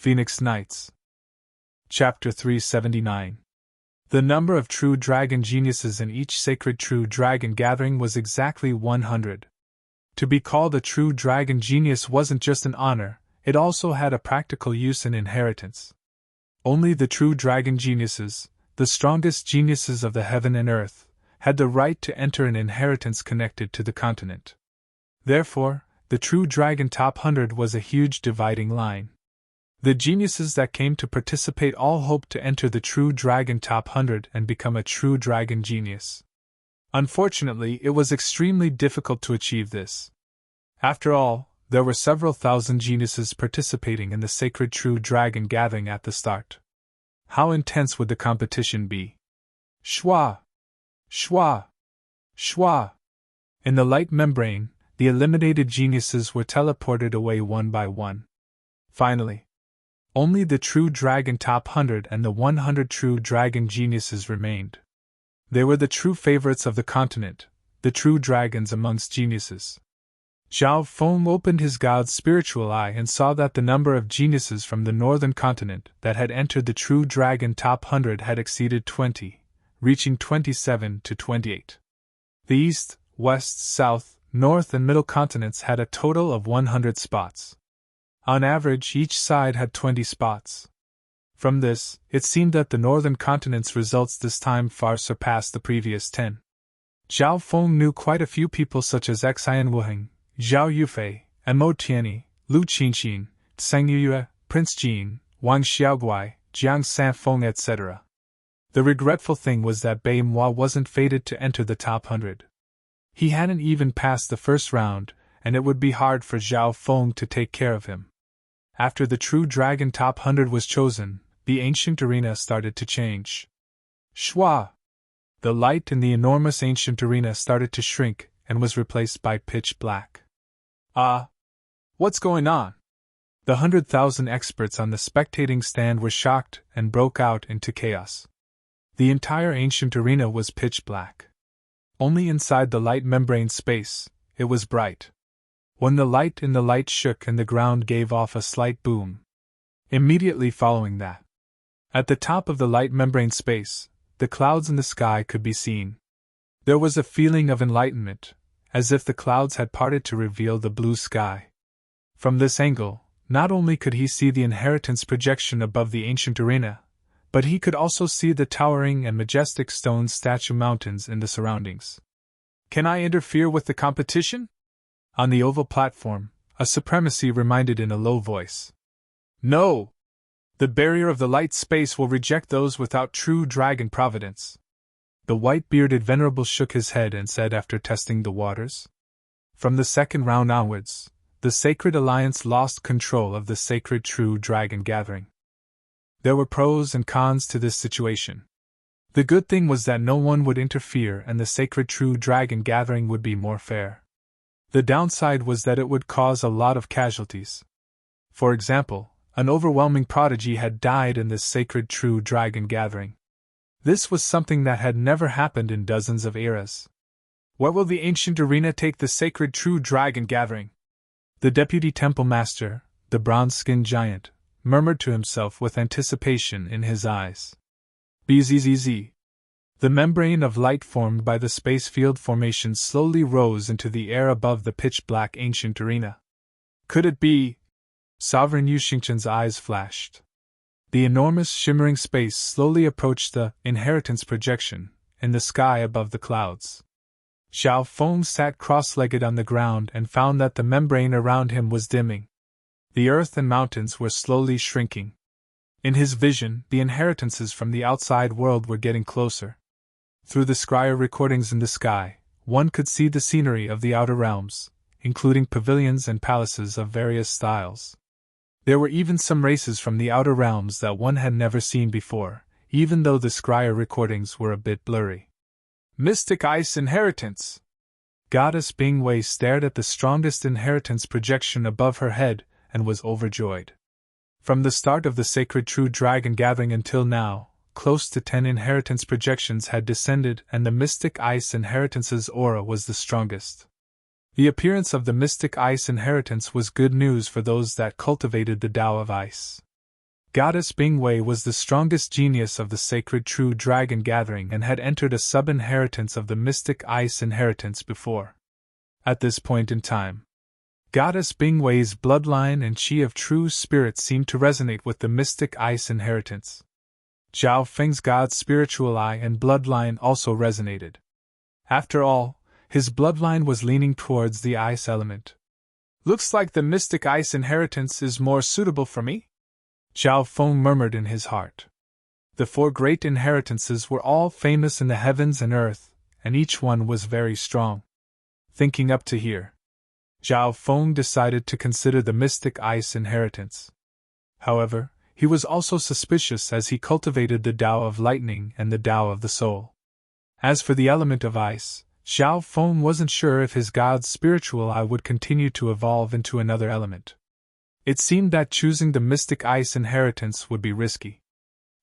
Phoenix Nights. Chapter 379. The number of true dragon geniuses in each sacred true dragon gathering was exactly 100. To be called a true dragon genius wasn't just an honor, it also had a practical use and inheritance. Only the true dragon geniuses, the strongest geniuses of the heaven and earth, had the right to enter an inheritance connected to the continent. Therefore, the true dragon top 100 was a huge dividing line. The geniuses that came to participate all hoped to enter the true dragon top 100 and become a true dragon genius. Unfortunately, it was extremely difficult to achieve this. After all, there were several thousand geniuses participating in the sacred true dragon gathering at the start. How intense would the competition be? Shwa! Shwa! Shwa! In the light membrane, the eliminated geniuses were teleported away one by one. Finally, only the true dragon top 100 and the 100 true dragon geniuses remained. They were the true favorites of the continent, the true dragons amongst geniuses. Zhao Feng opened his god's spiritual eye and saw that the number of geniuses from the northern continent that had entered the true dragon top 100 had exceeded 20, reaching 27 to 28. The east, west, south, north and middle continents had a total of 100 spots. On average, each side had 20 spots. From this, it seemed that the northern continent's results this time far surpassed the previous 10. Zhao Feng knew quite a few people such as Xian Wuheng, Zhao Yufei, and Mo Tianyi, Lu Qinqin, Tseng Yue, Prince Jin, Wang Xiaoguai, Jiang Sanfeng, etc. The regretful thing was that Bai Mua wasn't fated to enter the top 100. He hadn't even passed the first round, and it would be hard for Zhao Feng to take care of him. After the true dragon top 100 was chosen, the ancient arena started to change. Shwa! The light in the enormous ancient arena started to shrink and was replaced by pitch black. What's going on? The 100,000 experts on the spectating stand were shocked and broke out into chaos. The entire ancient arena was pitch black. Only inside the light membrane space, it was bright. When the light in the light shook and the ground gave off a slight boom. Immediately following that, at the top of the light membrane space, the clouds in the sky could be seen. There was a feeling of enlightenment, as if the clouds had parted to reveal the blue sky. From this angle, not only could he see the inheritance projection above the ancient arena, but he could also see the towering and majestic stone statue mountains in the surroundings. Can I interfere with the competition? On the oval platform, a supremacy reminded in a low voice. No! The barrier of the light space will reject those without true dragon providence. The white-bearded venerable shook his head and said after testing the waters. From the second round onwards, the Sacred Alliance lost control of the sacred true dragon gathering. There were pros and cons to this situation. The good thing was that no one would interfere and the sacred true dragon gathering would be more fair. The downside was that it would cause a lot of casualties. For example, an overwhelming prodigy had died in this sacred true dragon gathering. This was something that had never happened in dozens of eras. Where will the ancient arena take the sacred true dragon gathering? The deputy temple master, the bronze-skinned giant, murmured to himself with anticipation in his eyes. Bzzz. The membrane of light formed by the space field formation slowly rose into the air above the pitch-black ancient arena. Could it be? Sovereign Yu Xingchen's eyes flashed. The enormous shimmering space slowly approached the inheritance projection in the sky above the clouds. Zhao Feng sat cross-legged on the ground and found that the membrane around him was dimming. The earth and mountains were slowly shrinking. In his vision, the inheritances from the outside world were getting closer. Through the scryer recordings in the sky, one could see the scenery of the outer realms, including pavilions and palaces of various styles. There were even some races from the outer realms that one had never seen before, even though the scryer recordings were a bit blurry. Mystic Ice Inheritance! Goddess Bingwei stared at the strongest inheritance projection above her head and was overjoyed. From the start of the sacred true dragon gathering until now, close to 10 inheritance projections had descended and the Mystic Ice Inheritance's aura was the strongest. The appearance of the Mystic Ice Inheritance was good news for those that cultivated the Tao of Ice. Goddess Bingwei was the strongest genius of the sacred true dragon gathering and had entered a sub-inheritance of the mystic ice inheritance before. At this point in time, Goddess Bingwei's bloodline and chi of true spirit seemed to resonate with the mystic ice inheritance. Zhao Feng's god's spiritual eye and bloodline also resonated. After all, his bloodline was leaning towards the ice element. Looks like the mystic ice inheritance is more suitable for me? Zhao Feng murmured in his heart. The 4 great inheritances were all famous in the heavens and earth, and each one was very strong. Thinking up to here, Zhao Feng decided to consider the mystic ice inheritance. However, he was also suspicious as he cultivated the Tao of lightning and the Tao of the soul. As for the element of ice, Zhao Feng wasn't sure if his god's spiritual eye would continue to evolve into another element. It seemed that choosing the mystic ice inheritance would be risky.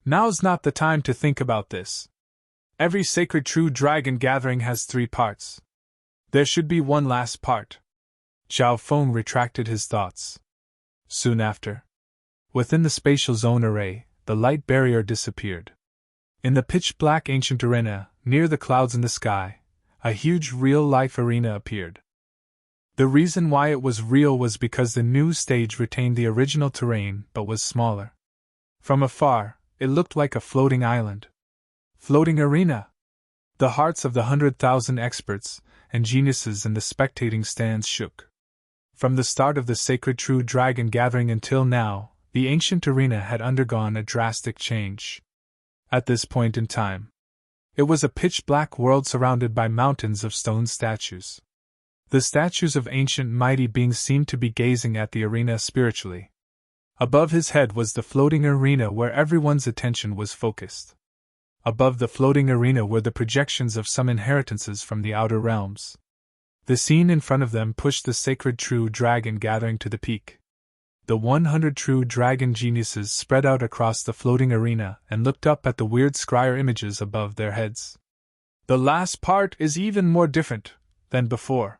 Now's not the time to think about this. Every sacred true dragon gathering has 3 parts. There should be one last part. Zhao Feng retracted his thoughts. Soon after, within the spatial zone array, the light barrier disappeared. In the pitch-black ancient arena, near the clouds in the sky, a huge real-life arena appeared. The reason why it was real was because the new stage retained the original terrain but was smaller. From afar, it looked like a floating island. Floating arena! The hearts of the 100,000 experts and geniuses in the spectating stands shook. From the start of the sacred true dragon gathering until now, the ancient arena had undergone a drastic change. At this point in time, it was a pitch-black world surrounded by mountains of stone statues. The statues of ancient mighty beings seemed to be gazing at the arena spiritually. Above his head was the floating arena where everyone's attention was focused. Above the floating arena were the projections of some inheritances from the outer realms. The scene in front of them pushed the sacred true dragon gathering to the peak. The 100 true dragon geniuses spread out across the floating arena and looked up at the weird scryer images above their heads. The last part is even more different than before.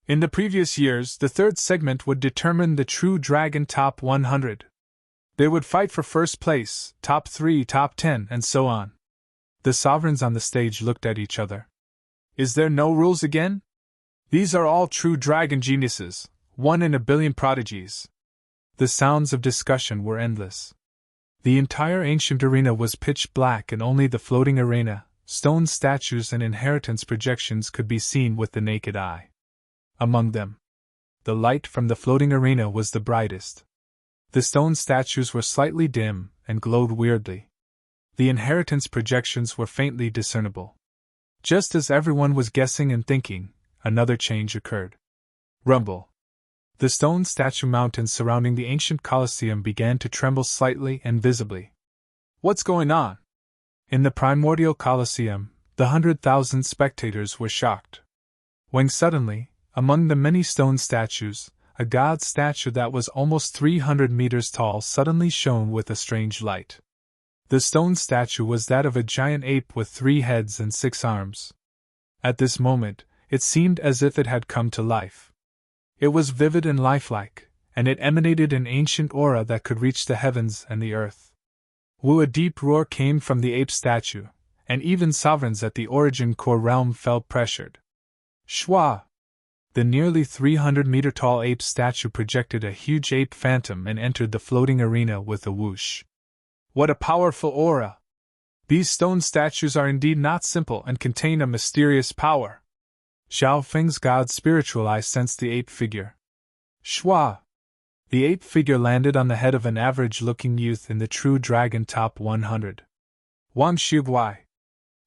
In the previous years, the 3rd segment would determine the true dragon top 100. They would fight for first place, top 3, top 10, and so on. The sovereigns on the stage looked at each other. Is there no rules again? These are all true dragon geniuses, 1 in a billion prodigies. The sounds of discussion were endless. The entire ancient arena was pitch black and only the floating arena, stone statues and inheritance projections could be seen with the naked eye. Among them, the light from the floating arena was the brightest. The stone statues were slightly dim and glowed weirdly. The inheritance projections were faintly discernible. Just as everyone was guessing and thinking, another change occurred. Rumble. The stone statue mountains surrounding the ancient Colosseum began to tremble slightly and visibly. What's going on? In the primordial Colosseum, the 100,000 spectators were shocked. When suddenly, among the many stone statues, a god statue that was almost 300 meters tall suddenly shone with a strange light. The stone statue was that of a giant ape with 3 heads and 6 arms. At this moment, it seemed as if it had come to life. It was vivid and lifelike, and it emanated an ancient aura that could reach the heavens and the earth. A deep roar came from the ape statue, and even sovereigns at the origin core realm felt pressured. Shwa! The nearly 300-meter-tall ape statue projected a huge ape phantom and entered the floating arena with a whoosh. What a powerful aura! These stone statues are indeed not simple and contain a mysterious power. Zhao Feng's god's spiritual eye sensed the ape figure. Shwa! The ape figure landed on the head of an average-looking youth in the true dragon top 100. Wang Xiuguai!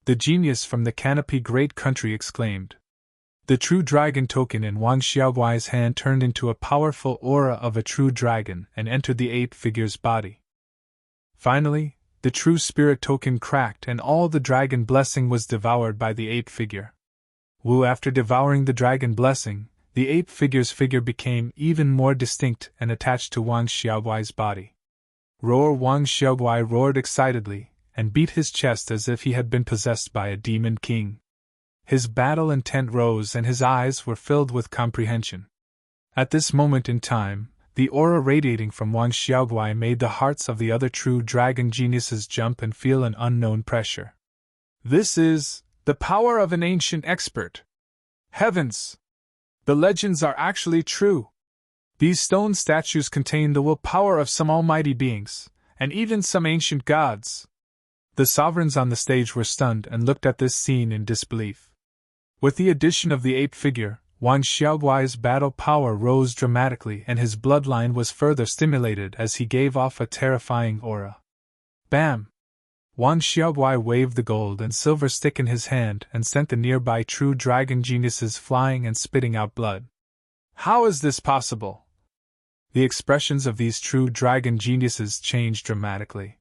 The genius from the Canopy Great Country exclaimed. The true dragon token in Wang Xiaoguai's hand turned into a powerful aura of a true dragon and entered the ape figure's body. Finally, the true spirit token cracked and all the dragon blessing was devoured by the ape figure. After devouring the dragon blessing, the ape figure's figure became even more distinct and attached to Wang Xiaoguai's body. Wang Xiaoguai roared excitedly and beat his chest as if he had been possessed by a demon king. His battle intent rose and his eyes were filled with comprehension. At this moment in time, The aura radiating from Wang Xiaoguai made the hearts of the other true dragon geniuses jump and feel an unknown pressure. This is the power of an ancient expert. Heavens! The legends are actually true. These stone statues contain the will power of some almighty beings, and even some ancient gods. The sovereigns on the stage were stunned and looked at this scene in disbelief. With the addition of the ape figure, Wang Xiaoguai's battle power rose dramatically and his bloodline was further stimulated as he gave off a terrifying aura. Bam! Wang Xiaoguai waved the gold and silver stick in his hand and sent the nearby true dragon geniuses flying and spitting out blood. How is this possible? The expressions of these true dragon geniuses changed dramatically.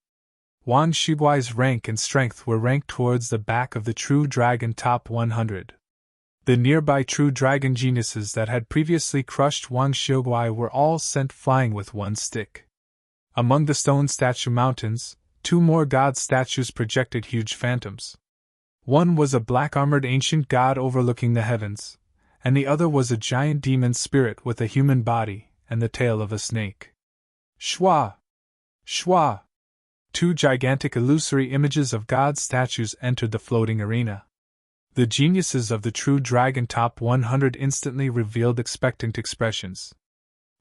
Wang Xiaoguai's rank and strength were ranked towards the back of the true dragon top 100. The nearby true dragon geniuses that had previously crushed Wang Xiaoguai were all sent flying with one stick. Among the stone statue mountains, 2 more god statues projected huge phantoms. One was a black-armored ancient god overlooking the heavens, and the other was a giant demon spirit with a human body and the tail of a snake. Shwa! Shwa! 2 gigantic illusory images of god statues entered the floating arena. The geniuses of the true dragon top 100 instantly revealed expectant expressions.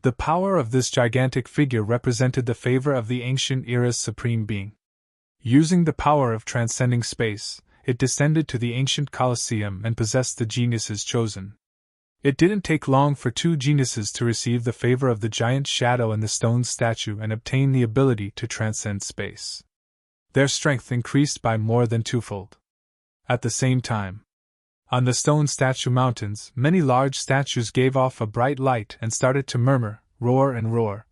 The power of this gigantic figure represented the favor of the ancient era's supreme being. Using the power of transcending space, it descended to the ancient Colosseum and possessed the geniuses chosen. It didn't take long for 2 geniuses to receive the favor of the giant shadow in the stone statue and obtain the ability to transcend space. Their strength increased by more than 2-fold. At the same time, on the stone statue mountains, many large statues gave off a bright light and started to murmur, roar and roar.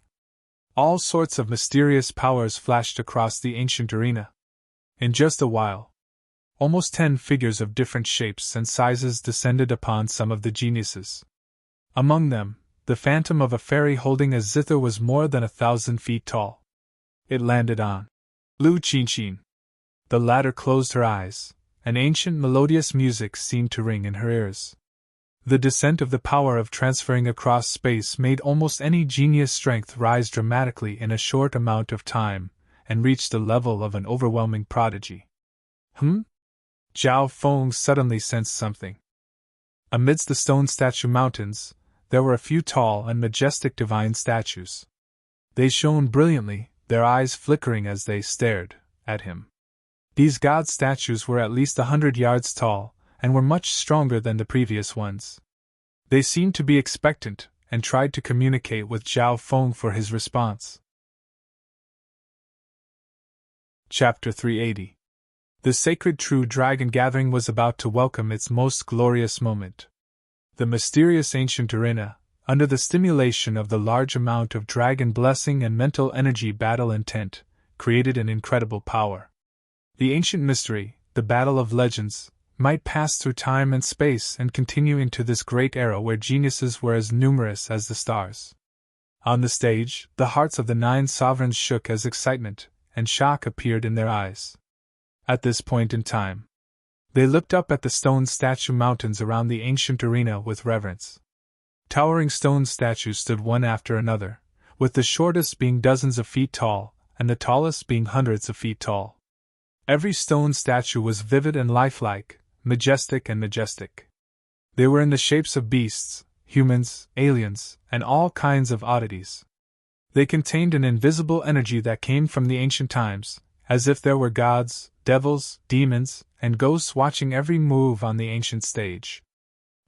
All sorts of mysterious powers flashed across the ancient arena. In just a while, almost 10 figures of different shapes and sizes descended upon some of the geniuses. Among them, the phantom of a fairy holding a zither was more than 1,000 feet tall. It landed on Lu Qinchin. The latter closed her eyes, and ancient melodious music seemed to ring in her ears. The descent of the power of transferring across space made almost any genius strength rise dramatically in a short amount of time, and reached the level of an overwhelming prodigy. Zhao Feng suddenly sensed something. Amidst the stone statue mountains, there were a few tall and majestic divine statues. They shone brilliantly, their eyes flickering as they stared at him. These god statues were at least 100 yards tall, and were much stronger than the previous ones. They seemed to be expectant, and tried to communicate with Zhao Feng for his response. Chapter 380. The sacred true dragon gathering was about to welcome its most glorious moment. The mysterious ancient arena, under the stimulation of the large amount of dragon blessing and mental energy battle intent, created an incredible power. The ancient mystery, the battle of legends, might pass through time and space and continue into this great era where geniuses were as numerous as the stars. On the stage, the hearts of the 9 sovereigns shook as excitement and shock appeared in their eyes. At this point in time, they looked up at the stone statue mountains around the ancient arena with reverence. Towering stone statues stood one after another, with the shortest being dozens of feet tall, and the tallest being hundreds of feet tall. Every stone statue was vivid and lifelike, majestic and majestic. They were in the shapes of beasts, humans, aliens, and all kinds of oddities. They contained an invisible energy that came from the ancient times, as if there were gods, devils, demons, and ghosts watching every move on the ancient stage.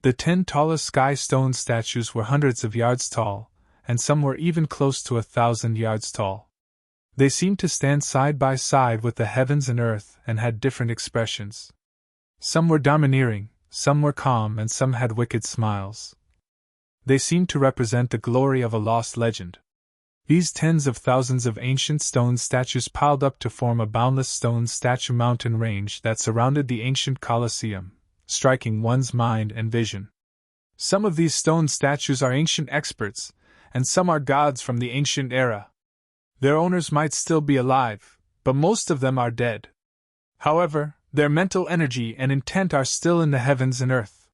The 10 tallest sky stone statues were hundreds of yards tall, and some were even close to 1,000 yards tall. They seemed to stand side by side with the heavens and earth and had different expressions. Some were domineering, some were calm, and some had wicked smiles. They seemed to represent the glory of a lost legend. These tens of thousands of ancient stone statues piled up to form a boundless stone statue mountain range that surrounded the ancient Colosseum, striking one's mind and vision. Some of these stone statues are ancient experts, and some are gods from the ancient era. Their owners might still be alive, but most of them are dead. However, their mental energy and intent are still in the heavens and earth.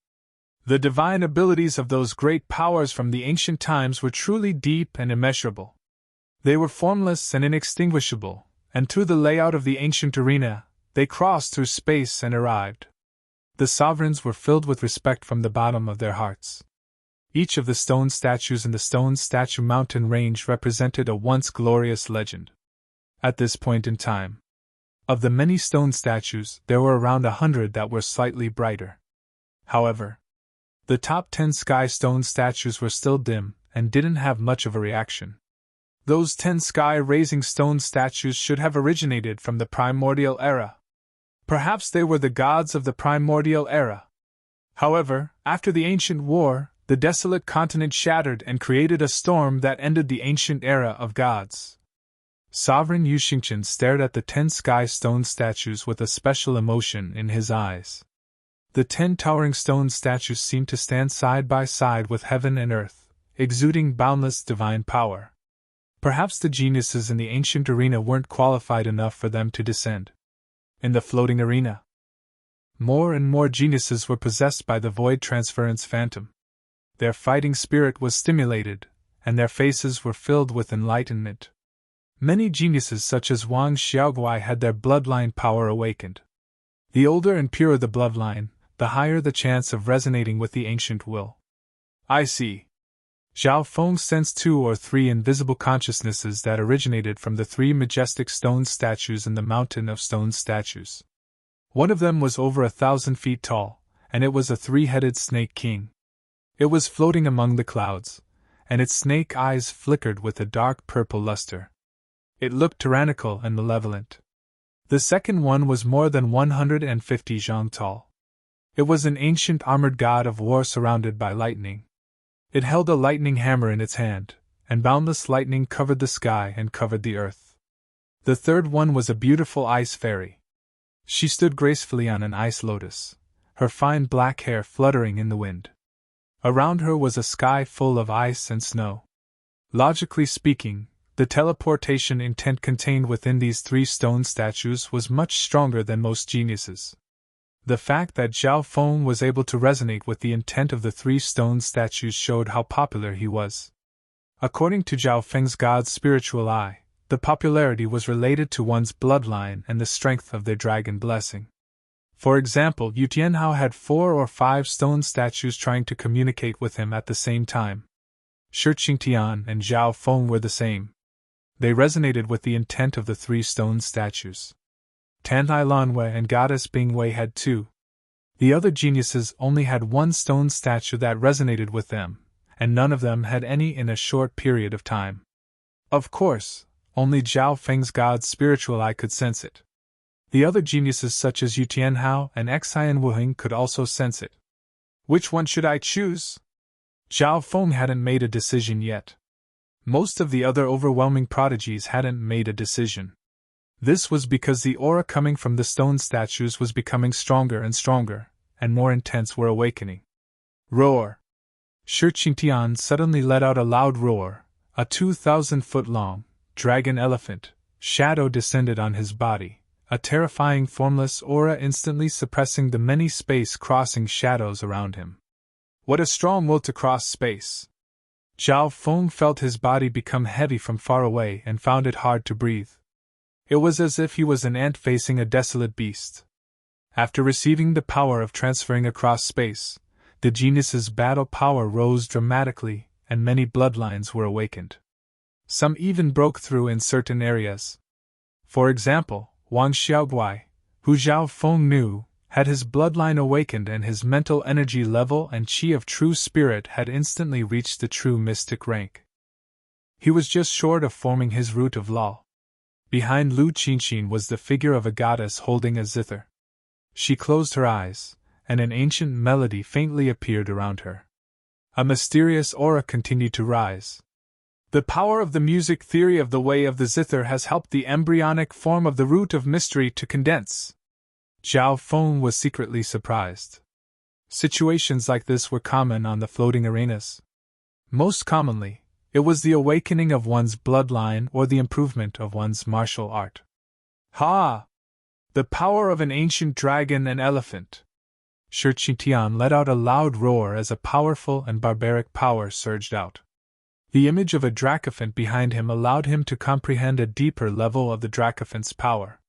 The divine abilities of those great powers from the ancient times were truly deep and immeasurable. They were formless and inextinguishable, and through the layout of the ancient arena, they crossed through space and arrived. The sovereigns were filled with respect from the bottom of their hearts. Each of the stone statues in the Stone Statue Mountain range represented a once glorious legend. At this point in time, of the many stone statues, there were around 100 that were slightly brighter. However, the top 10 sky stone statues were still dim and didn't have much of a reaction. Those 10 sky-raising stone statues should have originated from the primordial era. Perhaps they were the gods of the primordial era. However, after the ancient war, the desolate continent shattered and created a storm that ended the ancient era of gods. Sovereign Yu Xingqian stared at the 10 sky stone statues with a special emotion in his eyes. The 10 towering stone statues seemed to stand side by side with heaven and earth, exuding boundless divine power. Perhaps the geniuses in the ancient arena weren't qualified enough for them to descend. In the floating arena, more and more geniuses were possessed by the void transference phantom. Their fighting spirit was stimulated, and their faces were filled with enlightenment. Many geniuses such as Wang Xiaoguai had their bloodline power awakened. The older and purer the bloodline, the higher the chance of resonating with the ancient will. I see. Zhao Feng sensed 2 or 3 invisible consciousnesses that originated from the 3 majestic stone statues in the mountain of stone statues. One of them was over 1,000 feet tall, and it was a 3-headed snake king. It was floating among the clouds, and its snake eyes flickered with a dark purple luster. It looked tyrannical and malevolent. The second one was more than 150 zhang tall. It was an ancient armored god of war surrounded by lightning. It held a lightning hammer in its hand, and boundless lightning covered the sky and covered the earth. The third one was a beautiful ice fairy. She stood gracefully on an ice lotus, her fine black hair fluttering in the wind. Around her was a sky full of ice and snow. Logically speaking, the teleportation intent contained within these 3 stone statues was much stronger than most geniuses. The fact that Zhao Feng was able to resonate with the intent of the 3 stone statues showed how popular he was. According to Zhao Feng's god's spiritual eye, the popularity was related to one's bloodline and the strength of their dragon blessing. For example, Yu Tianhao had 4 or 5 stone statues trying to communicate with him at the same time. Shi Qingtian and Zhao Feng were the same. They resonated with the intent of the 3 stone statues. Tantai Lanwei and Goddess Bingwei had 2. The other geniuses only had 1 stone statue that resonated with them, and none of them had any in a short period of time. Of course, only Zhao Feng's god's spiritual eye could sense it. The other geniuses such as Yu Tianhao and Xian Wuheng could also sense it. Which one should I choose? Zhao Feng hadn't made a decision yet. Most of the other overwhelming prodigies hadn't made a decision. This was because the aura coming from the stone statues was becoming stronger and stronger, and more intense were awakening. Roar! Shi Qingtian suddenly let out a loud roar. A 2,000-foot-long, dragon elephant, shadow descended on his body, a terrifying formless aura instantly suppressing the many space-crossing shadows around him. What a strong will to cross space! Zhao Feng felt his body become heavy from far away and found it hard to breathe. It was as if he was an ant facing a desolate beast. After receiving the power of transferring across space, the genius's battle power rose dramatically, and many bloodlines were awakened. Some even broke through in certain areas. For example, Wang Xiaoguai, who Zhao Feng knew, had his bloodline awakened and his mental energy level and chi of true spirit had instantly reached the true mystic rank. He was just short of forming his root of law. Behind Lu Qingqin was the figure of a goddess holding a zither. She closed her eyes, and an ancient melody faintly appeared around her. A mysterious aura continued to rise. The power of the music theory of the way of the zither has helped the embryonic form of the root of mystery to condense. Zhao Feng was secretly surprised. Situations like this were common on the floating arenas. Most commonly, it was the awakening of one's bloodline or the improvement of one's martial art. Ha! The power of an ancient dragon and elephant. Shi Qingtian let out a loud roar as a powerful and barbaric power surged out. The image of a dracophant behind him allowed him to comprehend a deeper level of the dracophant's power.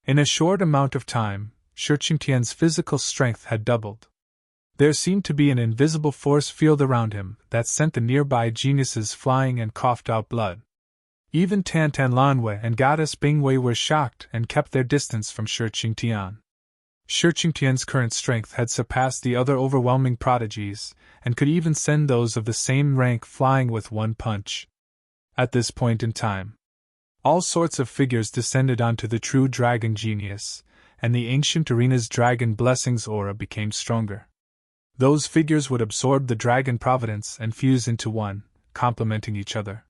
In a short amount of time, Shi Qingtian's physical strength had doubled. There seemed to be an invisible force field around him that sent the nearby geniuses flying and coughed out blood. Even Tantan Lanwei and Goddess Bingwei were shocked and kept their distance from Shi Qingtian. Shi Qingtian's current strength had surpassed the other overwhelming prodigies, and could even send those of the same rank flying with one punch. At this point in time, all sorts of figures descended onto the true dragon genius, and the ancient arena's dragon blessings aura became stronger. Those figures would absorb the dragon providence and fuse into one, complementing each other.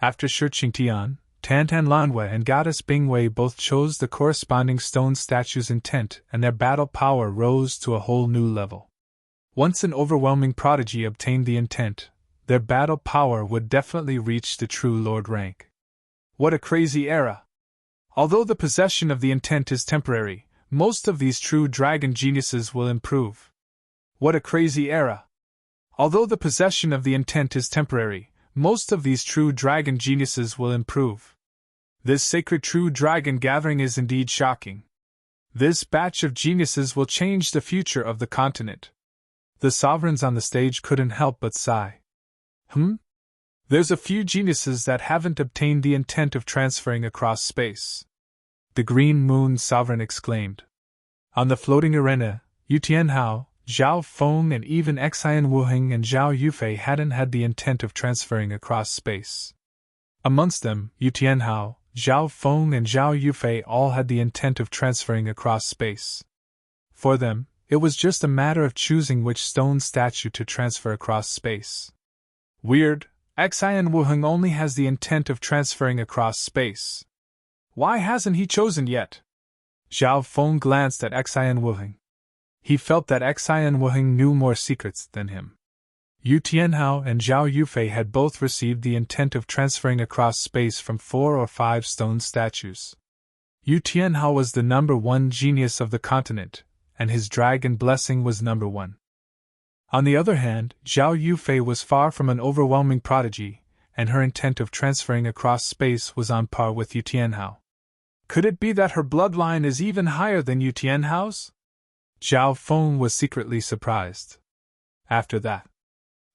After Shi Qingtian, Tantan Lanwei and Goddess Bingwei both chose the corresponding stone statue's intent, and their battle power rose to a whole new level. Once an overwhelming prodigy obtained the intent, their battle power would definitely reach the true lord rank. What a crazy era! Although the possession of the intent is temporary, most of these true dragon geniuses will improve. What a crazy era! Although the possession of the intent is temporary, most of these true dragon geniuses will improve. This sacred true dragon gathering is indeed shocking. This batch of geniuses will change the future of the continent. The sovereigns on the stage couldn't help but sigh. There's a few geniuses that haven't obtained the intent of transferring across space. The Green Moon Sovereign exclaimed. On the floating arena, Yu Tianhao, Zhao Feng and even Xian Wuheng and Zhao Yufei hadn't had the intent of transferring across space. Amongst them, Yu Tianhao, Zhao Feng and Zhao Yufei all had the intent of transferring across space. For them, it was just a matter of choosing which stone statue to transfer across space. Weird, Xian Wuheng only has the intent of transferring across space. Why hasn't he chosen yet? Zhao Feng glanced at Xian Wuheng. He felt that Xian Wuheng knew more secrets than him. Yu Tianhao and Zhao Yufei had both received the intent of transferring across space from 4 or 5 stone statues. Yu Tianhao was the number 1 genius of the continent, and his dragon blessing was number 1. On the other hand, Zhao Yufei was far from an overwhelming prodigy, and her intent of transferring across space was on par with Yu Tianhao. Could it be that her bloodline is even higher than Yu Tianhao's? Zhao Feng was secretly surprised. After that,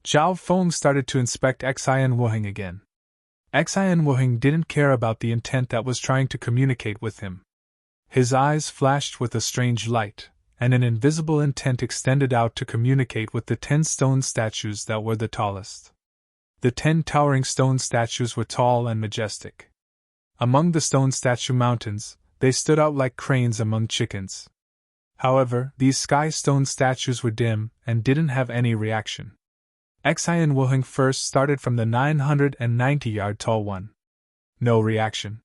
Zhao Feng started to inspect Xian Wuheng again. Xian Wuheng didn't care about the intent that was trying to communicate with him. His eyes flashed with a strange light, and an invisible intent extended out to communicate with the 10 stone statues that were the tallest. The 10 towering stone statues were tall and majestic. Among the stone statue mountains, they stood out like cranes among chickens. However, these sky stone statues were dim and didn't have any reaction. Xian Wuheng first started from the 990-yard tall one. No reaction.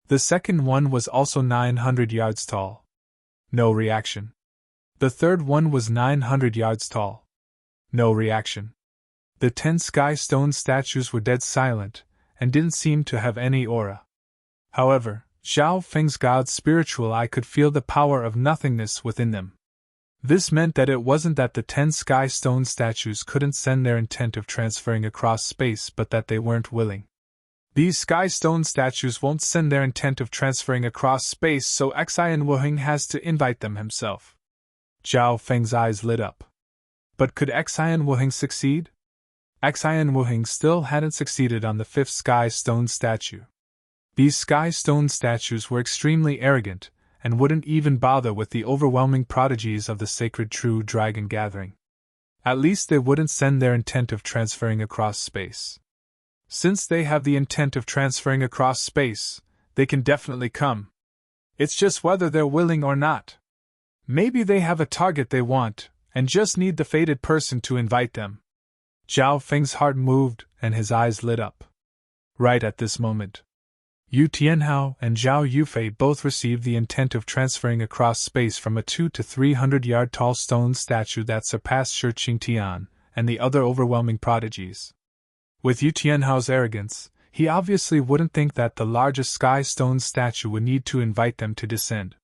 The second one was also 900 yards tall. No reaction. The third one was 900 yards tall. No reaction. The 10 sky stone statues were dead silent, and didn't seem to have any aura. However, Zhao Feng's god's spiritual eye could feel the power of nothingness within them. This meant that it wasn't that the 10 sky stone statues couldn't send their intent of transferring across space, but that they weren't willing. These sky stone statues won't send their intent of transferring across space, so Xian Wuheng has to invite them himself. Zhao Feng's eyes lit up. But could Xian Wuheng succeed? Xian Wuheng still hadn't succeeded on the 5th sky stone statue. These sky stone statues were extremely arrogant, and wouldn't even bother with the overwhelming prodigies of the sacred true dragon gathering. At least they wouldn't send their intent of transferring across space. Since they have the intent of transferring across space, they can definitely come. It's just whether they're willing or not. Maybe they have a target they want, and just need the fated person to invite them. Zhao Feng's heart moved, and his eyes lit up. Right at this moment, Yu Tianhao and Zhao Yufei both received the intent of transferring across space from a 200 to 300 yard tall stone statue that surpassed Shi Qingtian and the other overwhelming prodigies. With Yu Tianhao's arrogance, he obviously wouldn't think that the largest sky stone statue would need to invite them to descend.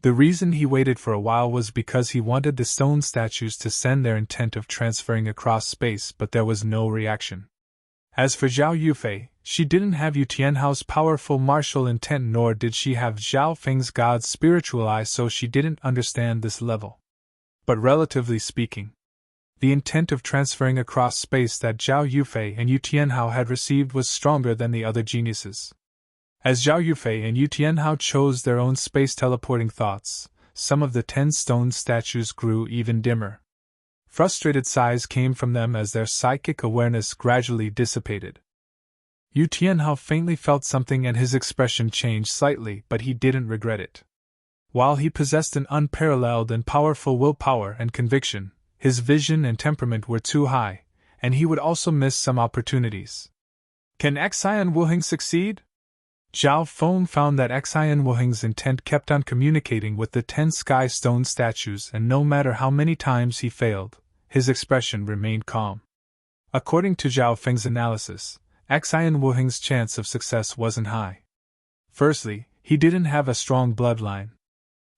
The reason he waited for a while was because he wanted the stone statues to send their intent of transferring across space, but there was no reaction. As for Zhao Yufei, she didn't have Yu Tianhao's powerful martial intent, nor did she have Zhao Feng's god's spiritual eye, so she didn't understand this level. But relatively speaking, the intent of transferring across space that Zhao Yufei and Yu Tianhao had received was stronger than the other geniuses. As Zhao Yufei and Yu Tianhao chose their own space-teleporting thoughts, some of the 10 stone statues grew even dimmer. Frustrated sighs came from them as their psychic awareness gradually dissipated. Yu Tianhao faintly felt something and his expression changed slightly, but he didn't regret it. While he possessed an unparalleled and powerful willpower and conviction, his vision and temperament were too high, and he would also miss some opportunities. Can Xian Wuheng succeed? Zhao Feng found that Xian Wuheng's intent kept on communicating with the 10 sky stone statues, and no matter how many times he failed, his expression remained calm. According to Zhao Feng's analysis, Xian Wuheng's chance of success wasn't high. Firstly, he didn't have a strong bloodline.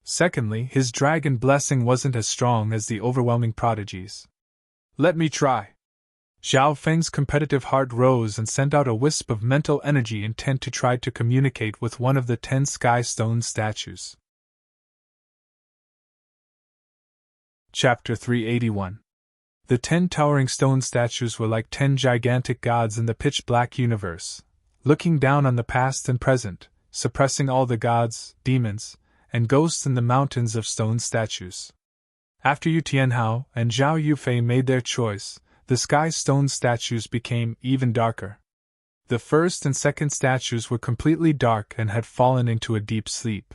Secondly, his dragon blessing wasn't as strong as the overwhelming prodigies. Let me try. Zhao Feng's competitive heart rose and sent out a wisp of mental energy intent to try to communicate with one of the 10 sky stone statues. Chapter 381. The 10 towering stone statues were like 10 gigantic gods in the pitch-black universe, looking down on the past and present, suppressing all the gods, demons, and ghosts in the mountains of stone statues. After Yu Tianhao and Zhao Yufei made their choice, the sky stone statues became even darker. The first and second statues were completely dark and had fallen into a deep sleep.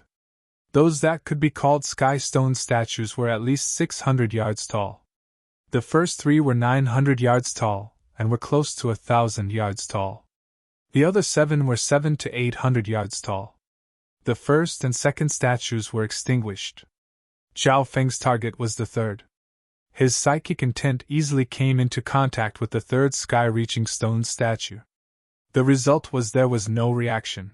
Those that could be called sky stone statues were at least 600 yards tall. The first 3 were 900 yards tall, and were close to 1,000 yards tall. The other 7 were 700 to 800 yards tall. The first and second statues were extinguished. Zhao Feng's target was the third. His psychic intent easily came into contact with the third sky-reaching stone statue. The result was there was no reaction.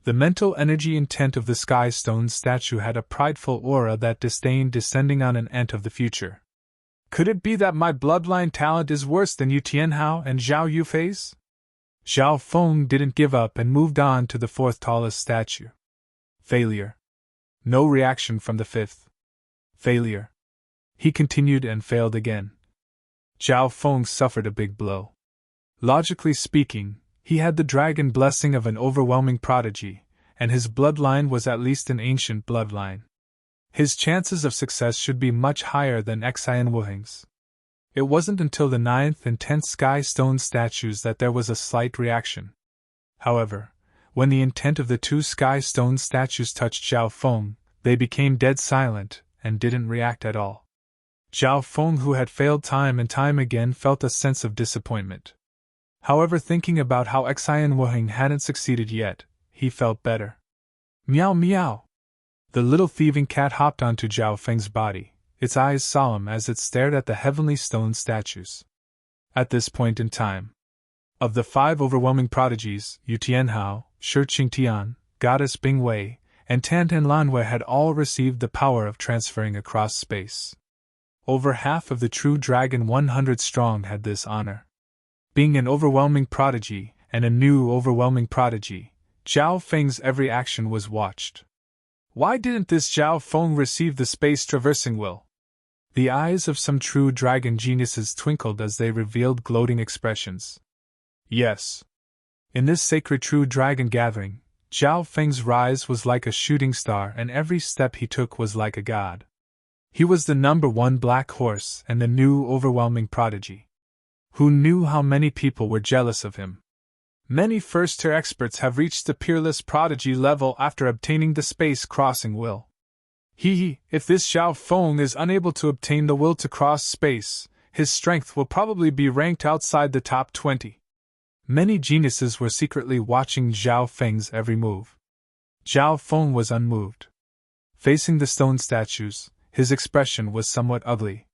The mental energy intent of the sky stone statue had a prideful aura that disdained descending on an ant of the future. Could it be that my bloodline talent is worse than Yu Tianhao and Zhao Yufei's? Zhao Feng didn't give up and moved on to the fourth tallest statue. Failure. No reaction from the fifth. Failure. He continued and failed again. Zhao Feng suffered a big blow. Logically speaking, he had the dragon blessing of an overwhelming prodigy, and his bloodline was at least an ancient bloodline. His chances of success should be much higher than Xian Wuheng's. It wasn't until the 9th and 10th sky stone statues that there was a slight reaction. However, when the intent of the 2 sky stone statues touched Zhao Feng, they became dead silent and didn't react at all. Zhao Feng, who had failed time and time again, felt a sense of disappointment. However, thinking about how Xian Wuheng hadn't succeeded yet, he felt better. Meow meow! The little thieving cat hopped onto Zhao Feng's body, its eyes solemn as it stared at the heavenly stone statues. At this point in time, of the 5 overwhelming prodigies, Yu Tianhao, Shi Qingtian, Goddess Bingwei, and Tantan Lanwei had all received the power of transferring across space. Over half of the true dragon 100 strong had this honor. Being an overwhelming prodigy, and a new overwhelming prodigy, Zhao Feng's every action was watched. Why didn't this Zhao Feng receive the space-traversing will? The eyes of some true dragon geniuses twinkled as they revealed gloating expressions. Yes. In this sacred true dragon gathering, Zhao Feng's rise was like a shooting star, and every step he took was like a god. He was the #1 black horse and the new overwhelming prodigy. Who knew how many people were jealous of him? Many first-tier experts have reached the peerless prodigy level after obtaining the space-crossing will. If this Zhao Feng is unable to obtain the will to cross space, his strength will probably be ranked outside the top 20. Many geniuses were secretly watching Zhao Feng's every move. Zhao Feng was unmoved. Facing the stone statues, his expression was somewhat ugly.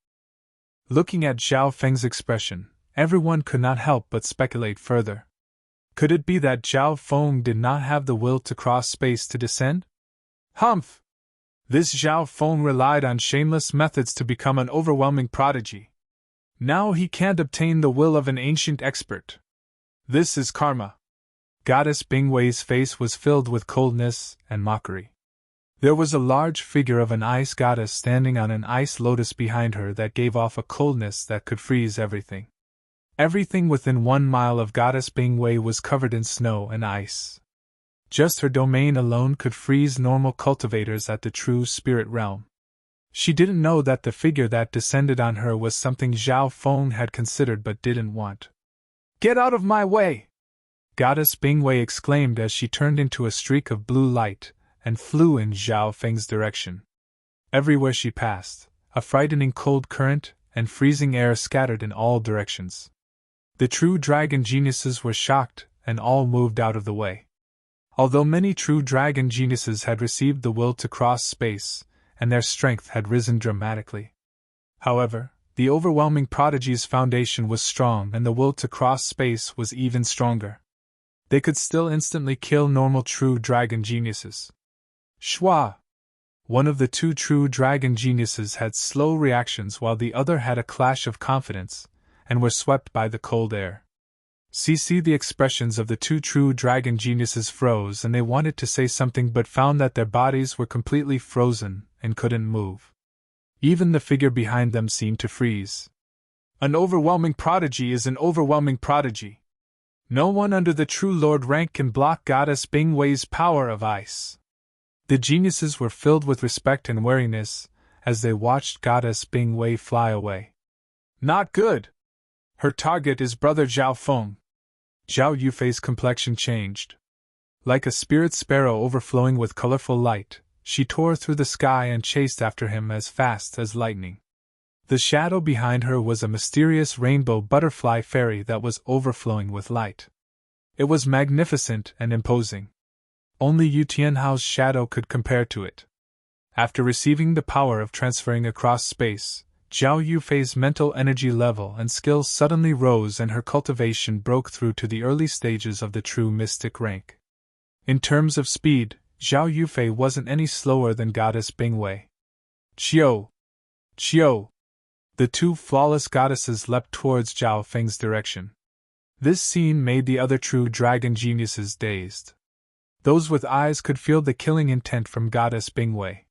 Looking at Zhao Feng's expression, everyone could not help but speculate further. Could it be that Zhao Feng did not have the will to cross space to descend? Humph! This Zhao Feng relied on shameless methods to become an overwhelming prodigy. Now he can't obtain the will of an ancient expert. This is karma. Goddess Bingwei's face was filled with coldness and mockery. There was a large figure of an ice goddess standing on an ice lotus behind her that gave off a coldness that could freeze everything. Everything within 1 mile of Goddess Bingwei was covered in snow and ice. Just her domain alone could freeze normal cultivators at the true spirit realm. She didn't know that the figure that descended on her was something Zhao Feng had considered but didn't want. "Get out of my way!" Goddess Bingwei exclaimed as she turned into a streak of blue light and flew in Zhao Feng's direction. Everywhere she passed, a frightening cold current and freezing air scattered in all directions. The true dragon geniuses were shocked and all moved out of the way. Although many true dragon geniuses had received the will to cross space, and their strength had risen dramatically. However, the overwhelming prodigy's foundation was strong and the will to cross space was even stronger. They could still instantly kill normal true dragon geniuses. Shwa! One of the 2 true dragon geniuses had slow reactions while the other had a clash of confidence, and were swept by the cold air. The expressions of the 2 true dragon geniuses froze and they wanted to say something but found that their bodies were completely frozen and couldn't move. Even the figure behind them seemed to freeze. An overwhelming prodigy is an overwhelming prodigy. No one under the true lord rank can block Goddess Bingwei's power of ice. The geniuses were filled with respect and wariness as they watched Goddess Bingwei fly away. Not good! Her target is Brother Zhao Feng. Zhao Yufei's complexion changed. Like a spirit sparrow overflowing with colorful light, she tore through the sky and chased after him as fast as lightning. The shadow behind her was a mysterious rainbow butterfly fairy that was overflowing with light. It was magnificent and imposing. Only Yu Tianhao's shadow could compare to it. After receiving the power of transferring across space, Zhao Yufei's mental energy level and skill suddenly rose and her cultivation broke through to the early stages of the true mystic rank. In terms of speed, Zhao Yufei wasn't any slower than Goddess Bingwei. Qiu! Qiu! The 2 flawless goddesses leapt towards Zhao Feng's direction. This scene made the other true dragon geniuses dazed. Those with eyes could feel the killing intent from Goddess Bingwei.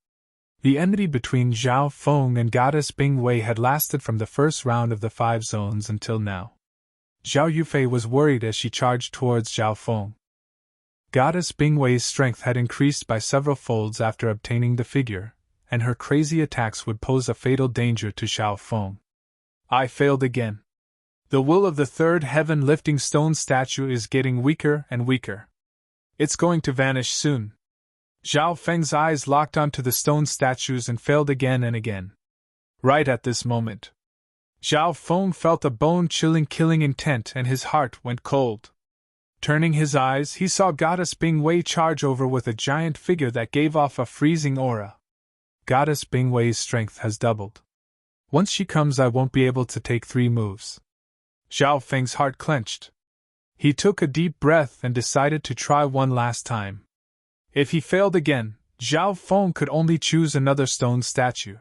The enmity between Zhao Feng and Goddess Bingwei had lasted from the first round of the 5 zones until now. Zhao Yufei was worried as she charged towards Zhao Feng. Goddess Bingwei's strength had increased by several folds after obtaining the figure, and her crazy attacks would pose a fatal danger to Zhao Feng. I failed again. The will of the 3rd heaven lifting stone statue is getting weaker and weaker. It's going to vanish soon. Zhao Feng's eyes locked onto the stone statues and failed again and again. Right at this moment, Zhao Feng felt a bone-chilling killing intent and his heart went cold. Turning his eyes, he saw Goddess Bingwei charge over with a giant figure that gave off a freezing aura. Goddess Bingwei's strength has doubled. Once she comes, I won't be able to take 3 moves. Zhao Feng's heart clenched. He took a deep breath and decided to try one last time. If he failed again, Zhao Feng could only choose another stone statue.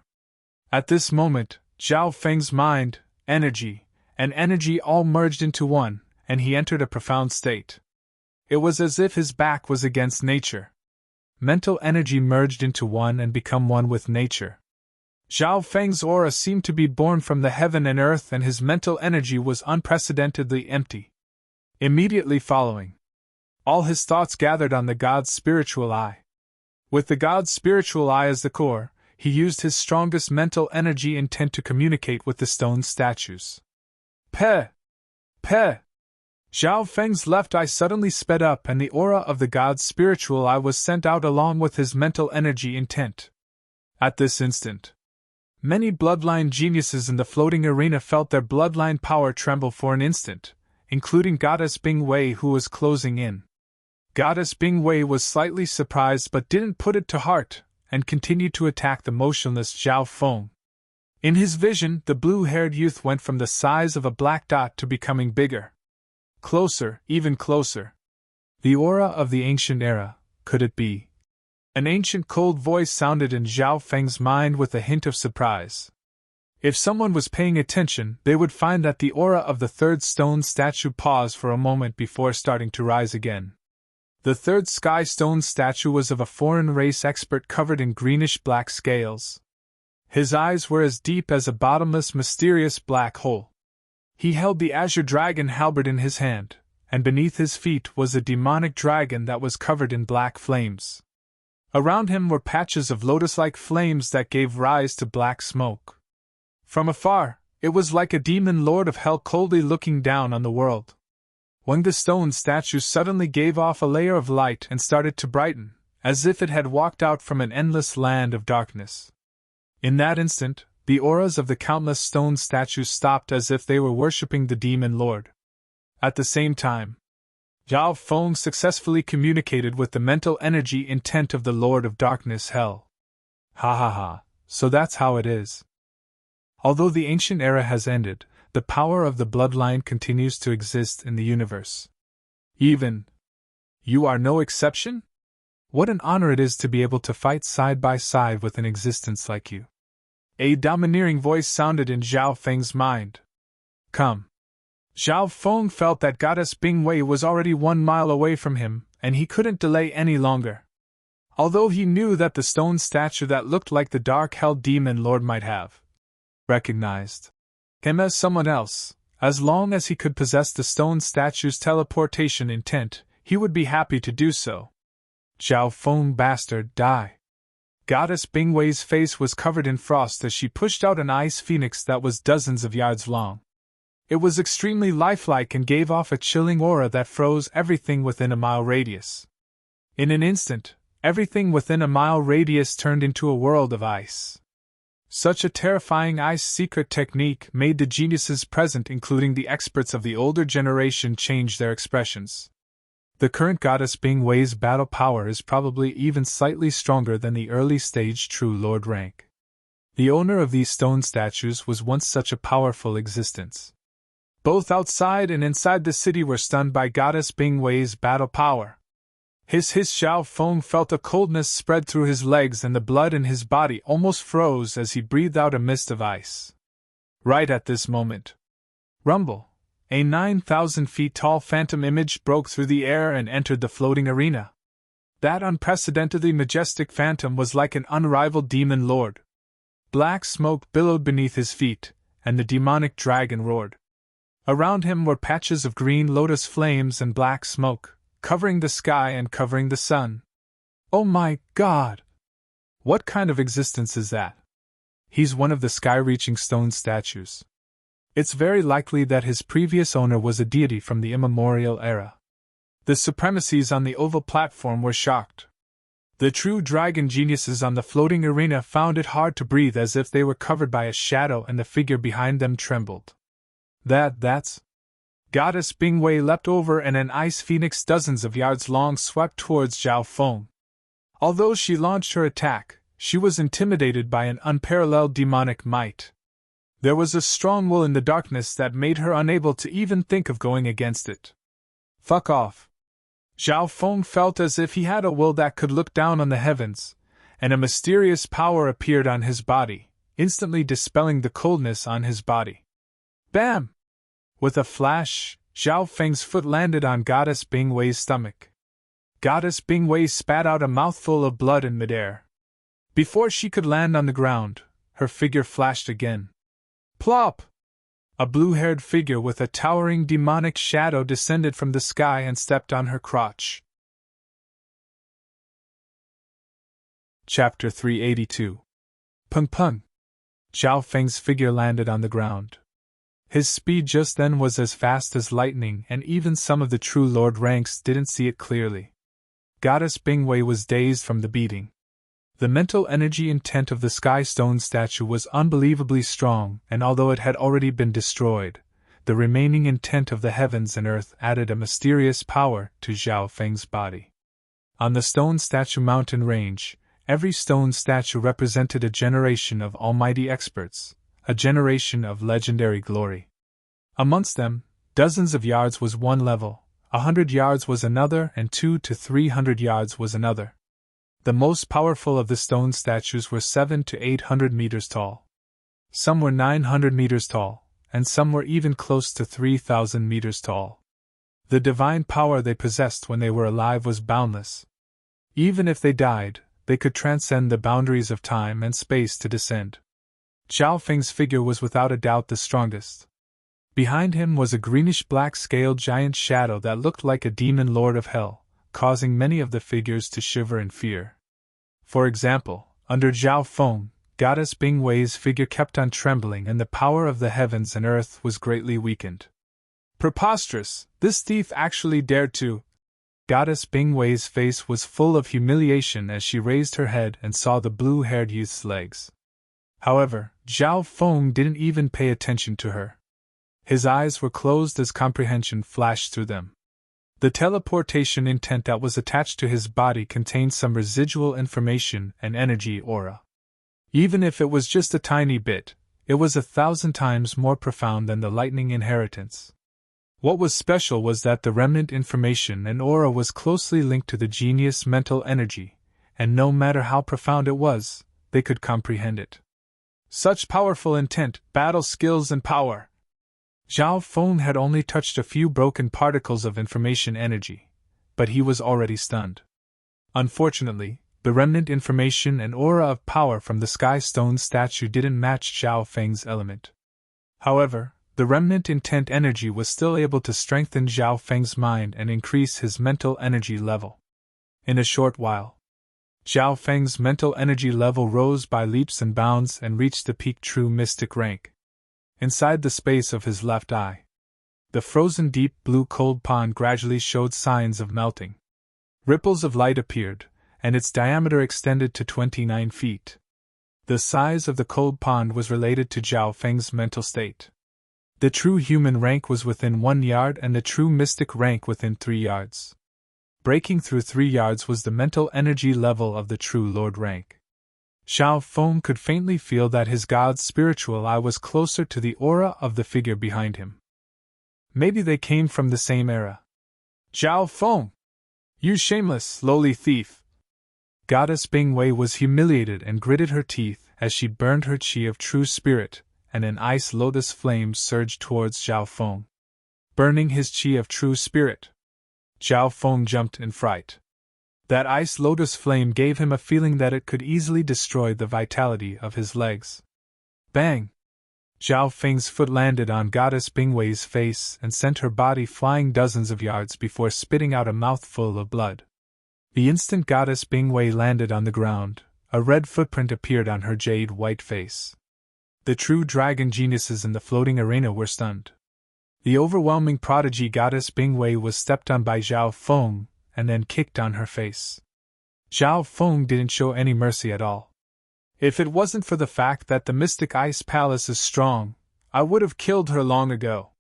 At this moment, Zhao Feng's mind, energy, and energy all merged into one, and he entered a profound state. It was as if his back was against nature. Mental energy merged into one and become one with nature. Zhao Feng's aura seemed to be born from the heaven and earth, and his mental energy was unprecedentedly empty. Immediately following, all his thoughts gathered on the god's spiritual eye. With the god's spiritual eye as the core, he used his strongest mental energy intent to communicate with the stone statues. Peh! Peh! Zhao Feng's left eye suddenly sped up and the aura of the god's spiritual eye was sent out along with his mental energy intent. At this instant, many bloodline geniuses in the floating arena felt their bloodline power tremble for an instant, including Goddess Bingwei, who was closing in. Goddess Bingwei was slightly surprised but didn't put it to heart, and continued to attack the motionless Zhao Feng. In his vision, the blue-haired youth went from the size of a black dot to becoming bigger. Closer, even closer. The aura of the ancient era, could it be? An ancient cold voice sounded in Zhao Feng's mind with a hint of surprise. If someone was paying attention, they would find that the aura of the third stone statue paused for a moment before starting to rise again. The third sky stone statue was of a foreign race expert covered in greenish-black scales. His eyes were as deep as a bottomless, mysterious black hole. He held the azure dragon halberd in his hand, and beneath his feet was a demonic dragon that was covered in black flames. Around him were patches of lotus-like flames that gave rise to black smoke. From afar, it was like a demon lord of hell coldly looking down on the world. When the stone statue suddenly gave off a layer of light and started to brighten, as if it had walked out from an endless land of darkness. In that instant, the auras of the countless stone statues stopped as if they were worshipping the demon lord. At the same time, Zhao Feng successfully communicated with the mental energy intent of the Lord of Darkness Hell. Ha ha ha, so that's how it is. Although the ancient era has ended, the power of the bloodline continues to exist in the universe. Even you are no exception? What an honor it is to be able to fight side by side with an existence like you. A domineering voice sounded in Zhao Feng's mind. Come. Zhao Feng felt that Goddess Bingwei was already 1 mile away from him, and he couldn't delay any longer. Although he knew that the stone statue that looked like the Dark Hell Demon Lord might have recognized him as someone else, as long as he could possess the stone statue's teleportation intent, he would be happy to do so. Zhao Feng bastard die. Goddess Bingwei's face was covered in frost as she pushed out an ice phoenix that was dozens of yards long. It was extremely lifelike and gave off a chilling aura that froze everything within a mile radius. In an instant, everything within a mile radius turned into a world of ice. Such a terrifying ice secret technique made the geniuses present, including the experts of the older generation, change their expressions. The current Goddess Bingwei's battle power is probably even slightly stronger than the early stage True Lord rank. The owner of these stone statues was once such a powerful existence. Both outside and inside the city were stunned by Goddess Bingwei's battle power. His Zhao Feng felt a coldness spread through his legs and the blood in his body almost froze as he breathed out a mist of ice. Right at this moment, rumble! A 9,000 feet tall phantom image broke through the air and entered the floating arena. That unprecedentedly majestic phantom was like an unrivaled demon lord. Black smoke billowed beneath his feet, and the demonic dragon roared. Around him were patches of green lotus flames and black smoke, covering the sky and covering the sun. Oh my God! What kind of existence is that? He's one of the sky-reaching stone statues. It's very likely that his previous owner was a deity from the immemorial era. The supremacies on the oval platform were shocked. The true dragon geniuses on the floating arena found it hard to breathe as if they were covered by a shadow and the figure behind them trembled. That's... Goddess Bingwei leapt over and an ice phoenix dozens of yards long swept towards Zhao Feng. Although she launched her attack, she was intimidated by an unparalleled demonic might. There was a strong will in the darkness that made her unable to even think of going against it. Fuck off. Zhao Feng felt as if he had a will that could look down on the heavens, and a mysterious power appeared on his body, instantly dispelling the coldness on his body. Bam! With a flash, Zhao Feng's foot landed on Goddess Bingwei's stomach. Goddess Bingwei spat out a mouthful of blood in midair. Before she could land on the ground, her figure flashed again. Plop! A blue-haired figure with a towering demonic shadow descended from the sky and stepped on her crotch. Chapter 382. Pung pung! Zhao Feng's figure landed on the ground. His speed just then was as fast as lightning, and even some of the true lord ranks didn't see it clearly. Goddess Bingwei was dazed from the beating. The mental energy intent of the Sky Stone statue was unbelievably strong, and although it had already been destroyed, the remaining intent of the heavens and earth added a mysterious power to Zhao Feng's body. On the stone statue mountain range, every stone statue represented a generation of almighty experts, a generation of legendary glory. Amongst them, dozens of yards was one level, 100 yards was another, and 200 to 300 yards was another. The most powerful of the stone statues were 700 to 800 meters tall. Some were 900 meters tall, and some were even close to 3,000 meters tall. The divine power they possessed when they were alive was boundless. Even if they died, they could transcend the boundaries of time and space to descend. Zhao Feng's figure was without a doubt the strongest. Behind him was a greenish-black scaled giant shadow that looked like a demon lord of hell, causing many of the figures to shiver in fear. For example, under Zhao Feng, Goddess Bing Wei's figure kept on trembling and the power of the heavens and earth was greatly weakened. Preposterous! This thief actually dared to… Goddess Bing Wei's face was full of humiliation as she raised her head and saw the blue-haired youth's legs. However, Zhao Feng didn't even pay attention to her. His eyes were closed as comprehension flashed through them. The teleportation intent that was attached to his body contained some residual information and energy aura. Even if it was just a tiny bit, it was 1,000 times more profound than the lightning inheritance. What was special was that the remnant information and aura was closely linked to the genius mental energy, and no matter how profound it was, they could comprehend it. Such powerful intent, battle skills and power! Zhao Feng had only touched a few broken particles of information energy, but he was already stunned. Unfortunately, the remnant information and aura of power from the Sky Stone statue didn't match Zhao Feng's element. However, the remnant intent energy was still able to strengthen Zhao Feng's mind and increase his mental energy level. In a short while, Zhao Feng's mental energy level rose by leaps and bounds and reached the peak true mystic rank. Inside the space of his left eye, the frozen deep blue cold pond gradually showed signs of melting. Ripples of light appeared, and its diameter extended to 29 feet. The size of the cold pond was related to Zhao Feng's mental state. The true human rank was within 1 yard and the true mystic rank within 3 yards. Breaking through 3 yards was the mental energy level of the true Lord rank. Zhao Feng could faintly feel that his god's spiritual eye was closer to the aura of the figure behind him. Maybe they came from the same era. Zhao Feng! You shameless, lowly thief! Goddess Bing Wei was humiliated and gritted her teeth as she burned her qi of true spirit, and an ice lotus flame surged towards Zhao Feng. Burning his qi of true spirit. Zhao Feng jumped in fright. That ice lotus flame gave him a feeling that it could easily destroy the vitality of his legs. Bang! Zhao Feng's foot landed on Goddess Bing Wei's face and sent her body flying dozens of yards before spitting out a mouthful of blood. The instant Goddess Bing Wei landed on the ground, a red footprint appeared on her jade-white face. The true dragon geniuses in the floating arena were stunned. The overwhelming prodigy Goddess Bing Wei was stepped on by Zhao Feng, and then kicked on her face. Zhao Feng didn't show any mercy at all. If it wasn't for the fact that the Mystic Ice Palace is strong, I would have killed her long ago.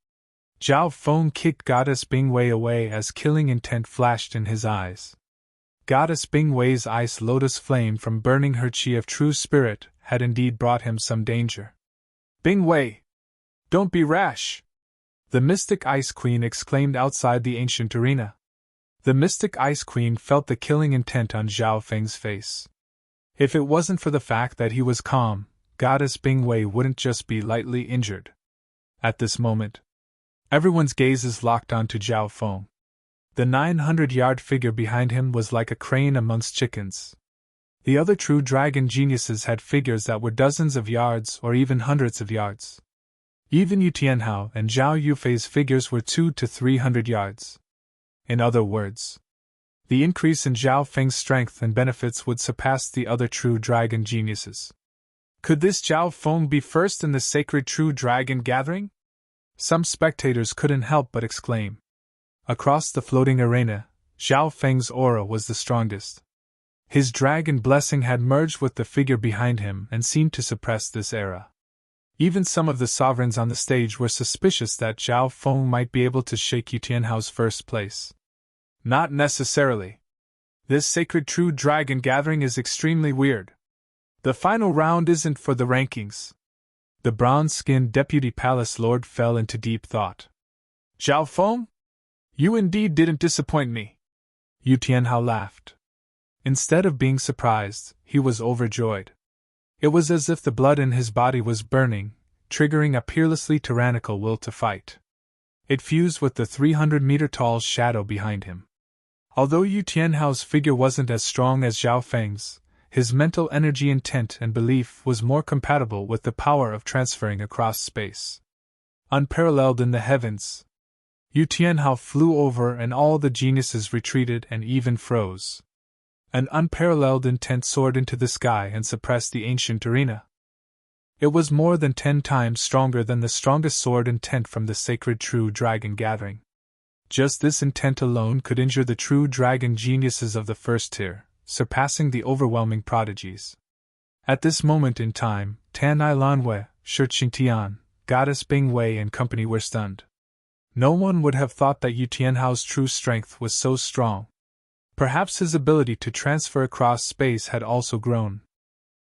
Zhao Feng kicked Goddess Bing Wei away as killing intent flashed in his eyes. Goddess Bing Wei's ice lotus flame from burning her qi of true spirit had indeed brought him some danger. Bing Wei! Don't be rash! The Mystic Ice Queen exclaimed outside the ancient arena. The Mystic Ice Queen felt the killing intent on Zhao Feng's face. If it wasn't for the fact that he was calm, Goddess Bing Wei wouldn't just be lightly injured. At this moment, everyone's gazes locked onto Zhao Feng. The 900-yard figure behind him was like a crane amongst chickens. The other true dragon geniuses had figures that were dozens of yards or even hundreds of yards. Even Yu Tianhao and Zhao Yufei's figures were 200 to 300 yards. In other words, the increase in Zhao Feng's strength and benefits would surpass the other true dragon geniuses. Could this Zhao Feng be first in the sacred true dragon gathering? Some spectators couldn't help but exclaim. Across the floating arena, Zhao Feng's aura was the strongest. His dragon blessing had merged with the figure behind him and seemed to suppress this era. Even some of the sovereigns on the stage were suspicious that Zhao Feng might be able to shake Yu Tianhao's first place. Not necessarily. This sacred true dragon gathering is extremely weird. The final round isn't for the rankings. The bronze-skinned deputy palace lord fell into deep thought. Zhao Feng? You indeed didn't disappoint me. Yu Tianhao laughed. Instead of being surprised, he was overjoyed. It was as if the blood in his body was burning, triggering a peerlessly tyrannical will to fight. It fused with the 300-meter-tall shadow behind him. Although Yu Tianhao's figure wasn't as strong as Zhao Feng's, his mental energy, intent, and belief was more compatible with the power of transferring across space. Unparalleled in the heavens, Yu Tianhao flew over and all the geniuses retreated and even froze. An unparalleled intent soared into the sky and suppressed the ancient arena. It was more than 10 times stronger than the strongest sword intent from the sacred true dragon gathering. Just this intent alone could injure the true dragon geniuses of the first tier, surpassing the overwhelming prodigies. At this moment in time, Tanai Lanwei, Shi Qingtian, Goddess Bing Wei and company were stunned. No one would have thought that Yu Tianhao's true strength was so strong. Perhaps his ability to transfer across space had also grown.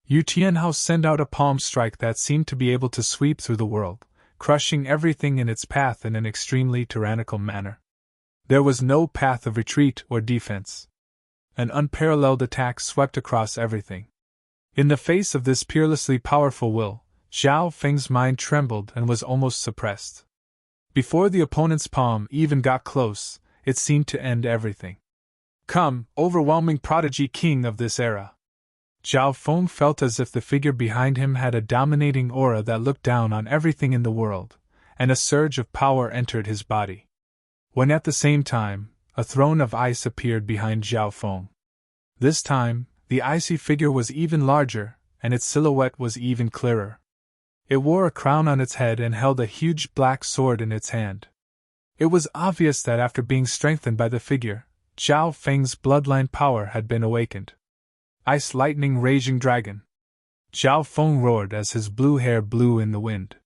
Yu Tianhao sent out a palm strike that seemed to be able to sweep through the world, crushing everything in its path in an extremely tyrannical manner. There was no path of retreat or defense. An unparalleled attack swept across everything. In the face of this peerlessly powerful will, Zhao Feng's mind trembled and was almost suppressed. Before the opponent's palm even got close, it seemed to end everything. Come, overwhelming prodigy king of this era! Zhao Feng felt as if the figure behind him had a dominating aura that looked down on everything in the world, and a surge of power entered his body. When at the same time, a throne of ice appeared behind Zhao Feng. This time, the icy figure was even larger, and its silhouette was even clearer. It wore a crown on its head and held a huge black sword in its hand. It was obvious that after being strengthened by the figure, Zhao Feng's bloodline power had been awakened. Ice lightning raging dragon! Zhao Feng roared as his blue hair blew in the wind.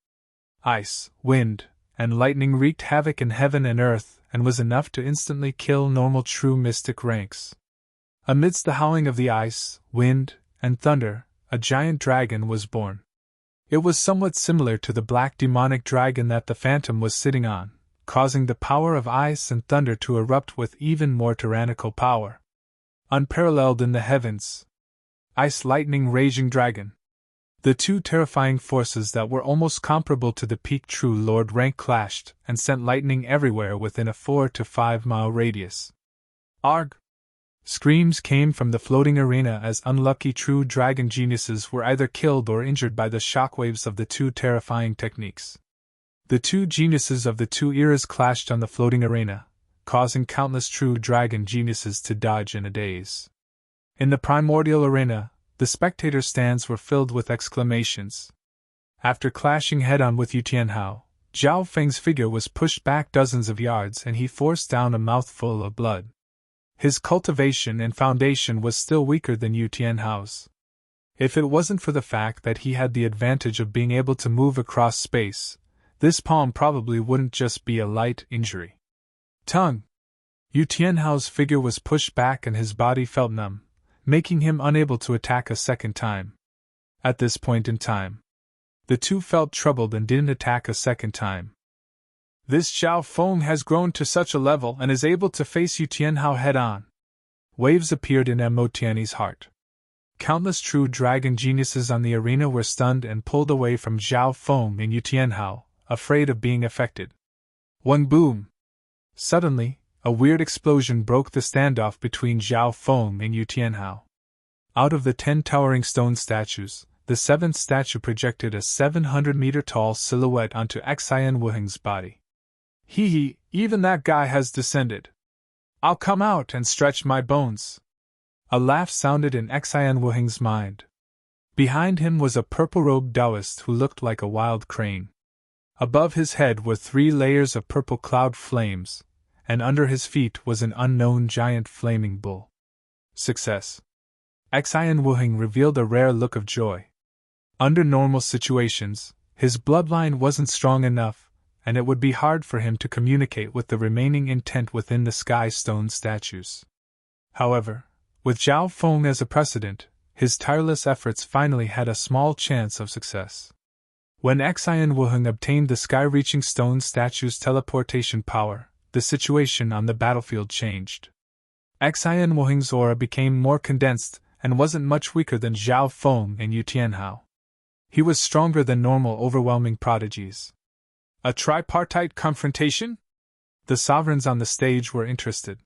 Ice, wind, and lightning wreaked havoc in heaven and earth and was enough to instantly kill normal true mystic ranks. Amidst the howling of the ice, wind, and thunder, a giant dragon was born. It was somewhat similar to the black demonic dragon that the Phantom was sitting on, causing the power of ice and thunder to erupt with even more tyrannical power. Unparalleled in the heavens. Ice lightning raging dragon. The two terrifying forces that were almost comparable to the peak true lord rank clashed and sent lightning everywhere within a 4 to 5 mile radius. Arg! Screams came from the floating arena as unlucky true dragon geniuses were either killed or injured by the shockwaves of the two terrifying techniques. The two geniuses of the two eras clashed on the floating arena, causing countless true dragon geniuses to dodge in a daze. In the primordial arena, the spectator stands were filled with exclamations. After clashing head-on with Yu Tianhao, Zhao Feng's figure was pushed back dozens of yards and he forced down a mouthful of blood. His cultivation and foundation was still weaker than Yu Tianhao's. If it wasn't for the fact that he had the advantage of being able to move across space, this palm probably wouldn't just be a light injury. Tongue! Yu Tianhao's figure was pushed back and his body felt numb, making him unable to attack a second time. At this point in time, the two felt troubled and didn't attack a second time. This Zhao Feng has grown to such a level and is able to face Yu Tianhao head-on. Waves appeared in Mo Tianyi's heart. Countless true dragon geniuses on the arena were stunned and pulled away from Zhao Feng and Yu Tianhao, afraid of being affected. One boom! Suddenly, a weird explosion broke the standoff between Zhao Feng and Yu Tianhao. Out of the 10 towering stone statues, the 7th statue projected a 700-meter-tall silhouette onto Xian Wuheng's body. Hee, even that guy has descended. I'll come out and stretch my bones. A laugh sounded in Xian Wuheng's mind. Behind him was a purple-robed Taoist who looked like a wild crane. Above his head were 3 layers of purple cloud flames, and under his feet was an unknown giant flaming bull. Success. Xian Wuheng revealed a rare look of joy. Under normal situations, his bloodline wasn't strong enough, and it would be hard for him to communicate with the remaining intent within the sky stone statues. However, with Zhao Feng as a precedent, his tireless efforts finally had a small chance of success. When Xian Wuheng obtained the sky-reaching stone statue's teleportation power, the situation on the battlefield changed. Xian Wohing's aura became more condensed and wasn't much weaker than Zhao Feng and Yu Tianhao. He was stronger than normal overwhelming prodigies. A tripartite confrontation? The sovereigns on the stage were interested.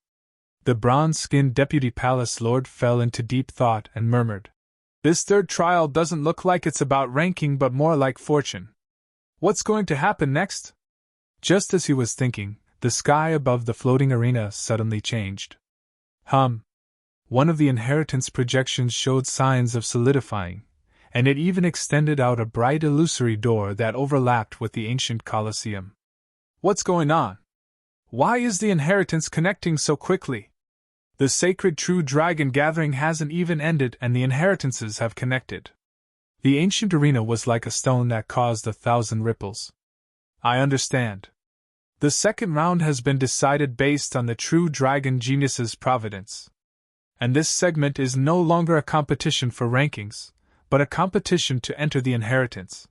The bronze-skinned deputy palace lord fell into deep thought and murmured, "This third trial doesn't look like it's about ranking but more like fortune. What's going to happen next?" Just as he was thinking, the sky above the floating arena suddenly changed. One of the inheritance projections showed signs of solidifying, and it even extended out a bright illusory door that overlapped with the ancient Colosseum. What's going on? Why is the inheritance connecting so quickly? The sacred true dragon gathering hasn't even ended and the inheritances have connected. The ancient arena was like a stone that caused 1,000 ripples. I understand. The second round has been decided based on the true dragon genius's providence. And this segment is no longer a competition for rankings, but a competition to enter the inheritance.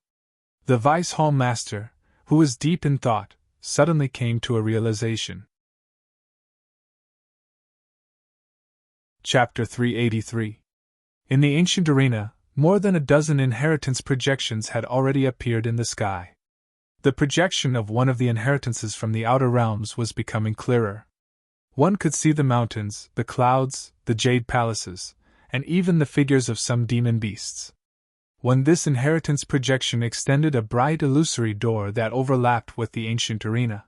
The Vice Hall Master, who was deep in thought, suddenly came to a realization. Chapter 383. In the ancient arena, more than a dozen inheritance projections had already appeared in the sky. The projection of one of the inheritances from the outer realms was becoming clearer. One could see the mountains, the clouds, the jade palaces, and even the figures of some demon beasts. When this inheritance projection extended a bright illusory door that overlapped with the ancient arena.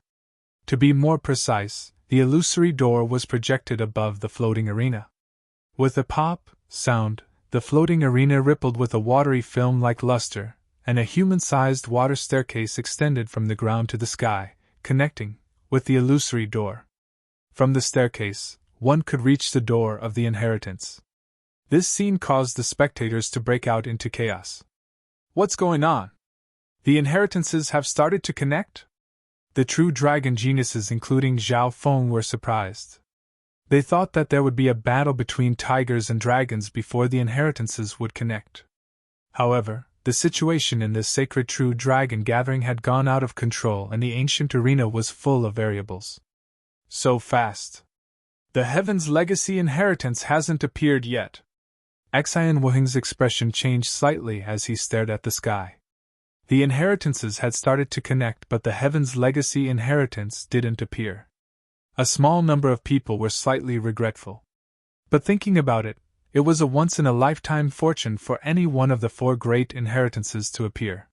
To be more precise, the illusory door was projected above the floating arena. With a pop sound, the floating arena rippled with a watery film-like luster, and a human-sized water staircase extended from the ground to the sky, connecting with the illusory door. From the staircase, one could reach the door of the inheritance. This scene caused the spectators to break out into chaos. What's going on? The inheritances have started to connect? The true dragon geniuses, including Zhao Feng, were surprised. They thought that there would be a battle between tigers and dragons before the inheritances would connect. However, the situation in this sacred true dragon gathering had gone out of control and the ancient arena was full of variables. So fast. The Heaven's Legacy inheritance hasn't appeared yet. Xian Wohing's expression changed slightly as he stared at the sky. The inheritances had started to connect, but the Heaven's Legacy inheritance didn't appear. A small number of people were slightly regretful. But thinking about it, it was a once-in-a-lifetime fortune for any one of the 4 great inheritances to appear.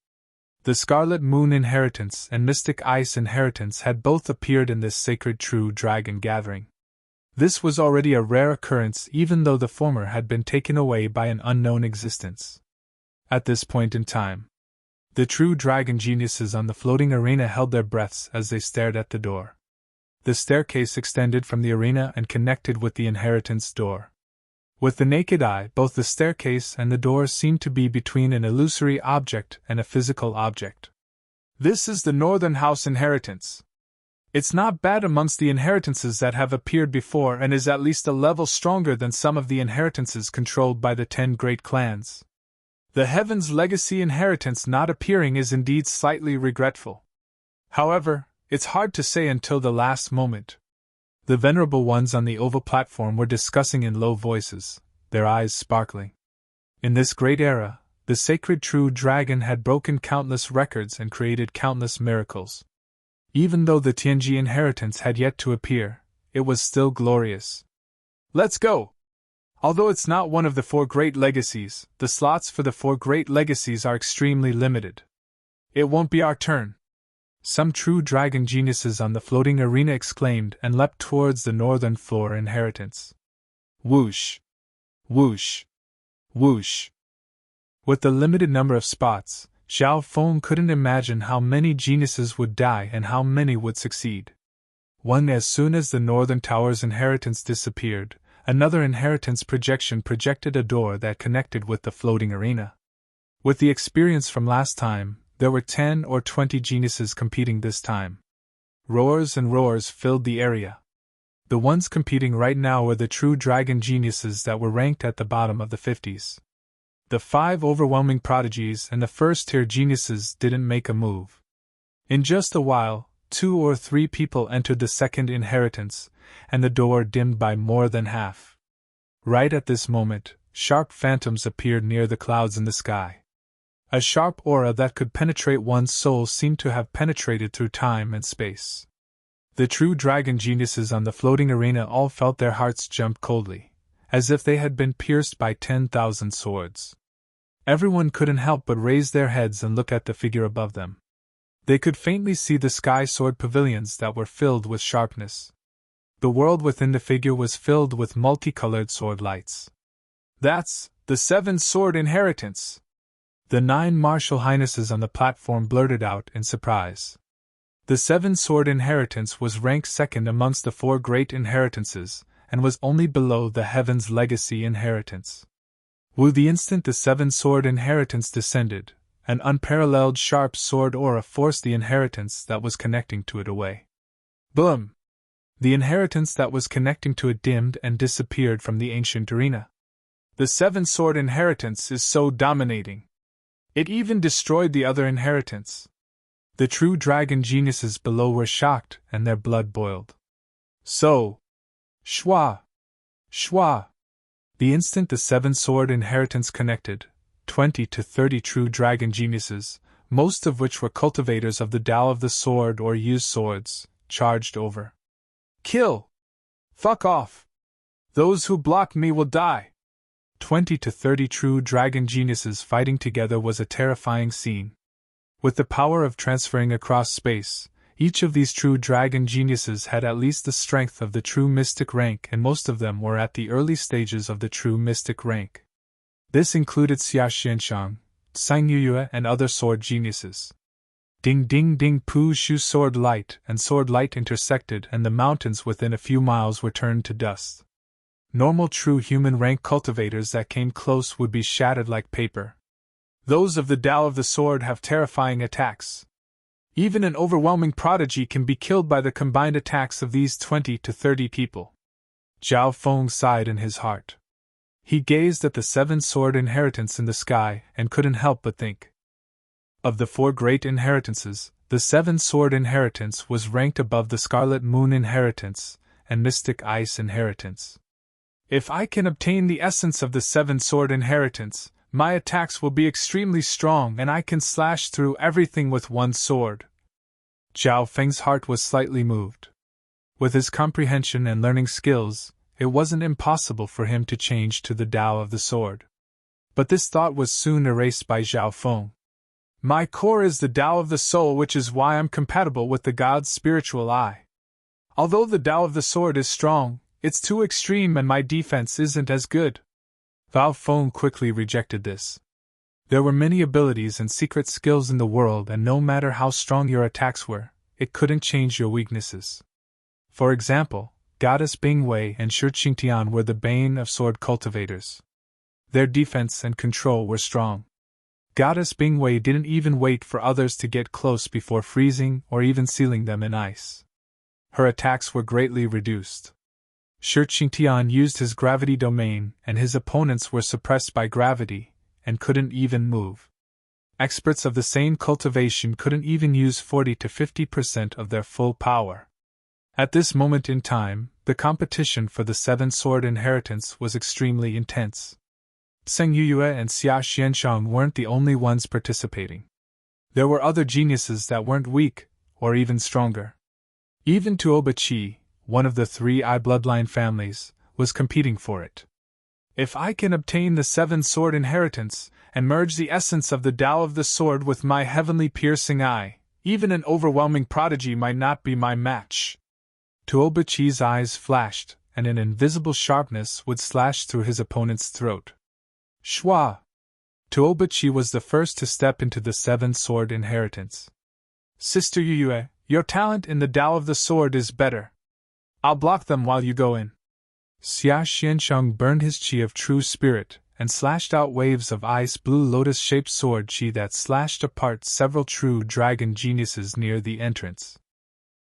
The Scarlet Moon inheritance and Mystic Ice inheritance had both appeared in this sacred true dragon gathering. This was already a rare occurrence, even though the former had been taken away by an unknown existence. At this point in time, the true dragon geniuses on the floating arena held their breaths as they stared at the door. The staircase extended from the arena and connected with the inheritance door. With the naked eye, both the staircase and the door seemed to be between an illusory object and a physical object. This is the Northern House inheritance. It's not bad amongst the inheritances that have appeared before and is at least a level stronger than some of the inheritances controlled by the 10 great clans. The Heaven's Legacy inheritance not appearing is indeed slightly regretful. However, it's hard to say until the last moment. The venerable ones on the oval platform were discussing in low voices, their eyes sparkling. In this great era, the sacred true dragon had broken countless records and created countless miracles. Even though the Tianji inheritance had yet to appear, it was still glorious. Let's go! Although it's not one of the 4 great legacies, the slots for the 4 great legacies are extremely limited. It won't be our turn. Some true dragon geniuses on the floating arena exclaimed and leapt towards the northern floor inheritance. Whoosh! Whoosh! Whoosh! With the limited number of spots, Zhao Feng couldn't imagine how many geniuses would die and how many would succeed. As soon as the Northern Tower's inheritance disappeared, another inheritance projection projected a door that connected with the floating arena. With the experience from last time, there were 10 or 20 geniuses competing this time. Roars and roars filled the area. The ones competing right now were the true dragon geniuses that were ranked at the bottom of the 50s. The 5 overwhelming prodigies and the first-tier geniuses didn't make a move. In just a while, 2 or 3 people entered the second inheritance, and the door dimmed by more than half. Right at this moment, sharp phantoms appeared near the clouds in the sky. A sharp aura that could penetrate one's soul seemed to have penetrated through time and space. The true dragon geniuses on the floating arena all felt their hearts jump coldly, as if they had been pierced by 10,000 swords. Everyone couldn't help but raise their heads and look at the figure above them. They could faintly see the sky sword pavilions that were filled with sharpness. The world within the figure was filled with multicolored sword lights. "That's the 7-sword inheritance!" The 9 martial highnesses on the platform blurted out in surprise. The 7-sword inheritance was ranked second amongst the 4 great inheritances, and was only below the Heaven's Legacy inheritance. The instant the 7-sword inheritance descended, an unparalleled sharp sword aura forced the inheritance that was connecting to it away. Boom! The inheritance that was connecting to it dimmed and disappeared from the ancient arena. The 7-sword inheritance is so dominating. It even destroyed the other inheritance. The true dragon geniuses below were shocked, and their blood boiled. So, Schwa! Schwa! The instant the 7-sword inheritance connected, 20 to 30 true dragon geniuses, most of which were cultivators of the Tao of the Sword or used swords, charged over. "Kill! Fuck off! Those who block me will die!" 20 to 30 true dragon geniuses fighting together was a terrifying scene. With the power of transferring across space, each of these true dragon geniuses had at least the strength of the true mystic rank, and most of them were at the early stages of the true mystic rank. This included Xia Xianshang, Sang Yuyue, and other sword geniuses. Ding ding ding Pu Shu sword light and sword light intersected, and the mountains within a few miles were turned to dust. Normal true human rank cultivators that came close would be shattered like paper. Those of the Tao of the Sword have terrifying attacks. Even an overwhelming prodigy can be killed by the combined attacks of these 20 to 30 people. Zhao Feng sighed in his heart. He gazed at the 7-sword inheritance in the sky and couldn't help but think. Of the 4 great inheritances, the 7-sword inheritance was ranked above the Scarlet Moon inheritance and Mystic Ice inheritance. If I can obtain the essence of the 7-sword inheritance, my attacks will be extremely strong and I can slash through everything with one sword. Zhao Feng's heart was slightly moved. With his comprehension and learning skills, it wasn't impossible for him to change to the Tao of the Sword. But this thought was soon erased by Zhao Feng. My core is the Tao of the Soul, which is why I'm compatible with the God's spiritual eye. Although the Tao of the Sword is strong, it's too extreme and my defense isn't as good. Zhao Feng quickly rejected this. There were many abilities and secret skills in the world, and no matter how strong your attacks were, it couldn't change your weaknesses. For example, Goddess Bingwei and Shi Qingtian were the bane of sword cultivators. Their defense and control were strong. Goddess Bingwei didn't even wait for others to get close before freezing or even sealing them in ice. Her attacks were greatly reduced. Shi Qingtian used his gravity domain, and his opponents were suppressed by gravity, and couldn't even move. Experts of the same cultivation couldn't even use 40 to 50% of their full power. At this moment in time, the competition for the 7-sword inheritance was extremely intense. Sang Yuyue and Xia Xianshang weren't the only ones participating. There were other geniuses that weren't weak, or even stronger. Even Tuoba Qi, one of the 3 I bloodline families, was competing for it. If I can obtain the 7-sword inheritance, and merge the essence of the Tao of the Sword with my heavenly piercing eye, even an overwhelming prodigy might not be my match. Tuoba Qi's eyes flashed, and an invisible sharpness would slash through his opponent's throat. Schwa! Tuoba Qi was the first to step into the 7-sword inheritance. Sister Yuyue, your talent in the Tao of the Sword is better. I'll block them while you go in. Xia Xianshang burned his qi of true spirit, and slashed out waves of ice-blue lotus-shaped sword qi that slashed apart several true dragon geniuses near the entrance.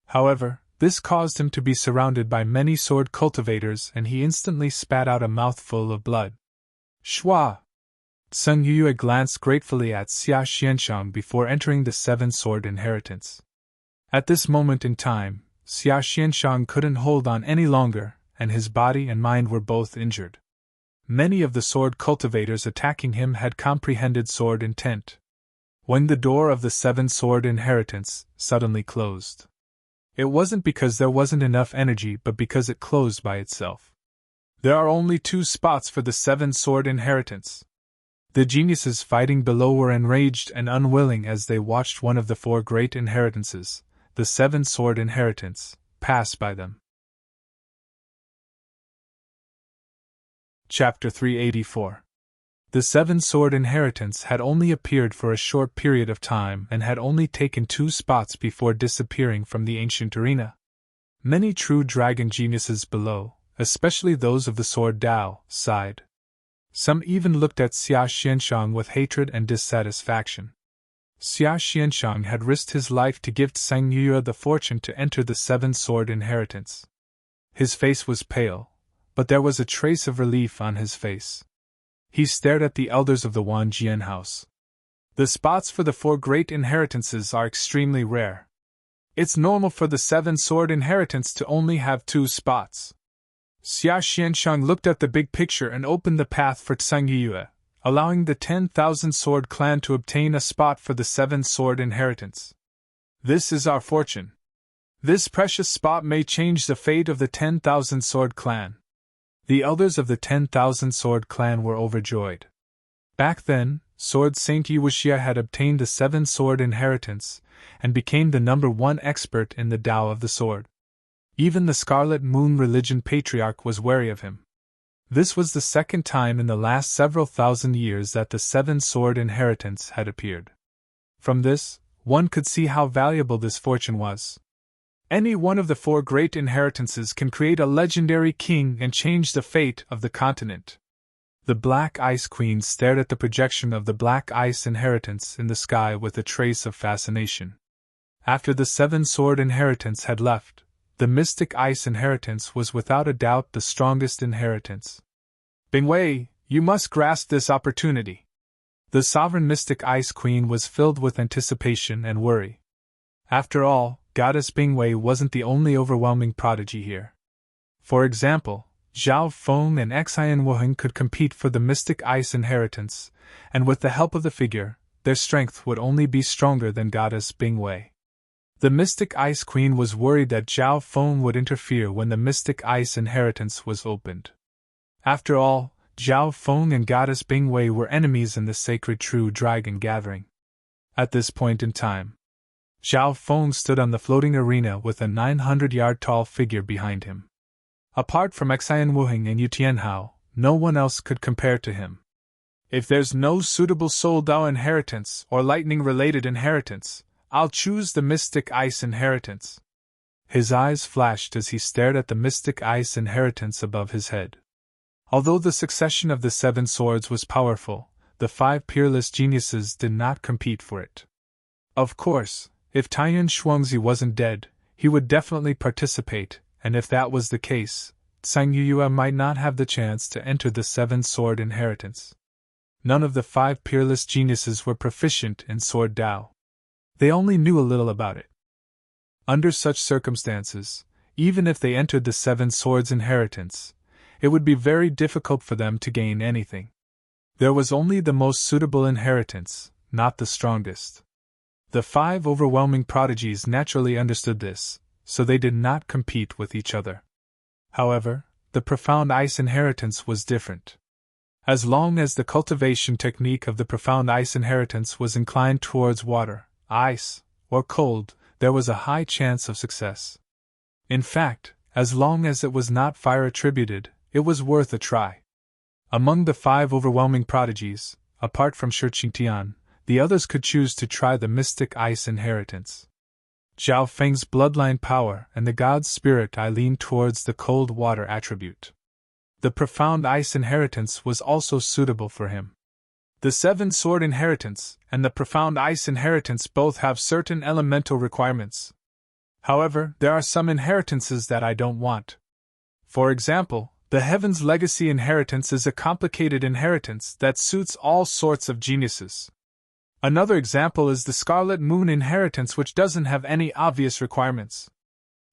However, this caused him to be surrounded by many sword cultivators, and he instantly spat out a mouthful of blood. Schwa! Sun Yuyue glanced gratefully at Xia Xianshang before entering the 7-sword inheritance. At this moment in time, Xia Xianshang couldn't hold on any longer, and his body and mind were both injured. Many of the sword cultivators attacking him had comprehended sword intent. When the door of the seven sword inheritance suddenly closed, it wasn't because there wasn't enough energy but because it closed by itself. There are only 2 spots for the seven sword inheritance. The geniuses fighting below were enraged and unwilling as they watched one of the 4 great inheritances, the seven sword inheritance, pass by them. Chapter 384. The seven sword inheritance had only appeared for a short period of time and had only taken 2 spots before disappearing from the ancient arena. Many true dragon geniuses below, especially those of the sword Dao, sighed. Some even looked at Xia Xianshang with hatred and dissatisfaction. Xia Xianshang had risked his life to give Tsang Yue the fortune to enter the seven sword inheritance. His face was pale, but there was a trace of relief on his face. He stared at the elders of the Wanjian house. The spots for the 4 great inheritances are extremely rare. It's normal for the seven sword inheritance to only have 2 spots. Xia Xianshang looked at the big picture and opened the path for Tsang Yue, allowing the 10,000 sword clan to obtain a spot for the seven sword inheritance. This is our fortune. This precious spot may change the fate of the 10,000 sword clan. The elders of the 10,000 sword clan were overjoyed. Back then, Sword Saint Yiwuxia had obtained the seven sword inheritance and became the number 1 expert in the Tao of the sword. Even the Scarlet Moon Religion Patriarch was wary of him. This was the second time in the last several thousand years that the seven sword inheritance had appeared. From this, one could see how valuable this fortune was. Any one of the 4 great inheritances can create a legendary king and change the fate of the continent. The Black Ice Queen stared at the projection of the Black Ice inheritance in the sky with a trace of fascination. After the seven sword inheritance had left, the Mystic Ice inheritance was without a doubt the strongest inheritance. Bingwei, you must grasp this opportunity. The sovereign Mystic Ice Queen was filled with anticipation and worry. After all, Goddess Bingwei wasn't the only overwhelming prodigy here. For example, Zhao Feng and Xian Wuheng could compete for the Mystic Ice inheritance, and with the help of the figure, their strength would only be stronger than Goddess Bingwei. The Mystic Ice Queen was worried that Zhao Feng would interfere when the Mystic Ice inheritance was opened. After all, Zhao Feng and Goddess Bingwei were enemies in the sacred True Dragon gathering. At this point in time, Zhao Feng stood on the floating arena with a 900-yard-tall figure behind him. Apart from Xian Wuheng and Yu Tianhao, no one else could compare to him. If there's no suitable Soul Dao inheritance or lightning-related inheritance, I'll choose the Mystic Ice inheritance. His eyes flashed as he stared at the Mystic Ice inheritance above his head. Although the succession of the seven swords was powerful, the 5 peerless geniuses did not compete for it. Of course, if Taiyuan Shuangzi wasn't dead, he would definitely participate, and if that was the case, Tsang Yue might not have the chance to enter the seven sword inheritance. None of the 5 peerless geniuses were proficient in sword Dao. They only knew a little about it. Under such circumstances, even if they entered the seven swords inheritance, it would be very difficult for them to gain anything. There was only the most suitable inheritance, not the strongest. The 5 overwhelming prodigies naturally understood this, so they did not compete with each other. However, the profound ice inheritance was different. As long as the cultivation technique of the profound ice inheritance was inclined towards water, ice, or cold, there was a high chance of success. In fact, as long as it was not fire attributed, it was worth a try. Among the 5 overwhelming prodigies, apart from Shi Qingtian, the others could choose to try the Mystic Ice inheritance. Zhao Feng's bloodline power and the god's spirit I leaned towards the cold water attribute. The profound ice inheritance was also suitable for him. The seven sword inheritance and the profound ice inheritance both have certain elemental requirements. However, there are some inheritances that I don't want. For example, the Heaven's Legacy inheritance is a complicated inheritance that suits all sorts of geniuses. Another example is the Scarlet Moon inheritance, which doesn't have any obvious requirements.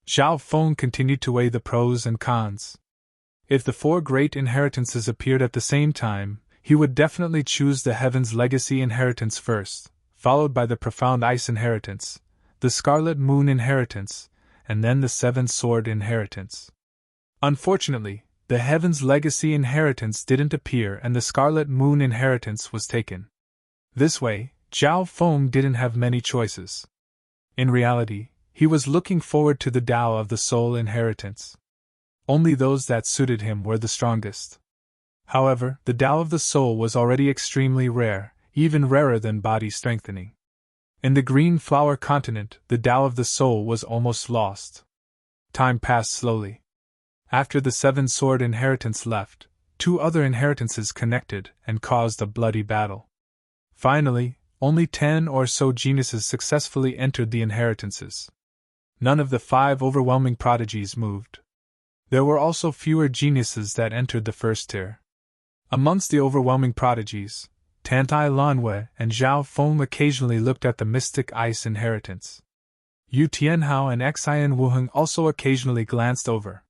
Zhao Feng continued to weigh the pros and cons. If the 4 great inheritances appeared at the same time, he would definitely choose the Heaven's Legacy inheritance first, followed by the Profound Ice inheritance, the Scarlet Moon inheritance, and then the 7 Sword inheritance. Unfortunately, the Heaven's Legacy inheritance didn't appear and the Scarlet Moon inheritance was taken. This way, Zhao Feng didn't have many choices. In reality, he was looking forward to the Tao of the Soul inheritance. Only those that suited him were the strongest. However, the Tao of the Soul was already extremely rare, even rarer than body strengthening. In the Green Flower continent, the Tao of the Soul was almost lost. Time passed slowly. After the 7 Sword inheritance left, 2 other inheritances connected and caused a bloody battle. Finally, only 10 or so geniuses successfully entered the inheritances. None of the 5 overwhelming prodigies moved. There were also fewer geniuses that entered the first tier. Amongst the overwhelming prodigies, Tantai Lanwei and Zhao Feng occasionally looked at the Mystic Ice inheritance. Yu Tianhao and Xian Wuheng also occasionally glanced over.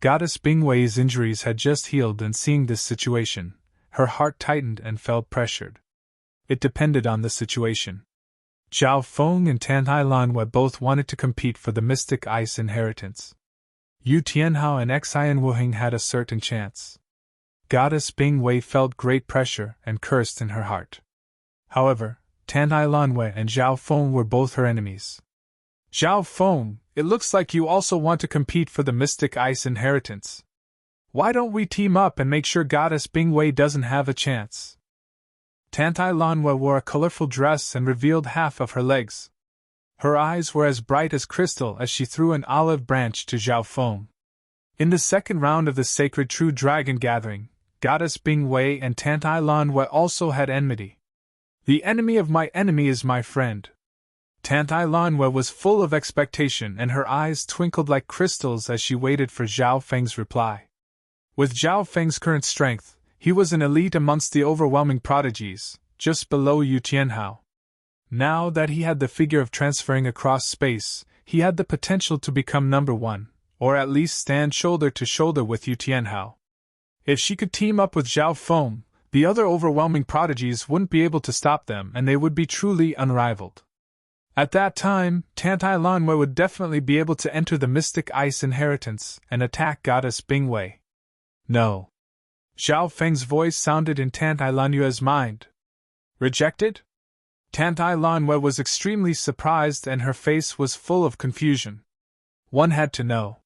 Goddess Bingwei's injuries had just healed, and seeing this situation, her heart tightened and felt pressured. It depended on the situation. Zhao Feng and Tantai Lanwei both wanted to compete for the Mystic Ice inheritance. Yu Tianhao and Xian Wuheng had a certain chance. Goddess Bingwei felt great pressure and cursed in her heart. However, Tantai Lanwei and Zhao Feng were both her enemies. Zhao Feng, it looks like you also want to compete for the Mystic Ice inheritance. Why don't we team up and make sure Goddess Bingwei doesn't have a chance? Tantai Lanwei wore a colorful dress and revealed half of her legs. Her eyes were as bright as crystal as she threw an olive branch to Zhao Feng. In the second round of the Sacred True Dragon Gathering, Goddess Bingwei and Tantai Lanwei also had enmity. The enemy of my enemy is my friend. Tantai Lanwei was full of expectation and her eyes twinkled like crystals as she waited for Zhao Feng's reply. With Zhao Feng's current strength, he was an elite amongst the overwhelming prodigies, just below Yu Tianhao. Now that he had the figure of transferring across space, he had the potential to become number 1, or at least stand shoulder to shoulder with Yu Tianhao. If she could team up with Zhao Feng, the other overwhelming prodigies wouldn't be able to stop them and they would be truly unrivaled. At that time, Tantai Lanwei would definitely be able to enter the Mystic Ice inheritance and attack Goddess Bingwei. No. Zhao Feng's voice sounded in Tantai Lanwei's mind. Rejected? Tantai Lanwei was extremely surprised and her face was full of confusion. One had to know.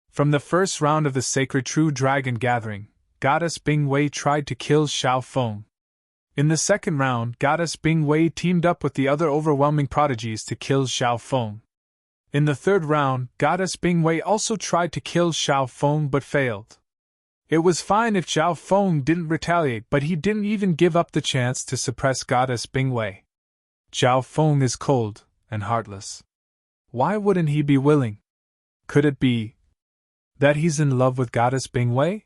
From the first round of the Sacred True Dragon Gathering, Goddess Bingwei tried to kill Zhao Feng. In the second round, Goddess Bingwei teamed up with the other overwhelming prodigies to kill Zhao Feng. In the third round, Goddess Bingwei also tried to kill Zhao Feng but failed. It was fine if Zhao Feng didn't retaliate, but he didn't even give up the chance to suppress Goddess Bingwei. Zhao Feng is cold and heartless. Why wouldn't he be willing? Could it be that he's in love with Goddess Bingwei?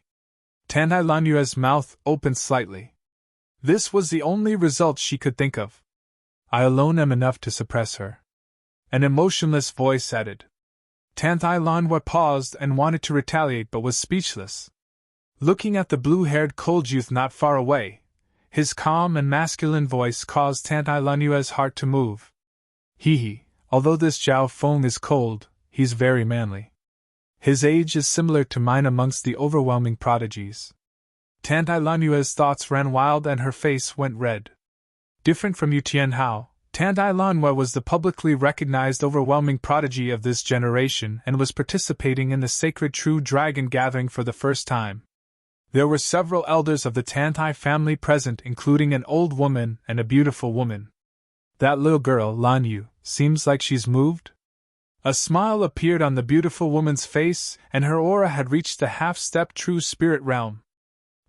Tantai Lanwei's mouth opened slightly. This was the only result she could think of. I alone am enough to suppress her. An emotionless voice added. Tantai Lanwei paused and wanted to retaliate but was speechless. Looking at the blue-haired cold youth not far away, his calm and masculine voice caused Tantai Lanwei's heart to move. Although this Zhao Feng is cold, he's very manly. His age is similar to mine amongst the overwhelming prodigies. Tantai Lanwei's thoughts ran wild and her face went red. Different from Yu Tianhao, Tantai Lanwei was the publicly recognized overwhelming prodigy of this generation and was participating in the Sacred True Dragon Gathering for the first time. There were several elders of the Tantai family present, including an old woman and a beautiful woman. That little girl, Lan Yu, seems like she's moved? A smile appeared on the beautiful woman's face, and her aura had reached the half-step true spirit realm.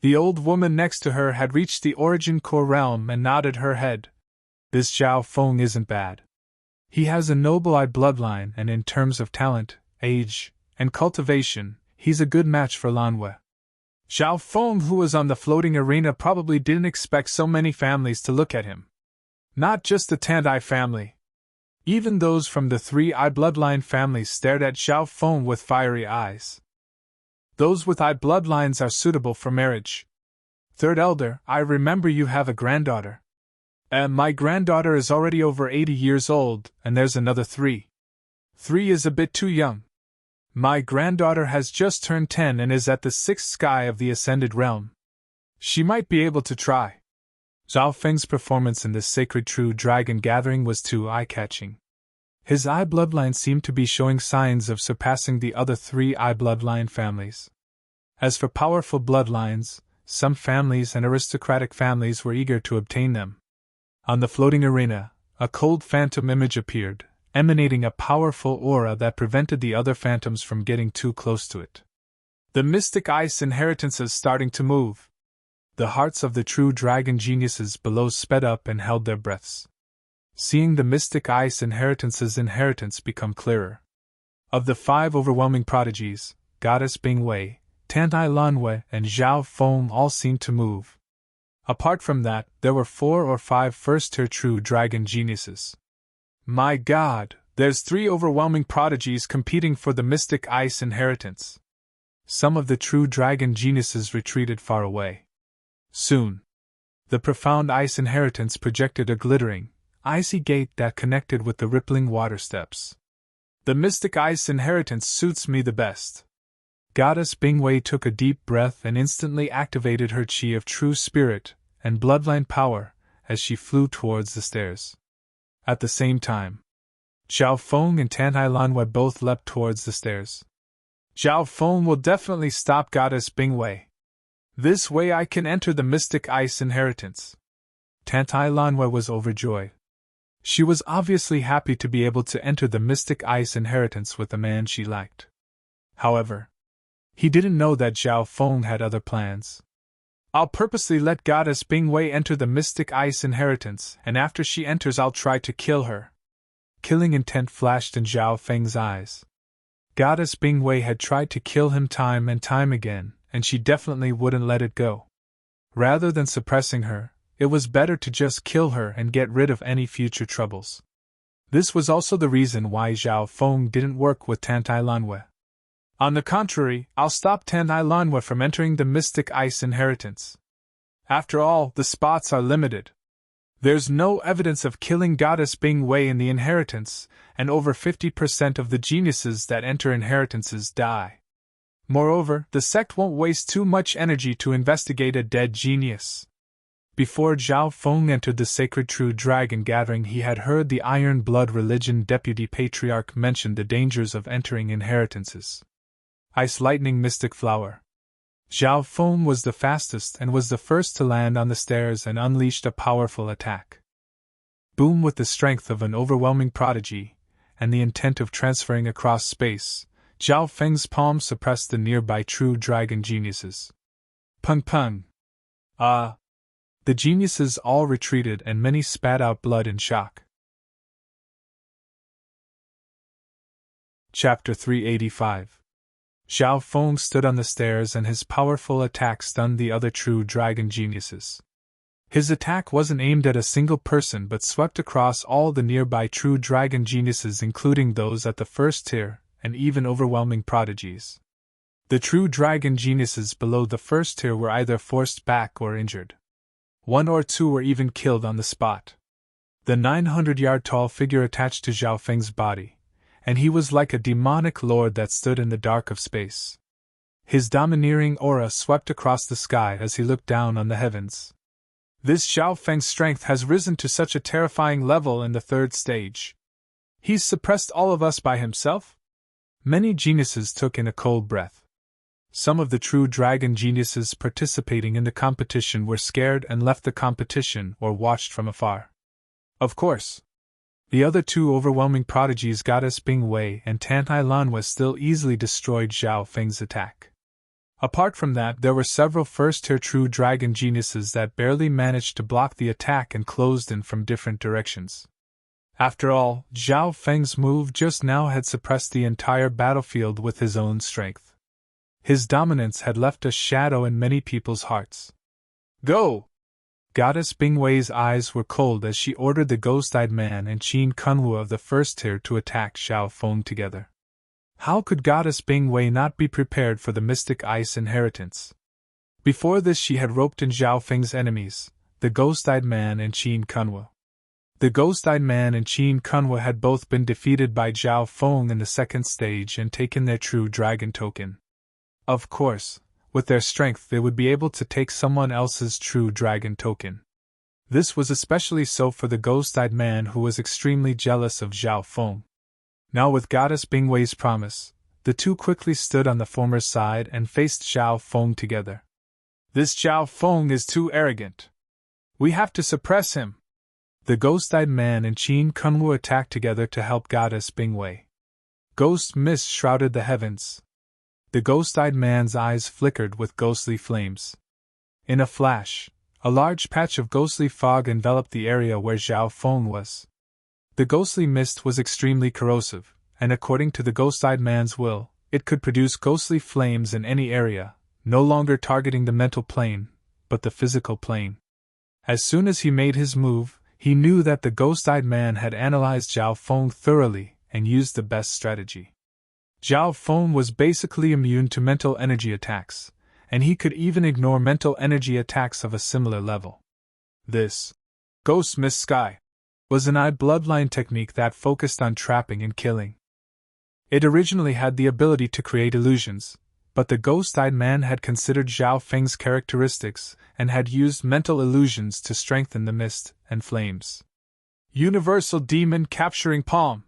The old woman next to her had reached the origin core realm and nodded her head. This Zhao Feng isn't bad. He has a noble-eyed bloodline, and in terms of talent, age, and cultivation, he's a good match for Lanwei. Zhao Feng, who was on the floating arena, probably didn't expect so many families to look at him. Not just the Tandai family. Even those from the 3-eye bloodline families stared at Zhao Feng with fiery eyes. Those with eye bloodlines are suitable for marriage. Third elder, I remember you have a granddaughter. My granddaughter is already over 80 years old, and there's another 3. 3 is a bit too young. My granddaughter has just turned 10 and is at the 6th sky of the Ascended Realm. She might be able to try. Zhao Feng's performance in this sacred true dragon gathering was too eye-catching. His eye bloodline seemed to be showing signs of surpassing the other 3 eye bloodline families. As for powerful bloodlines, some families and aristocratic families were eager to obtain them. On the floating arena, a cold phantom image appeared, emanating a powerful aura that prevented the other phantoms from getting too close to it. The mystic ice inheritances starting to move. The hearts of the true dragon geniuses below sped up and held their breaths. Seeing the mystic ice inheritance become clearer. Of the 5 overwhelming prodigies, Goddess Bingwei, Tandai Lanwei, and Zhao Feng all seemed to move. Apart from that, there were 4 or 5 first-tier true dragon geniuses. My God, there's 3 overwhelming prodigies competing for the mystic ice inheritance. Some of the true dragon geniuses retreated far away. Soon, the profound ice inheritance projected a glittering, icy gate that connected with the rippling water steps. The mystic ice inheritance suits me the best. Goddess Bingwei took a deep breath and instantly activated her chi of true spirit and bloodline power as she flew towards the stairs. At the same time, Zhao Feng and Tandai Lanwei both leapt towards the stairs. Zhao Feng will definitely stop Goddess Bingwei. This way I can enter the mystic ice inheritance. Tandai Lanwei was overjoyed. She was obviously happy to be able to enter the mystic ice inheritance with the man she liked. However, he didn't know that Zhao Feng had other plans. I'll purposely let Goddess Bingwei enter the mystic ice inheritance, and after she enters I'll try to kill her. Killing intent flashed in Zhao Feng's eyes. Goddess Bingwei had tried to kill him time and time again, and she definitely wouldn't let it go. Rather than suppressing her, it was better to just kill her and get rid of any future troubles. This was also the reason why Zhao Feng didn't work with Tandai Lanwei. On the contrary, I'll stop Tandai Lanwei from entering the mystic ice inheritance. After all, the spots are limited. There's no evidence of killing Goddess Bingwei in the inheritance, and over 50% of the geniuses that enter inheritances die. Moreover, the sect won't waste too much energy to investigate a dead genius. Before Zhao Feng entered the sacred true dragon gathering, he had heard the Iron Blood Religion Deputy Patriarch mention the dangers of entering inheritances. Ice Lightning Mystic Flower. Zhao Feng was the fastest and was the first to land on the stairs and unleashed a powerful attack. Boom! With the strength of an overwhelming prodigy, and the intent of transferring across space, Zhao Feng's palm suppressed the nearby true dragon geniuses. Pung pung! The geniuses all retreated and many spat out blood in shock. Chapter 385. Zhao Feng stood on the stairs and his powerful attack stunned the other true dragon geniuses. His attack wasn't aimed at a single person but swept across all the nearby true dragon geniuses, including those at the first tier, and even overwhelming prodigies. The true dragon geniuses below the first tier were either forced back or injured. 1 or 2 were even killed on the spot. The 900-yard-tall figure attached to Zhao Feng's body, and he was like a demonic lord that stood in the dark of space. His domineering aura swept across the sky as he looked down on the heavens. This Zhao Feng's strength has risen to such a terrifying level in the 3rd stage. He's suppressed all of us by himself? Many geniuses took in a cold breath. Some of the true dragon geniuses participating in the competition were scared and left the competition or watched from afar. Of course, the other 2 overwhelming prodigies, Goddess Bingwei and Tandai Lanwei, still easily destroyed Zhao Feng's attack. Apart from that, there were several first-tier true dragon geniuses that barely managed to block the attack and closed in from different directions. After all, Zhao Feng's move just now had suppressed the entire battlefield with his own strength. His dominance had left a shadow in many people's hearts. Go! Goddess Bingwei's eyes were cold as she ordered the ghost-eyed man and Qin Kunwu of the first tier to attack Zhao Feng together. How could Goddess Bingwei not be prepared for the mystic ice inheritance? Before this she had roped in Zhao Feng's enemies, the ghost-eyed man and Qin Kunwu. The ghost-eyed man and Qin Kunwu had both been defeated by Zhao Feng in the second stage and taken their true dragon token. Of course, with their strength they would be able to take someone else's true dragon token. This was especially so for the ghost-eyed man who was extremely jealous of Zhao Feng. Now with Goddess Bingwei's promise, the two quickly stood on the former's side and faced Zhao Feng together. This Zhao Feng is too arrogant. We have to suppress him. The ghost-eyed man and Qin Kunwu attacked together to help Goddess Bingwei. Ghost mist shrouded the heavens. The ghost-eyed man's eyes flickered with ghostly flames. In a flash, a large patch of ghostly fog enveloped the area where Zhao Feng was. The ghostly mist was extremely corrosive, and according to the ghost-eyed man's will, it could produce ghostly flames in any area, no longer targeting the mental plane, but the physical plane. As soon as he made his move, he knew that the ghost-eyed man had analyzed Zhao Feng thoroughly and used the best strategy. Zhao Feng was basically immune to mental energy attacks, and he could even ignore mental energy attacks of a similar level. This ghost mist sky was an bloodline technique that focused on trapping and killing. It originally had the ability to create illusions, but the ghost-eyed man had considered Zhao Feng's characteristics and had used mental illusions to strengthen the mist and flames. Universal demon capturing palm!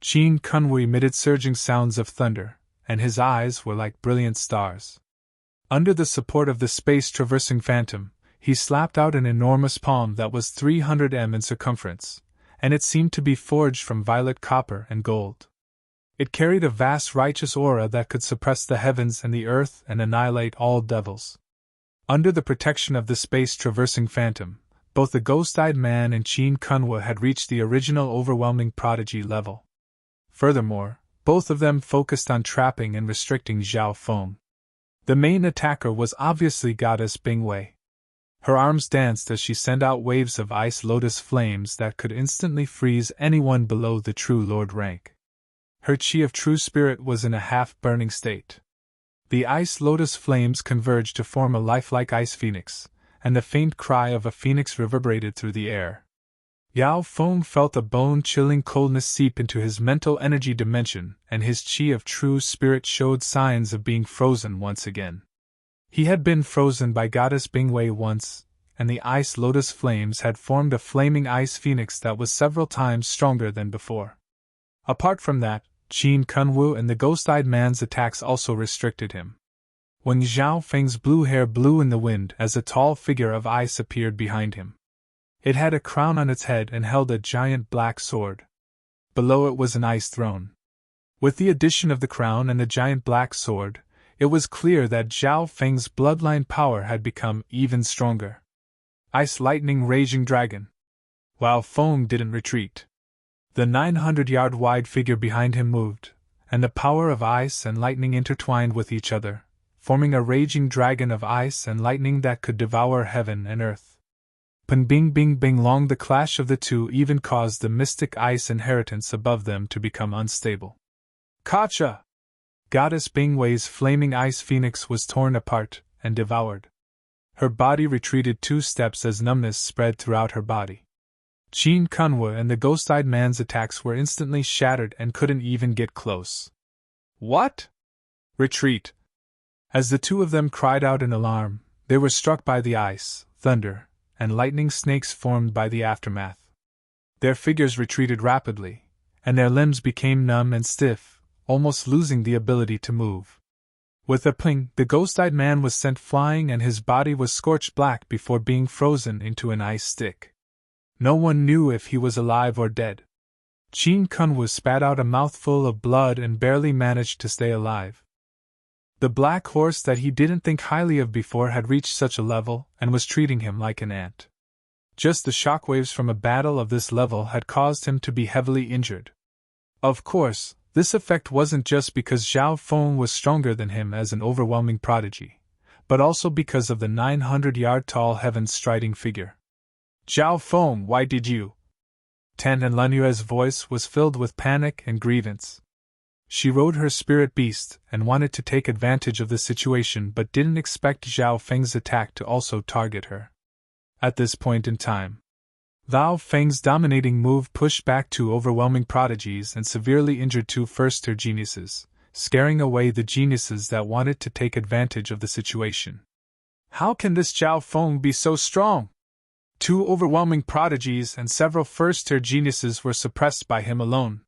Qin Kunwu emitted surging sounds of thunder, and his eyes were like brilliant stars. Under the support of the space-traversing phantom, he slapped out an enormous palm that was 300 m in circumference, and it seemed to be forged from violet copper and gold. It carried a vast righteous aura that could suppress the heavens and the earth and annihilate all devils. Under the protection of the space-traversing phantom, both the ghost-eyed man and Qin Kunwu had reached the original overwhelming prodigy level. Furthermore, both of them focused on trapping and restricting Zhao Feng. The main attacker was obviously Goddess Bingwei. Her arms danced as she sent out waves of ice lotus flames that could instantly freeze anyone below the True Lord rank. Her chi of true spirit was in a half-burning state. The ice lotus flames converged to form a lifelike ice phoenix, and the faint cry of a phoenix reverberated through the air. Zhao Feng felt a bone-chilling coldness seep into his mental energy dimension, and his chi of true spirit showed signs of being frozen once again. He had been frozen by Goddess Bingwei once, and the ice lotus flames had formed a flaming ice phoenix that was several times stronger than before. Apart from that, Qin Kunwu and the ghost-eyed man's attacks also restricted him. When Zhao Feng's blue hair blew in the wind as a tall figure of ice appeared behind him. It had a crown on its head and held a giant black sword. Below it was an ice throne. With the addition of the crown and the giant black sword, it was clear that Zhao Feng's bloodline power had become even stronger. Ice lightning raging dragon. Zhao Feng didn't retreat. The 900-yard wide figure behind him moved, and the power of ice and lightning intertwined with each other, forming a raging dragon of ice and lightning that could devour heaven and earth. Ping bing bing bing long the clash of the two even caused the mystic ice inheritance above them to become unstable. Kacha! Goddess Bingwei's flaming ice phoenix was torn apart and devoured. Her body retreated 2 steps as numbness spread throughout her body. Qin Kunwu and the ghost-eyed man's attacks were instantly shattered and couldn't even get close. What? Retreat! As the two of them cried out in alarm, they were struck by the ice, thunder, and lightning snakes formed by the aftermath. Their figures retreated rapidly, and their limbs became numb and stiff, almost losing the ability to move. With a ping, the ghost-eyed man was sent flying and his body was scorched black before being frozen into an ice stick. No one knew if he was alive or dead. Qin Kunwu spat out a mouthful of blood and barely managed to stay alive. The black horse that he didn't think highly of before had reached such a level and was treating him like an ant. Just the shockwaves from a battle of this level had caused him to be heavily injured. Of course, this effect wasn't just because Zhao Feng was stronger than him as an overwhelming prodigy, but also because of the 900-yard-tall heaven-striding figure. Zhao Feng, why did you? Tan and Lunyue's voice was filled with panic and grievance. She rode her spirit beast and wanted to take advantage of the situation but didn't expect Zhao Feng's attack to also target her. At this point in time, Zhao Feng's dominating move pushed back two overwhelming prodigies and severely injured two first-tier geniuses, scaring away the geniuses that wanted to take advantage of the situation. How can this Zhao Feng be so strong? Two overwhelming prodigies and several first-tier geniuses were suppressed by him alone.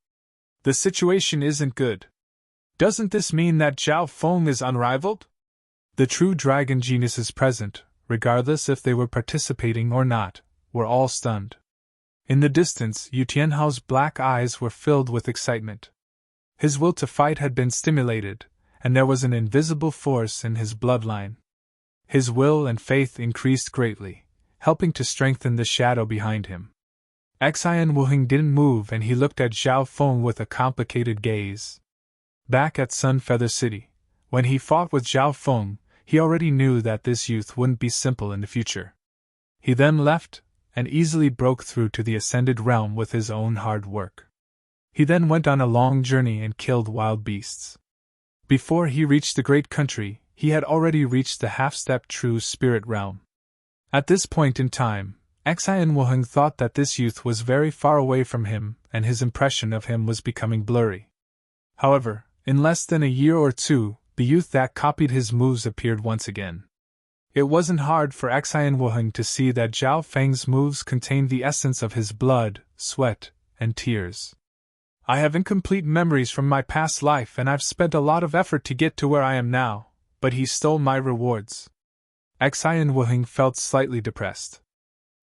The situation isn't good. Doesn't this mean that Zhao Feng is unrivaled? The true dragon geniuses present, regardless if they were participating or not, were all stunned. In the distance, Yu Tianhao's black eyes were filled with excitement. His will to fight had been stimulated, and there was an invisible force in his bloodline. His will and faith increased greatly, helping to strengthen the shadow behind him. Xian Wuheng didn't move and he looked at Zhao Feng with a complicated gaze. Back at Sunfeather City, when he fought with Zhao Feng, he already knew that this youth wouldn't be simple in the future. He then left, and easily broke through to the Ascended Realm with his own hard work. He then went on a long journey and killed wild beasts. Before he reached the Great Country, he had already reached the half-step true spirit realm. At this point in time, Xian Wuheng thought that this youth was very far away from him and his impression of him was becoming blurry. However, in less than a year or two, the youth that copied his moves appeared once again. It wasn't hard for Xian Wuheng to see that Zhao Feng's moves contained the essence of his blood, sweat, and tears. I have incomplete memories from my past life and I've spent a lot of effort to get to where I am now, but he stole my rewards. Xian Wuheng felt slightly depressed.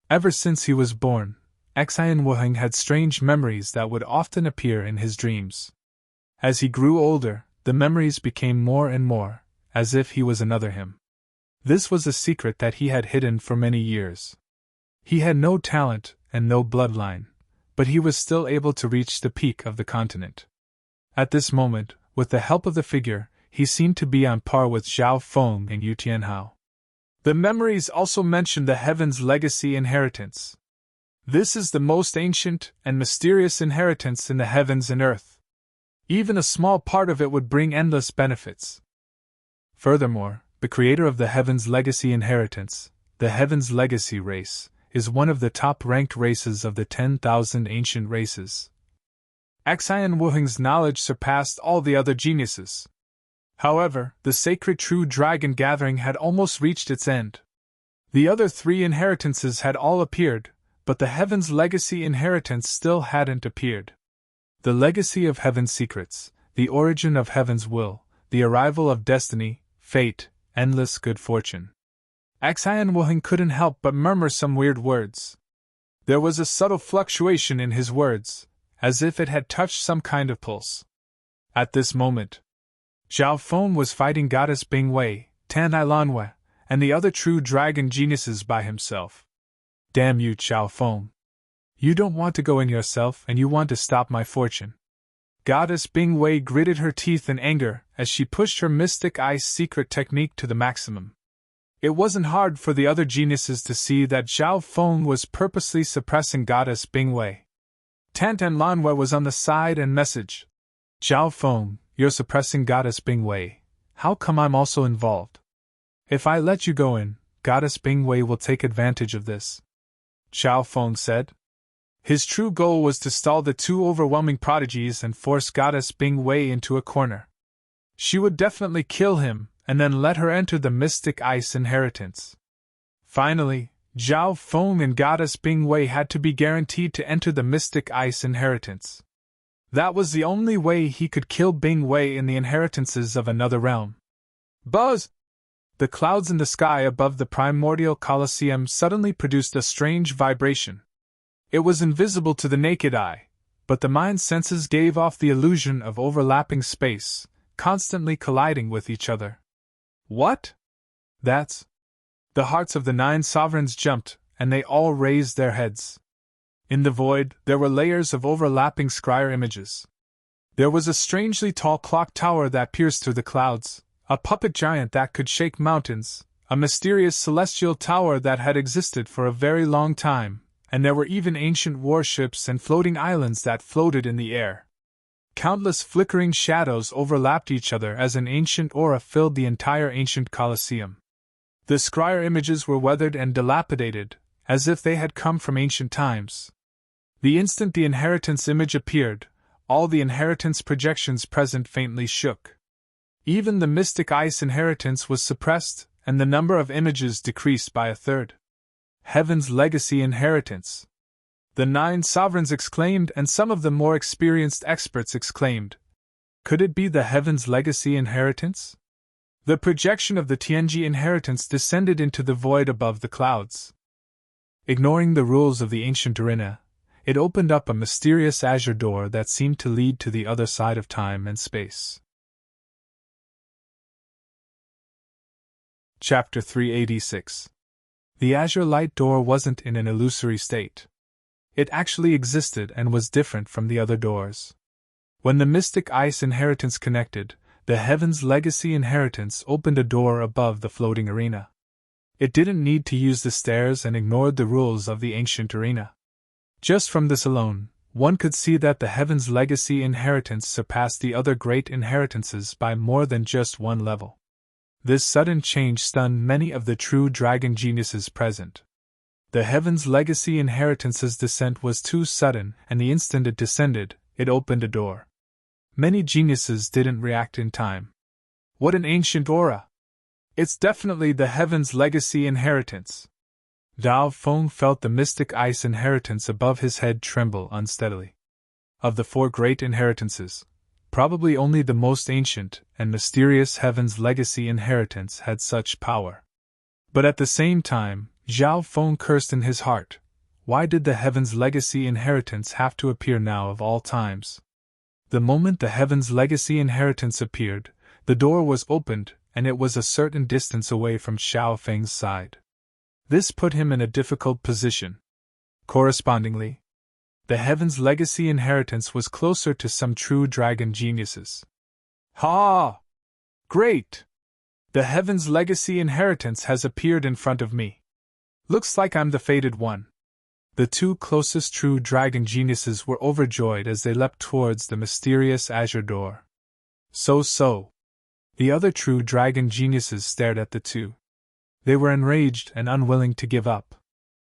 Ever since he was born, Xian Wuheng had strange memories that would often appear in his dreams. As he grew older, the memories became more and more, as if he was another him. This was a secret that he had hidden for many years. He had no talent and no bloodline, but he was still able to reach the peak of the continent. At this moment, with the help of the figure, he seemed to be on par with Zhao Feng and Yu Tianhao. The memories also mention the Heaven's Legacy inheritance. This is the most ancient and mysterious inheritance in the heavens and earth. Even a small part of it would bring endless benefits. Furthermore, the creator of the Heaven's Legacy inheritance, the Heaven's Legacy race, is one of the top-ranked races of the 10,000 ancient races. Xian Wuheng's knowledge surpassed all the other geniuses. However, the sacred true dragon gathering had almost reached its end. The other three inheritances had all appeared, but the Heaven's Legacy inheritance still hadn't appeared. The legacy of Heaven's secrets, the origin of Heaven's will, the arrival of destiny, fate, endless good fortune. Xian Wuheng couldn't help but murmur some weird words. There was a subtle fluctuation in his words, as if it had touched some kind of pulse. At this moment, Zhao Feng was fighting Goddess Bingwei, Tan Ilanwe, and the other true dragon geniuses by himself. Damn you, Zhao Feng. You don't want to go in yourself and you want to stop my fortune. Goddess Bingwei gritted her teeth in anger as she pushed her mystic ice secret technique to the maximum. It wasn't hard for the other geniuses to see that Zhao Feng was purposely suppressing Goddess Bingwei. Tan Lanwe was on the side and messaged, Zhao Feng, you're suppressing Goddess Bingwei. How come I'm also involved? If I let you go in, Goddess Bingwei will take advantage of this. Zhao Feng said. His true goal was to stall the two overwhelming prodigies and force Goddess Bingwei into a corner. She would definitely kill him, and then let her enter the Mystic Ice inheritance. Finally, Zhao Feng and Goddess Bingwei had to be guaranteed to enter the Mystic Ice inheritance. That was the only way he could kill Bingwei in the inheritances of another realm. Buzz! The clouds in the sky above the primordial Colosseum suddenly produced a strange vibration. It was invisible to the naked eye, but the mind's senses gave off the illusion of overlapping space, constantly colliding with each other. What? That's... The hearts of the 9 sovereigns jumped, and they all raised their heads. In the void, there were layers of overlapping scryer images. There was a strangely tall clock tower that pierced through the clouds, a puppet giant that could shake mountains, A mysterious celestial tower that had existed for a very long time, and there were even ancient warships and floating islands that floated in the air. Countless flickering shadows overlapped each other as an ancient aura filled the entire ancient Colosseum. The scryer images were weathered and dilapidated, as if they had come from ancient times. The instant the inheritance image appeared, all the inheritance projections present faintly shook. Even the mystic ice inheritance was suppressed, and the number of images decreased by a third. Heaven's legacy inheritance! The 9 sovereigns exclaimed, and some of the more experienced experts exclaimed. Could it be the Heaven's legacy inheritance? The projection of the Tianji inheritance descended into the void above the clouds. Ignoring the rules of the ancient arena, it opened up a mysterious azure door that seemed to lead to the other side of time and space. Chapter 386. The azure light door wasn't in an illusory state. It actually existed and was different from the other doors. When the mystic ice inheritance connected, the Heaven's legacy inheritance opened a door above the floating arena. It didn't need to use the stairs and ignored the rules of the ancient arena. Just from this alone, one could see that the Heaven's legacy inheritance surpassed the other great inheritances by more than just one level. This sudden change stunned many of the true dragon geniuses present. The Heaven's legacy inheritance's descent was too sudden, and the instant it descended, it opened a door. Many geniuses didn't react in time. What an ancient aura! It's definitely the Heaven's legacy inheritance. Dao Feng felt the mystic ice inheritance above his head tremble unsteadily. Of the 4 great inheritances, probably only the most ancient and mysterious Heaven's legacy inheritance had such power. But at the same time, Zhao Feng cursed in his heart. Why did the Heaven's legacy inheritance have to appear now of all times? The moment the Heaven's legacy inheritance appeared, the door was opened, and it was a certain distance away from Xiao Feng's side. This put him in a difficult position. Correspondingly, the Heaven's legacy inheritance was closer to some true dragon geniuses. Ha! Great! The Heaven's legacy inheritance has appeared in front of me. Looks like I'm the fated one. The 2 closest true dragon geniuses were overjoyed as they leapt towards the mysterious azure door. So. The other true dragon geniuses stared at the 2. They were enraged and unwilling to give up.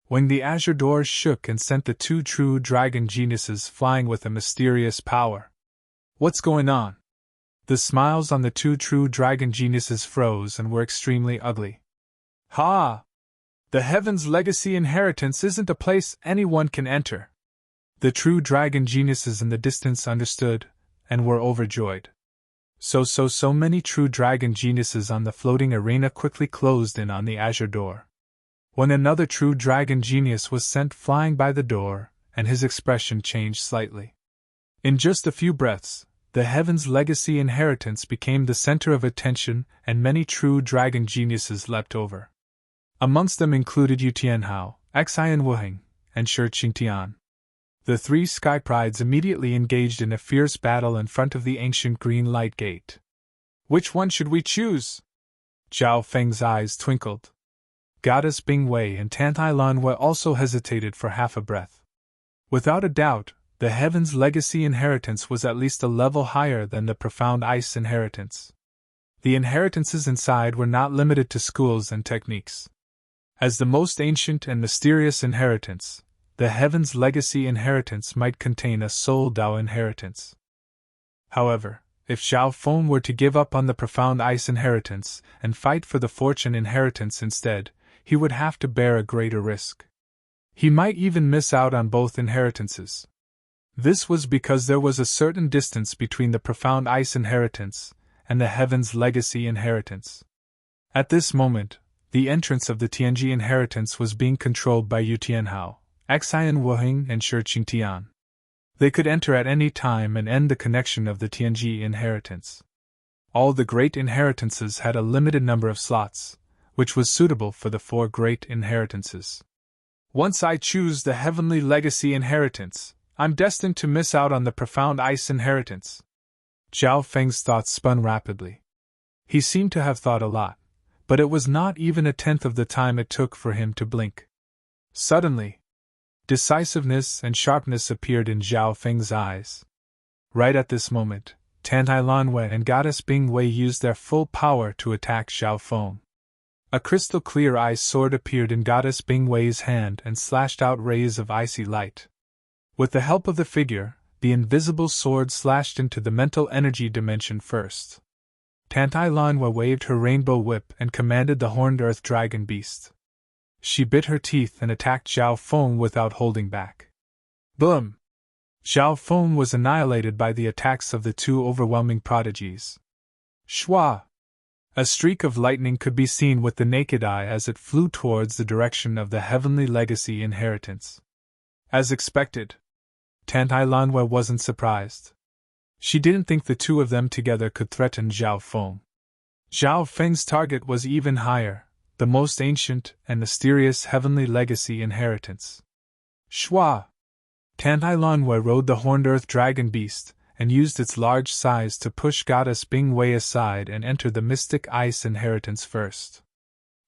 When the azure door shook and sent the 2 true dragon geniuses flying with a mysterious power. What's going on? The smiles on the 2 true dragon geniuses froze and were extremely ugly. Ha! The Heaven's legacy inheritance isn't a place anyone can enter. The true dragon geniuses in the distance understood, and were overjoyed. So many true dragon geniuses on the floating arena quickly closed in on the azure door. When another true dragon genius was sent flying by the door, and his expression changed slightly. In just a few breaths, the Heaven's legacy inheritance became the center of attention, and many true dragon geniuses leapt over. Amongst them included Yu Tianhao, Xian Wuheng, and Shi Qingtian. The 3 sky prides immediately engaged in a fierce battle in front of the ancient green light gate. Which one should we choose? Zhao Feng's eyes twinkled. Goddess Bingwei and Tantai Lanwei also hesitated for half a breath. Without a doubt, the Heaven's legacy inheritance was at least a level higher than the profound ice inheritance. The inheritances inside were not limited to schools and techniques. As the most ancient and mysterious inheritance, the Heaven's legacy inheritance might contain a soul Dao inheritance. However, if Xiao Feng were to give up on the profound ice inheritance and fight for the fortune inheritance instead, he would have to bear a greater risk. He might even miss out on both inheritances. This was because there was a certain distance between the profound ice inheritance and the Heaven's legacy inheritance. At this moment, the entrance of the Tianji inheritance was being controlled by Yu Tianhao, Xian Wuheng, and Shi Qingtian. They could enter at any time and end the connection of the Tianji inheritance. All the great inheritances had a limited number of slots, which was suitable for the 4 great inheritances. Once I choose the heavenly legacy inheritance, I'm destined to miss out on the profound ice inheritance. Zhao Feng's thoughts spun rapidly. He seemed to have thought a lot, but it was not even a tenth of the time it took for him to blink. Suddenly, decisiveness and sharpness appeared in Zhao Feng's eyes. Right at this moment, Tantai Lanwei and Goddess Bingwei used their full power to attack Zhao Feng. A crystal-clear ice sword appeared in Goddess Bingwei's hand and slashed out rays of icy light. With the help of the figure, the invisible sword slashed into the mental energy dimension first. Tantai Lanwei waved her rainbow whip and commanded the horned earth dragon beast. She bit her teeth and attacked Zhao Feng without holding back. Boom! Zhao Feng was annihilated by the attacks of the two overwhelming prodigies. Shwa! A streak of lightning could be seen with the naked eye as it flew towards the direction of the Heavenly Legacy inheritance. As expected, Tantai Lanwei wasn't surprised. She didn't think the two of them together could threaten Zhao Feng. Zhao Feng's target was even higher, the most ancient and mysterious Heavenly Legacy inheritance. Shwa! Tantai Lanwei rode the horned earth dragon beast, and used its large size to push Goddess Bingwei aside and enter the Mystic Ice inheritance first.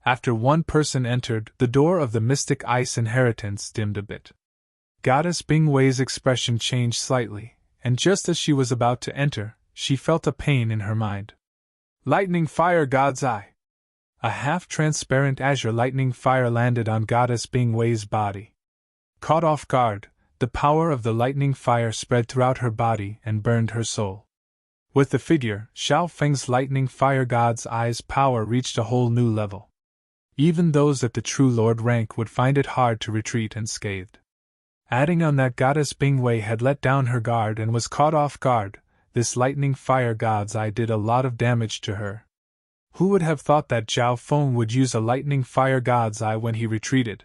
After one person entered, the door of the Mystic Ice inheritance dimmed a bit. Goddess Bingwei's expression changed slightly, and just as she was about to enter, she felt a pain in her mind. Lightning Fire God's Eye! A half-transparent azure lightning fire landed on Goddess Bingwei's body. Caught off guard, the power of the lightning fire spread throughout her body and burned her soul. With the figure, Zhao Feng's lightning fire God's Eye's power reached a whole new level. Even those at the True Lord rank would find it hard to retreat unscathed. Adding on that Goddess Bingwei had let down her guard and was caught off guard, this lightning fire God's Eye did a lot of damage to her. Who would have thought that Zhao Feng would use a lightning fire God's Eye when he retreated?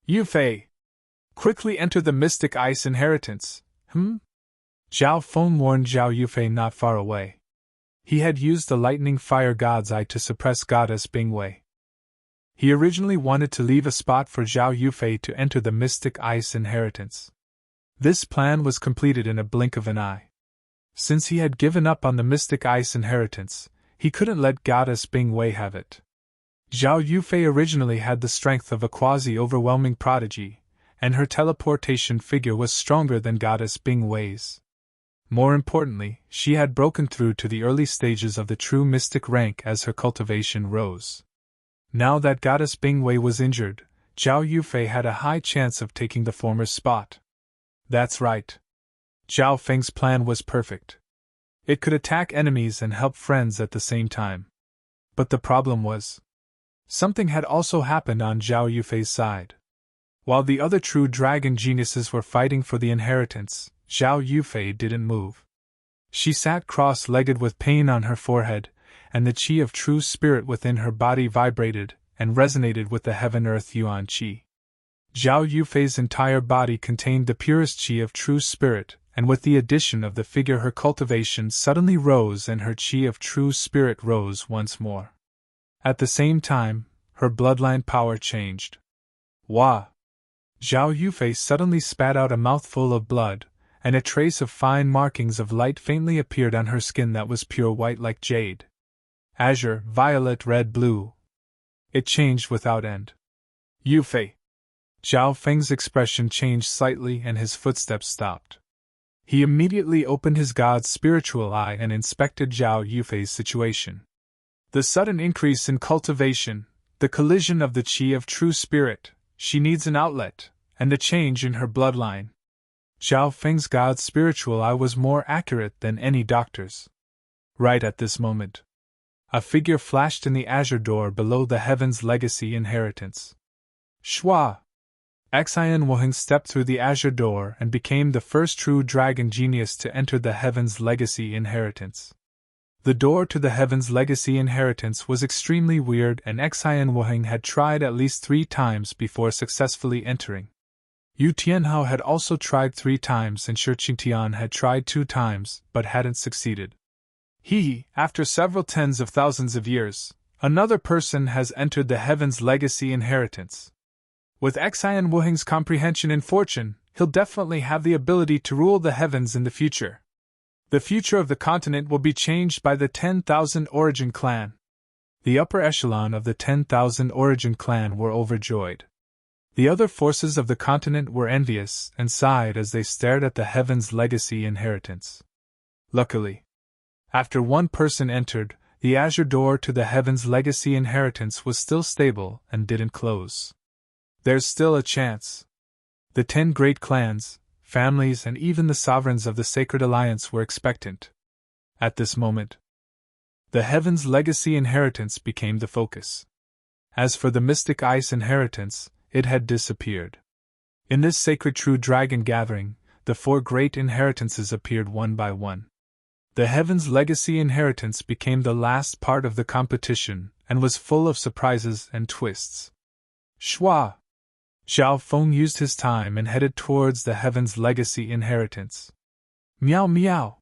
Yufei! Quickly enter the Mystic Ice inheritance, Zhao Feng warned Zhao Yufei not far away. He had used the lightning fire God's Eye to suppress Goddess Bingwei. He originally wanted to leave a spot for Zhao Yufei to enter the Mystic Ice inheritance. This plan was completed in a blink of an eye. Since he had given up on the Mystic Ice inheritance, he couldn't let Goddess Bingwei have it. Zhao Yufei originally had the strength of a quasi-overwhelming prodigy, and her teleportation figure was stronger than Goddess Bingwei's. More importantly, she had broken through to the early stages of the true mystic rank as her cultivation rose. Now that Goddess Bingwei was injured, Zhao Yufei had a high chance of taking the former's spot. That's right. Zhao Feng's plan was perfect. It could attack enemies and help friends at the same time. But the problem was, something had also happened on Zhao Yufei's side. While the other true dragon geniuses were fighting for the inheritance, Zhao Yufei didn't move. She sat cross-legged with pain on her forehead, and the chi of true spirit within her body vibrated and resonated with the heaven-earth yuan chi. Zhao Yufei's entire body contained the purest chi of true spirit, and with the addition of the figure her cultivation suddenly rose and her chi of true spirit rose once more. At the same time, her bloodline power changed. Wah! Zhao Yufei suddenly spat out a mouthful of blood, and a trace of fine markings of light faintly appeared on her skin that was pure white like jade. Azure, violet, red, blue. It changed without end. Yufei! Zhao Feng's expression changed slightly and his footsteps stopped. He immediately opened his god's spiritual eye and inspected Zhao Yufei's situation. The sudden increase in cultivation, the collision of the chi of true spirit, she needs an outlet, and the change in her bloodline. Zhao Feng's god's spiritual eye was more accurate than any doctor's. Right at this moment, a figure flashed in the azure door below the Heaven's Legacy inheritance. Shwa! Xian Wuheng stepped through the azure door and became the first true dragon genius to enter the Heaven's Legacy inheritance. The door to the Heaven's Legacy inheritance was extremely weird, and Xian Wuheng had tried at least 3 times before successfully entering. Yu Tianhao had also tried 3 times and Shi Qingtian had tried 2 times, but hadn't succeeded. After several tens of thousands of years, another person has entered the Heaven's Legacy inheritance. With Xian Wuheng's comprehension and fortune, he'll definitely have the ability to rule the heavens in the future. The future of the continent will be changed by the 10,000 Origin clan. The upper echelon of the 10,000 Origin clan were overjoyed. The other forces of the continent were envious and sighed as they stared at the Heaven's Legacy inheritance. Luckily, after one person entered, the azure door to the Heaven's Legacy inheritance was still stable and didn't close. There's still a chance. The 10 great clans, families, and even the sovereigns of the Sacred Alliance were expectant. At this moment, the Heaven's Legacy inheritance became the focus. As for the Mystic Ice inheritance, it had disappeared. In this sacred true dragon gathering, the 4 great inheritances appeared one by one. The Heaven's Legacy inheritance became the last part of the competition and was full of surprises and twists. Schwa! Zhao Feng used his time and headed towards the Heaven's Legacy inheritance. Meow meow!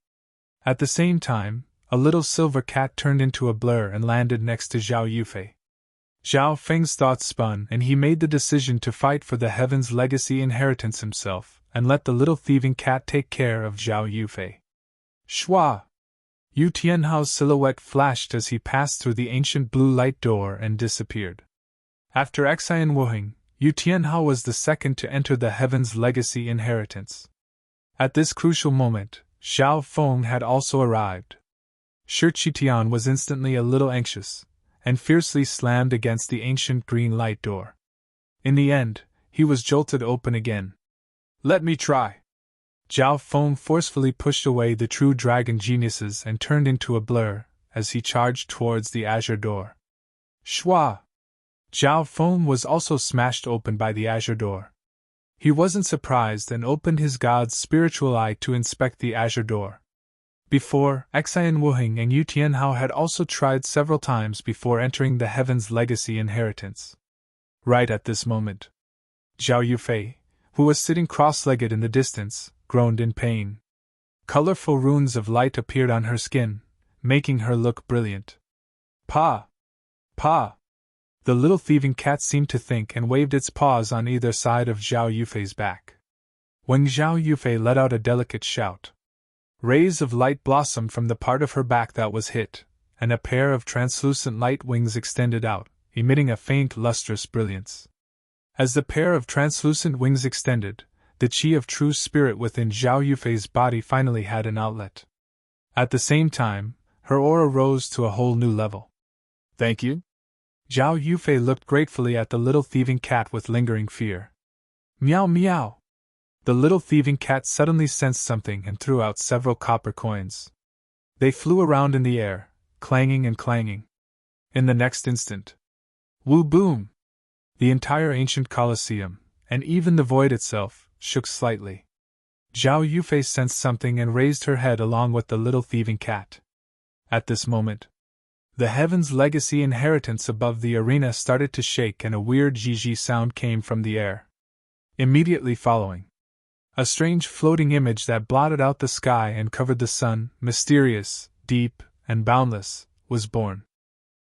At the same time, a little silver cat turned into a blur and landed next to Zhao Yufei. Zhao Feng's thoughts spun and he made the decision to fight for the Heaven's Legacy inheritance himself and let the little thieving cat take care of Zhao Yufei. Schwa! Yu Tianhao's silhouette flashed as he passed through the ancient blue light door and disappeared. After Xian Wuheng, Yu Tianhao was the second to enter the Heaven's Legacy inheritance. At this crucial moment, Zhao Feng had also arrived. Shi Qitian was instantly a little anxious, and fiercely slammed against the ancient green light door. In the end, he was jolted open again. Let me try! Zhao Feng forcefully pushed away the true dragon geniuses and turned into a blur as he charged towards the azure door. Schwa! Zhao Feng was also smashed open by the azure door. He wasn't surprised and opened his god's spiritual eye to inspect the azure door. Before, Xian Wuheng and Yu Tianhao had also tried several times before entering the Heaven's Legacy inheritance. Right at this moment, Zhao Yufei, who was sitting cross-legged in the distance, groaned in pain. Colorful runes of light appeared on her skin, making her look brilliant. Pa! Pa! The little thieving cat seemed to think and waved its paws on either side of Zhao Yufei's back. When Zhao Yufei let out a delicate shout, rays of light blossomed from the part of her back that was hit, and a pair of translucent light wings extended out, emitting a faint lustrous brilliance. As the pair of translucent wings extended, the qi of true spirit within Zhao Yufei's body finally had an outlet. At the same time, her aura rose to a whole new level. Thank you? Zhao Yufei looked gratefully at the little thieving cat with lingering fear. Meow meow! The little thieving cat suddenly sensed something and threw out several copper coins. They flew around in the air, clanging and clanging. In the next instant, woo boom! The entire ancient Colosseum, and even the void itself, shook slightly. Zhao Yufei sensed something and raised her head along with the little thieving cat. At this moment, the Heaven's Legacy inheritance above the arena started to shake and a weird zhizhi sound came from the air. Immediately following, a strange floating image that blotted out the sky and covered the sun, mysterious, deep, and boundless, was born.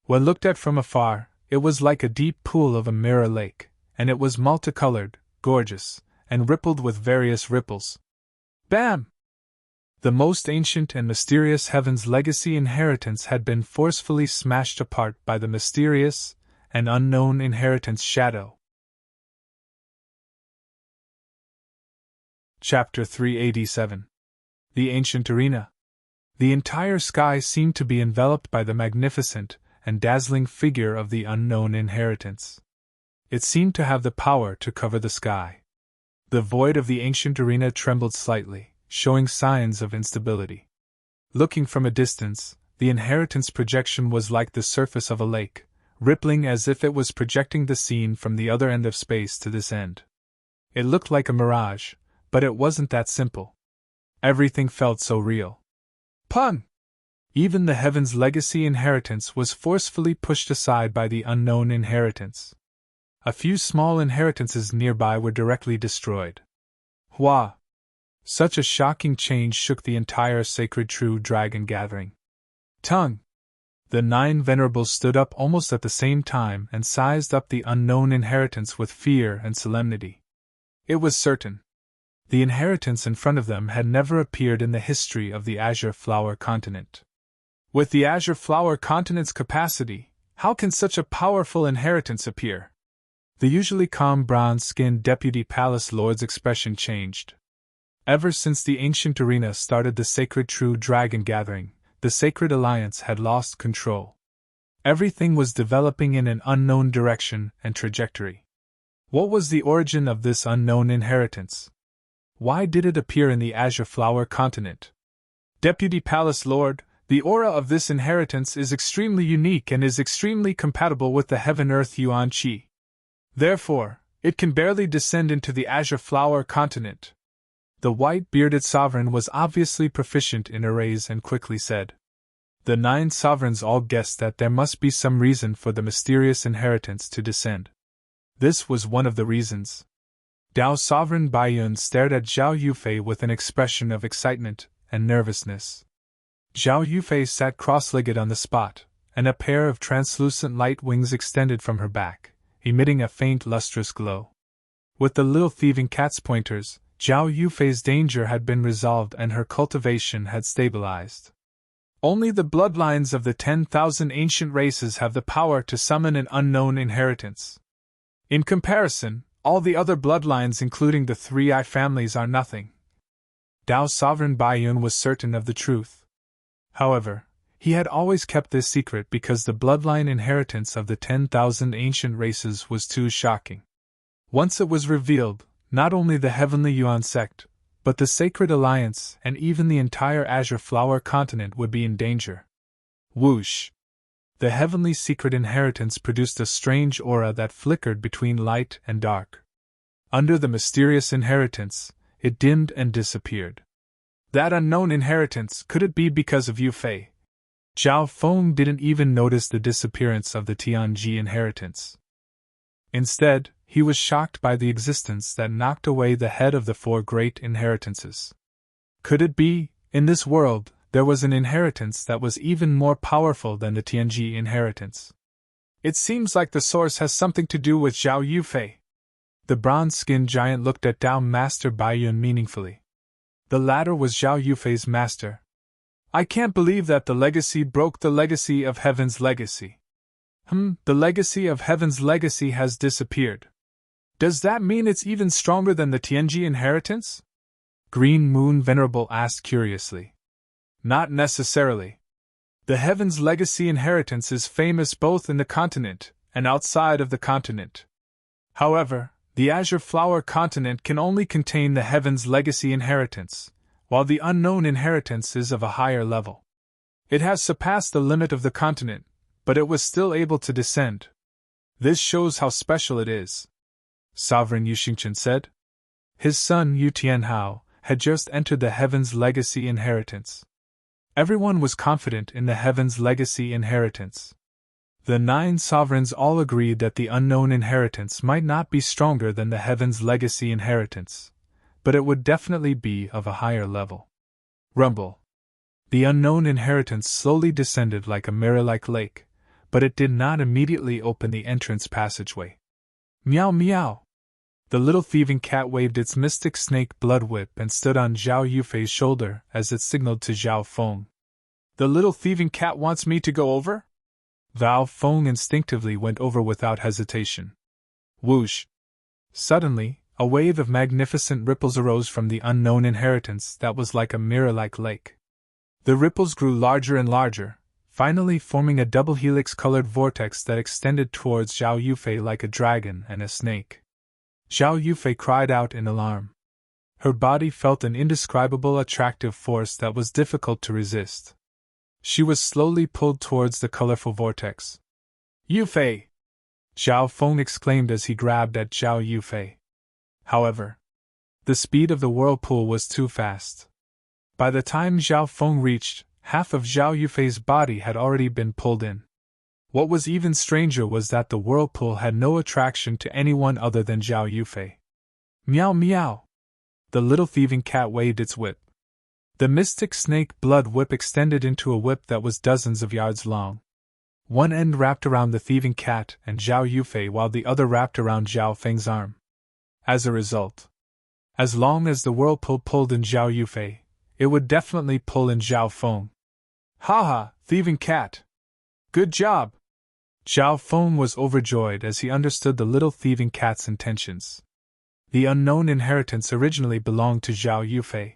When looked at from afar, it was like a deep pool of a mirror lake, and it was multicolored, gorgeous, and rippled with various ripples. Bam! The most ancient and mysterious Heaven's Legacy inheritance had been forcefully smashed apart by the mysterious and unknown inheritance shadow. Chapter 387. The Ancient Arena. The entire sky seemed to be enveloped by the magnificent and dazzling figure of the unknown inheritance. It seemed to have the power to cover the sky. The void of the ancient arena trembled slightly, showing signs of instability. Looking from a distance, the inheritance projection was like the surface of a lake, rippling as if it was projecting the scene from the other end of space to this end. It looked like a mirage, but it wasn't that simple. Everything felt so real. Pun! Even the Heaven's Legacy inheritance was forcefully pushed aside by the unknown inheritance. A few small inheritances nearby were directly destroyed. Hua! Such a shocking change shook the entire sacred true dragon gathering. Tongue! The 9 venerables stood up almost at the same time and sized up the unknown inheritance with fear and solemnity. It was certain. The inheritance in front of them had never appeared in the history of the Azure Flower Continent. With the Azure Flower Continent's capacity, How can such a powerful inheritance appear? The usually calm brown-skinned deputy palace lord's expression changed. Ever since the ancient arena started the sacred true dragon gathering, the sacred alliance had lost control. Everything was developing in an unknown direction and trajectory. What was the origin of this unknown inheritance? Why did it appear in the Azure Flower continent? Deputy Palace Lord, the aura of this inheritance is extremely unique and is extremely compatible with the Heaven-Earth Yuan Qi. Therefore, it can barely descend into the Azure Flower continent. The white-bearded sovereign was obviously proficient in arrays and quickly said. The 9 sovereigns all guessed that there must be some reason for the mysterious inheritance to descend. This was one of the reasons. Dao Sovereign Baiyun stared at Zhao Yufei with an expression of excitement and nervousness. Zhao Yufei sat cross-legged on the spot, and a pair of translucent light wings extended from her back, emitting a faint lustrous glow. With the little thieving cat's pointers, Zhao Yufei's danger had been resolved and her cultivation had stabilized. Only the bloodlines of the 10,000 ancient races have the power to summon an unknown inheritance. In comparison, all the other bloodlines including the 3 families are nothing. Dao Sovereign Baiyun was certain of the truth. However, he had always kept this secret because the bloodline inheritance of the 10,000 ancient races was too shocking. Once it was revealed, not only the Heavenly Yuan sect, but the Sacred Alliance and even the entire Azure Flower continent would be in danger. Whoosh! The heavenly secret inheritance produced a strange aura that flickered between light and dark. Under the mysterious inheritance, it dimmed and disappeared. That unknown inheritance, could it be because of Yu Fei? Zhao Feng didn't even notice the disappearance of the Tianji inheritance. Instead, he was shocked by the existence that knocked away the head of the 4 great inheritances. Could it be, in this world, there was an inheritance that was even more powerful than the Tianji inheritance? It seems like the source has something to do with Zhao Yufei. The bronze-skinned giant looked at Dao Master Baiyun meaningfully. The latter was Zhao Yufei's master. I can't believe that the legacy broke the legacy of Heaven's legacy. The legacy of Heaven's legacy has disappeared. Does that mean it's even stronger than the Tianji inheritance? Green Moon Venerable asked curiously. Not necessarily. The Heaven's legacy inheritance is famous both in the continent and outside of the continent. However, the Azure Flower continent can only contain the Heaven's legacy inheritance, while the unknown inheritance is of a higher level. It has surpassed the limit of the continent, but it was still able to descend. This shows how special it is. Sovereign Yu Xingchen said. His son Yu Tianhao had just entered the Heaven's legacy inheritance. Everyone was confident in the Heaven's legacy inheritance. The 9 sovereigns all agreed that the unknown inheritance might not be stronger than the Heaven's legacy inheritance, but it would definitely be of a higher level. Rumble. The unknown inheritance slowly descended like a mirror-like lake, but it did not immediately open the entrance passageway. Meow meow! The little thieving cat waved its mystic snake blood whip and stood on Zhao Yufei's shoulder as it signaled to Zhao Feng. The little thieving cat wants me to go over? Zhao Feng instinctively went over without hesitation. Whoosh! Suddenly, a wave of magnificent ripples arose from the unknown inheritance that was like a mirror-like lake. The ripples grew larger and larger, finally forming a double helix-colored vortex that extended towards Zhao Yufei like a dragon and a snake. Zhao Yufei cried out in alarm. Her body felt an indescribable attractive force that was difficult to resist. She was slowly pulled towards the colorful vortex. Yufei! Zhao Feng exclaimed as he grabbed at Zhao Yufei. However, the speed of the whirlpool was too fast. By the time Zhao Feng reached, half of Zhao Yufei's body had already been pulled in. What was even stranger was that the whirlpool had no attraction to anyone other than Zhao Yufei. Meow meow! The little thieving cat waved its whip. The mystic snake blood whip extended into a whip that was dozens of yards long. One end wrapped around the thieving cat and Zhao Yufei while the other wrapped around Zhao Feng's arm. As a result, as long as the whirlpool pulled in Zhao Yufei, it would definitely pull in Zhao Feng. Ha ha, thieving cat! Good job! Zhao Feng was overjoyed as he understood the little thieving cat's intentions. The unknown inheritance originally belonged to Zhao Yufei.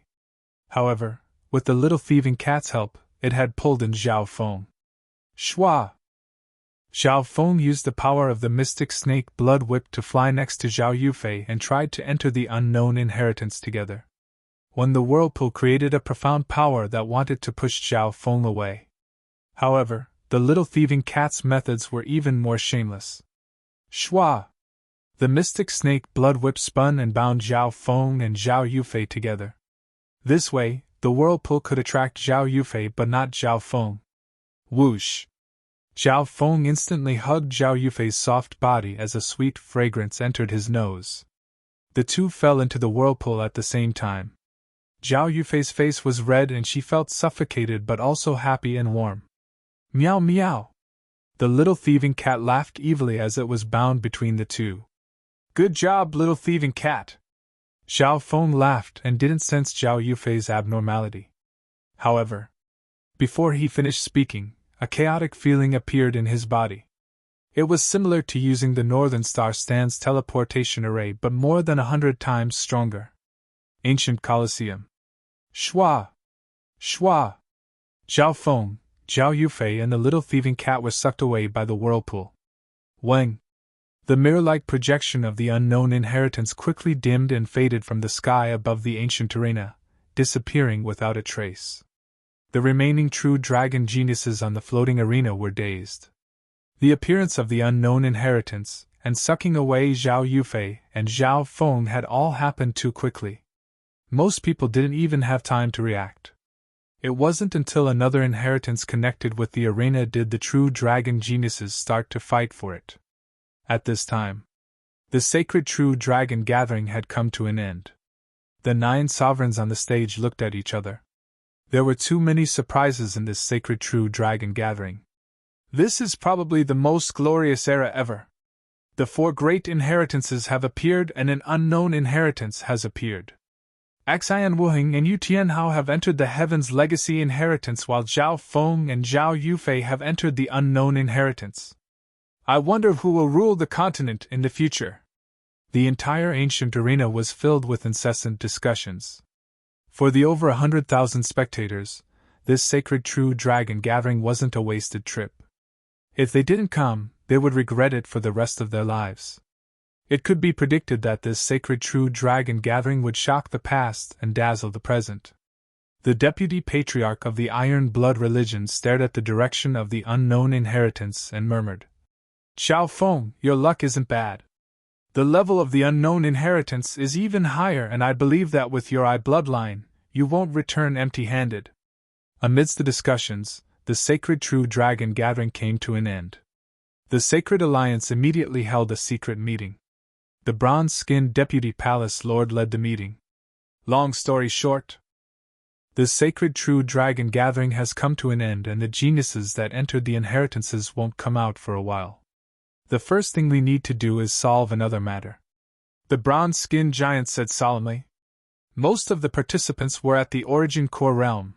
However, with the little thieving cat's help, it had pulled in Zhao Feng. Shua! Zhao Feng used the power of the mystic snake blood whip to fly next to Zhao Yufei and tried to enter the unknown inheritance together. When the whirlpool created a profound power that wanted to push Zhao Feng away. However, the little thieving cat's methods were even more shameless. Shua! The mystic snake blood whip spun and bound Zhao Feng and Zhao Yufei together. This way, the whirlpool could attract Zhao Yufei but not Zhao Feng. Whoosh! Zhao Feng instantly hugged Zhao Yufei's soft body as a sweet fragrance entered his nose. The two fell into the whirlpool at the same time. Zhao Yufei's face was red and she felt suffocated but also happy and warm. Meow meow! The little thieving cat laughed evilly as it was bound between the two. Good job, little thieving cat! Zhao Feng laughed and didn't sense Zhao Yufei's abnormality. However, before he finished speaking, a chaotic feeling appeared in his body. It was similar to using the Northern Star Stand's teleportation array but more than 100 times stronger. Ancient Colosseum. Shua! Shua! Zhao Feng, Zhao Yufei and the little thieving cat were sucked away by the whirlpool. Wang! The mirror-like projection of the unknown inheritance quickly dimmed and faded from the sky above the ancient arena, disappearing without a trace. The remaining true dragon geniuses on the floating arena were dazed. The appearance of the unknown inheritance, and sucking away Zhao Yufei and Zhao Feng had all happened too quickly. Most people didn't even have time to react. It wasn't until another inheritance connected with the arena did the true dragon geniuses start to fight for it. At this time, the sacred true dragon gathering had come to an end. The 9 sovereigns on the stage looked at each other. There were too many surprises in this sacred true dragon gathering. This is probably the most glorious era ever. The 4 great inheritances have appeared and an unknown inheritance has appeared. Xian Wuheng and Yu Tianhao have entered the Heaven's Legacy inheritance while Zhao Feng and Zhao Yufei have entered the unknown inheritance. I wonder who will rule the continent in the future. The entire ancient arena was filled with incessant discussions. For the over 100,000 spectators, this sacred true dragon gathering wasn't a wasted trip. If they didn't come, they would regret it for the rest of their lives. It could be predicted that this sacred true dragon gathering would shock the past and dazzle the present. The deputy patriarch of the Iron Blood religion stared at the direction of the unknown inheritance and murmured, Zhao Feng, your luck isn't bad. The level of the unknown inheritance is even higher and I believe that with your bloodline, you won't return empty-handed. Amidst the discussions, the sacred true dragon gathering came to an end. The Sacred Alliance immediately held a secret meeting. The bronze-skinned deputy palace lord led the meeting. Long story short, the sacred true dragon gathering has come to an end and the geniuses that entered the inheritances won't come out for a while. The first thing we need to do is solve another matter. The bronze-skinned giant said solemnly. Most of the participants were at the Origin Core realm.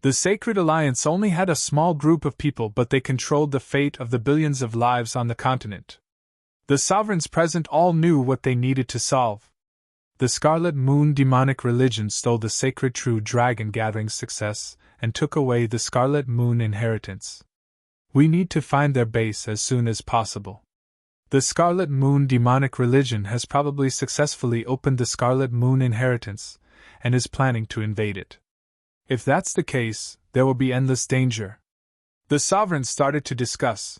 The Sacred Alliance only had a small group of people but they controlled the fate of the billions of lives on the continent. The sovereigns present all knew what they needed to solve. The Scarlet Moon demonic religion stole the sacred true dragon gathering's success and took away the Scarlet Moon inheritance. We need to find their base as soon as possible. The Scarlet Moon demonic religion has probably successfully opened the Scarlet Moon inheritance and is planning to invade it. If that's the case, there will be endless danger. The sovereigns started to discuss.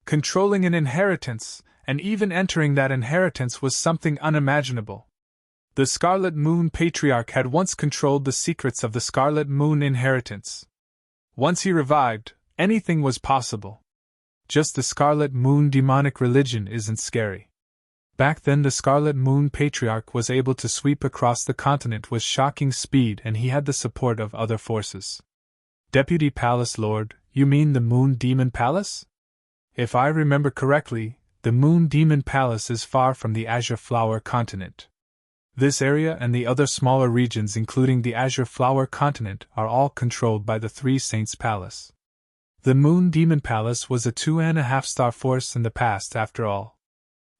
Controlling an inheritance, and even entering that inheritance was something unimaginable. The Scarlet Moon Patriarch had once controlled the secrets of the Scarlet Moon inheritance. Once he revived, anything was possible. Just the Scarlet Moon demonic religion isn't scary. Back then the Scarlet Moon Patriarch was able to sweep across the continent with shocking speed and he had the support of other forces. Deputy Palace Lord, you mean the Moon Demon Palace? If I remember correctly, the Moon Demon Palace is far from the Azure Flower continent. This area and the other smaller regions including the Azure Flower continent are all controlled by the Three Saints Palace. The Moon Demon Palace was a 2.5-star force in the past after all.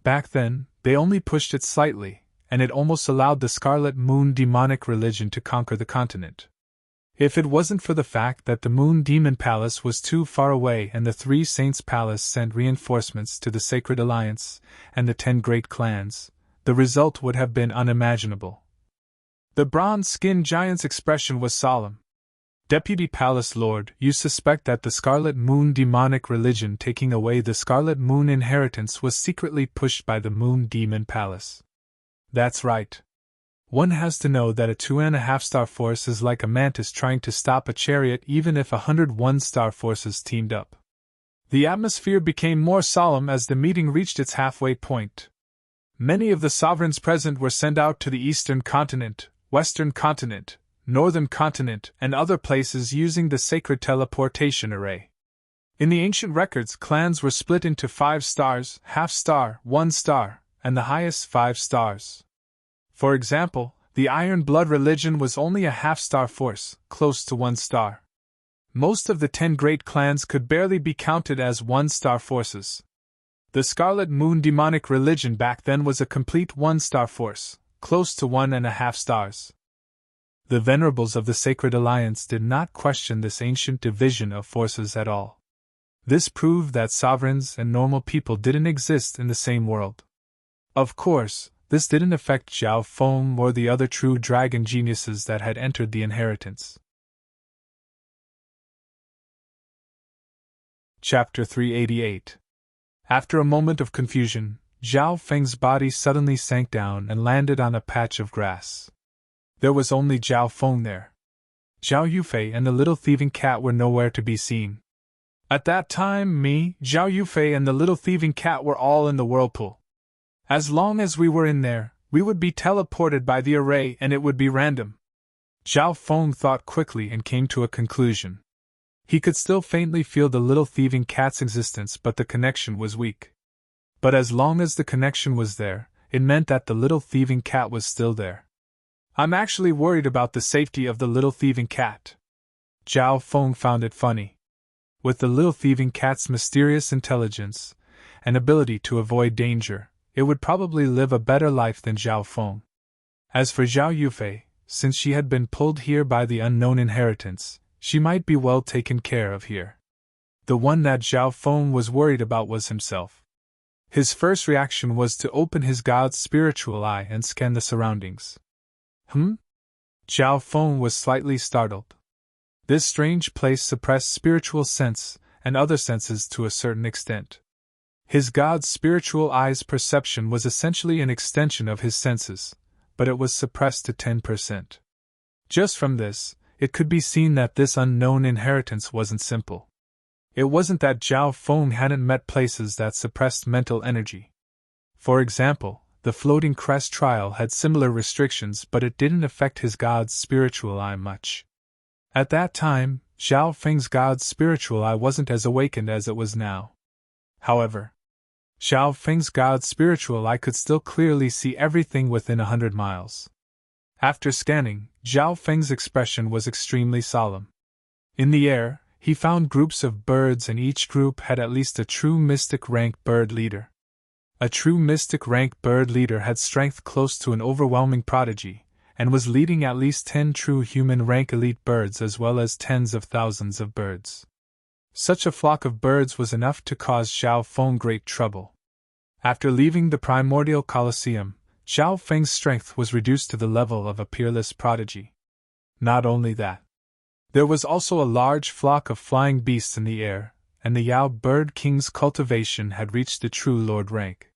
Back then, they only pushed it slightly, and it almost allowed the Scarlet Moon demonic religion to conquer the continent. If it wasn't for the fact that the Moon Demon Palace was too far away and the Three Saints Palace sent reinforcements to the Sacred Alliance and the 10 great clans, the result would have been unimaginable. The bronze-skinned giant's expression was solemn. Deputy Palace Lord, you suspect that the Scarlet Moon demonic religion taking away the Scarlet Moon inheritance was secretly pushed by the Moon Demon Palace. That's right. One has to know that a 2.5-star force is like a mantis trying to stop a chariot even if 101-star forces teamed up. The atmosphere became more solemn as the meeting reached its halfway point. Many of the sovereigns present were sent out to the Eastern Continent, Western Continent, Northern Continent, and other places using the sacred teleportation array. In the ancient records, clans were split into 5 stars, half-star, 1 star, and the highest 5 stars. For example, the Iron Blood religion was only a half-star force, close to 1 star. Most of the 10 great clans could barely be counted as 1-star forces. The Scarlet Moon demonic religion back then was a complete 1-star force, close to 1.5 stars. The venerables of the Sacred Alliance did not question this ancient division of forces at all. This proved that sovereigns and normal people didn't exist in the same world. Of course, this didn't affect Zhao Feng or the other true dragon geniuses that had entered the inheritance. Chapter 388. After a moment of confusion, Zhao Feng's body suddenly sank down and landed on a patch of grass. There was only Zhao Feng there. Zhao Yufei and the little thieving cat were nowhere to be seen. At that time, me, Zhao Yufei and the little thieving cat were all in the whirlpool. As long as we were in there, we would be teleported by the array and it would be random. Zhao Feng thought quickly and came to a conclusion. He could still faintly feel the little thieving cat's existence, but the connection was weak. But as long as the connection was there, it meant that the little thieving cat was still there. I'm actually worried about the safety of the little thieving cat. Zhao Feng found it funny. With the little thieving cat's mysterious intelligence and ability to avoid danger, it would probably live a better life than Zhao Feng. As for Zhao Yufei, since she had been pulled here by the unknown inheritance, she might be well taken care of here. The one that Zhao Feng was worried about was himself. His first reaction was to open his god's spiritual eye and scan the surroundings. Zhao Feng was slightly startled. This strange place suppressed spiritual sense and other senses to a certain extent. His god's spiritual eye's perception was essentially an extension of his senses, but it was suppressed to 10%. Just from this, it could be seen that this unknown inheritance wasn't simple. It wasn't that Zhao Feng hadn't met places that suppressed mental energy. For example, the Floating Crest trial had similar restrictions, but it didn't affect his god's spiritual eye much. At that time, Zhao Feng's god's spiritual eye wasn't as awakened as it was now. However, Zhao Feng's god's spiritual eye could still clearly see everything within 100 miles. After scanning, Zhao Feng's expression was extremely solemn. In the air, he found groups of birds, and each group had at least a true mystic rank bird leader. A true mystic rank bird leader had strength close to an overwhelming prodigy, and was leading at least 10 true human rank elite birds as well as tens of thousands of birds. Such a flock of birds was enough to cause Zhao Feng great trouble. After leaving the primordial Colosseum, Zhao Feng's strength was reduced to the level of a peerless prodigy. Not only that, there was also a large flock of flying beasts in the air, and the Yao Bird King's cultivation had reached the true lord rank.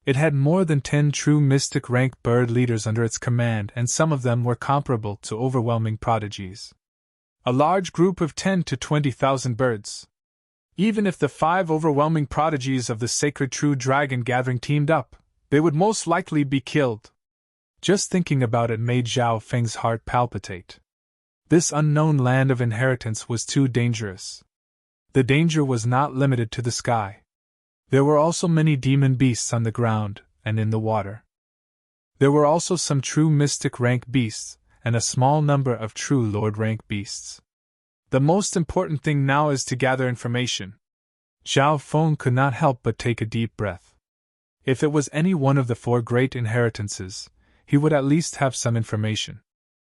It had more than 10 true mystic rank bird leaders under its command, and some of them were comparable to overwhelming prodigies. A large group of 10 to 20,000 birds. Even if the 5 overwhelming prodigies of the sacred true dragon gathering teamed up, they would most likely be killed. Just thinking about it made Zhao Feng's heart palpitate. This unknown land of inheritance was too dangerous. The danger was not limited to the sky. There were also many demon beasts on the ground and in the water. There were also some true mystic rank beasts, and a small number of true lord rank beasts. The most important thing now is to gather information. Zhao Feng could not help but take a deep breath. If it was any one of the 4 great inheritances, he would at least have some information.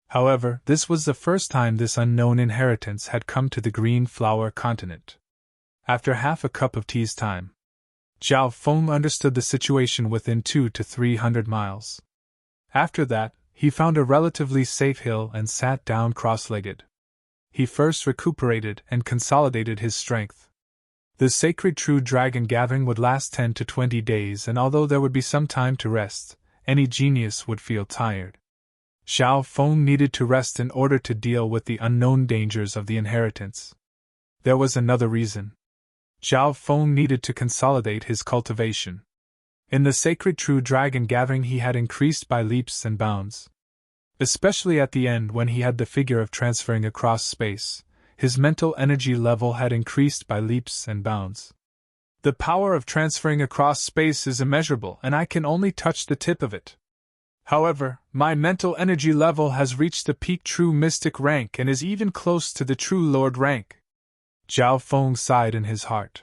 However, this was the first time this unknown inheritance had come to the Green Flower continent. After half a cup of tea's time, Zhao Feng understood the situation within 200 to 300 miles. After that, he found a relatively safe hill and sat down cross-legged. He first recuperated and consolidated his strength. The sacred true dragon gathering would last 10 to 20 days, and although there would be some time to rest, any genius would feel tired. Zhao Feng needed to rest in order to deal with the unknown dangers of the inheritance. There was another reason. Zhao Feng needed to consolidate his cultivation. In the sacred true dragon gathering he had increased by leaps and bounds. Especially at the end when he had the figure of transferring across space, his mental energy level had increased by leaps and bounds. The power of transferring across space is immeasurable, and I can only touch the tip of it. However, my mental energy level has reached the peak true mystic rank and is even close to the true lord rank. Zhao Feng sighed in his heart.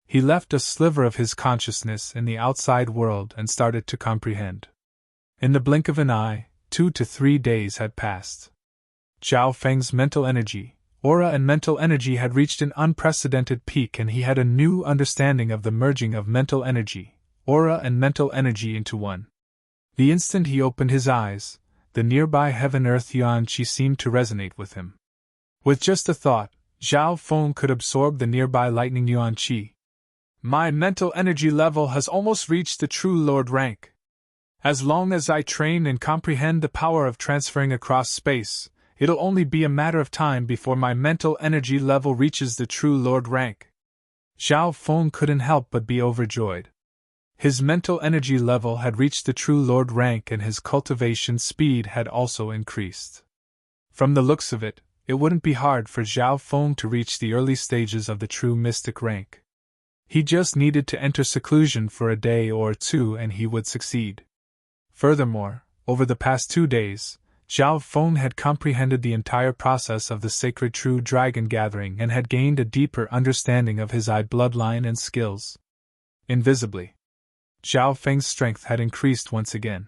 He left a sliver of his consciousness in the outside world and started to comprehend. In the blink of an eye, 2 to 3 days had passed. Zhao Feng's mental energy, aura and mental energy had reached an unprecedented peak, and he had a new understanding of the merging of mental energy, aura and mental energy into one. The instant he opened his eyes, the nearby heaven-earth yuan qi seemed to resonate with him. With just a thought, Zhao Feng could absorb the nearby lightning yuan qi. My mental energy level has almost reached the true lord rank. As long as I train and comprehend the power of transferring across space, it'll only be a matter of time before my mental energy level reaches the true lord rank. Zhao Feng couldn't help but be overjoyed. His mental energy level had reached the true lord rank, and his cultivation speed had also increased. From the looks of it, it wouldn't be hard for Zhao Feng to reach the early stages of the true mystic rank. He just needed to enter seclusion for a day or 2 and he would succeed. Furthermore, over the past 2 days, Zhao Feng had comprehended the entire process of the sacred true dragon gathering and had gained a deeper understanding of his bloodline and skills. Invisibly, Zhao Feng's strength had increased once again.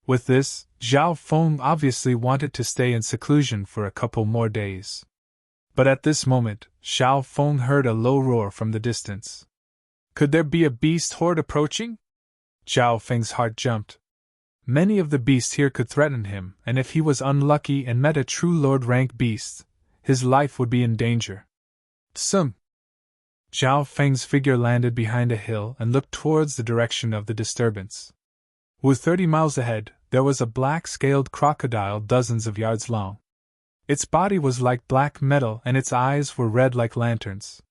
With this, Zhao Feng obviously wanted to stay in seclusion for a couple more days. But at this moment, Zhao Feng heard a low roar from the distance. Could there be a beast horde approaching? Zhao Feng's heart jumped. Many of the beasts here could threaten him, and if he was unlucky and met a true lord rank beast, his life would be in danger. Some. Zhao Feng's figure landed behind a hill and looked towards the direction of the disturbance. With 30 miles ahead, there was a black-scaled crocodile dozens of yards long. Its body was like black metal and its eyes were red like lanterns.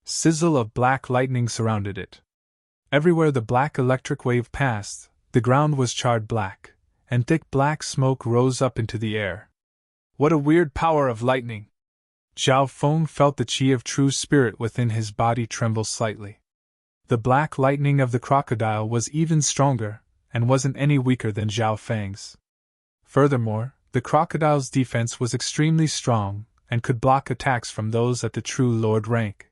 Sizzle of black lightning surrounded it. Everywhere the black electric wave passed, the ground was charred black, and thick black smoke rose up into the air. What a weird power of lightning! Zhao Feng felt the qi of true spirit within his body tremble slightly. The black lightning of the crocodile was even stronger, and wasn't any weaker than Zhao Feng's. Furthermore, the crocodile's defense was extremely strong, and could block attacks from those at the true lord rank.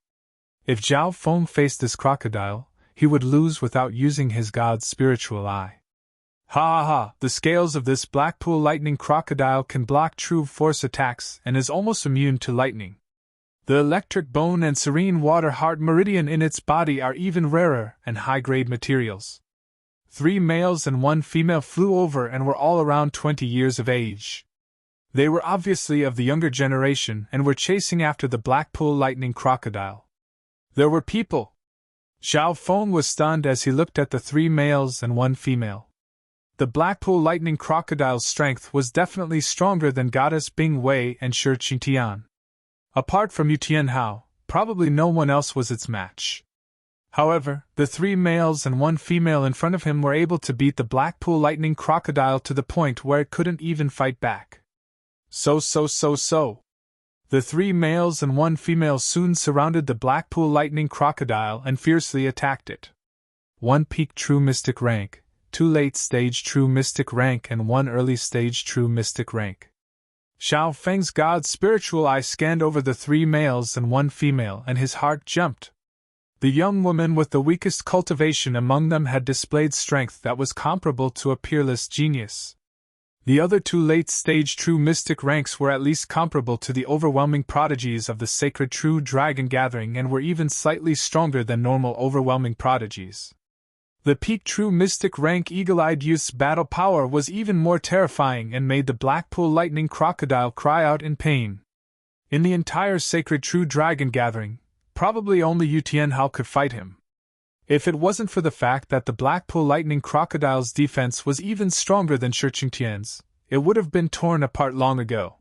If Zhao Feng faced this crocodile, he would lose without using his god's spiritual eye. Ha ha ha! The scales of this Blackpool lightning crocodile can block true force attacks and is almost immune to lightning. The electric bone and serene water heart meridian in its body are even rarer and high-grade materials. 3 males and 1 female flew over and were all around 20 years of age. They were obviously of the younger generation and were chasing after the Blackpool lightning crocodile. There were people. Zhao Feng was stunned as he looked at the 3 males and 1 female. The Blackpool lightning crocodile's strength was definitely stronger than Goddess Bing Wei and Shi Qingtian. Apart from Yu Tianhao, probably no one else was its match. However, the 3 males and 1 female in front of him were able to beat the Blackpool lightning crocodile to the point where it couldn't even fight back. So. The 3 males and 1 female soon surrounded the Blackpool lightning crocodile and fiercely attacked it. 1 peak true mystic rank, 2 late stage true mystic rank and 1 early stage true mystic rank. Xiao Feng's god's spiritual eye scanned over the 3 males and 1 female, and his heart jumped. The young woman with the weakest cultivation among them had displayed strength that was comparable to a peerless genius. The other 2 late-stage true mystic ranks were at least comparable to the overwhelming prodigies of the sacred true dragon gathering and were even slightly stronger than normal overwhelming prodigies. The peak true mystic rank eagle-eyed youth's battle power was even more terrifying and made the Blackpool lightning crocodile cry out in pain. In the entire sacred true dragon gathering, probably only Yu Tianhao could fight him. If it wasn't for the fact that the Blackpool lightning crocodile's defense was even stronger than Shi Qingtian's, it would have been torn apart long ago.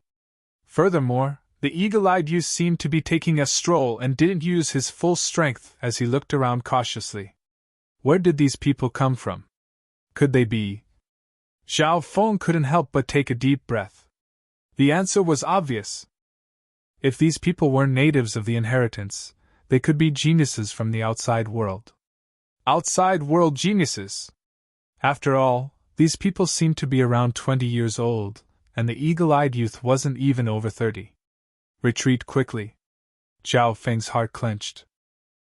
Furthermore, the eagle-eyed youth seemed to be taking a stroll and didn't use his full strength as he looked around cautiously. Where did these people come from? Could they be? Xiao Feng couldn't help but take a deep breath. The answer was obvious. If these people weren't natives of the inheritance, they could be geniuses from the outside world. Outside world geniuses! After all, these people seemed to be around 20 years old, and the eagle-eyed youth wasn't even over 30. Retreat quickly. Xiao Feng's heart clenched.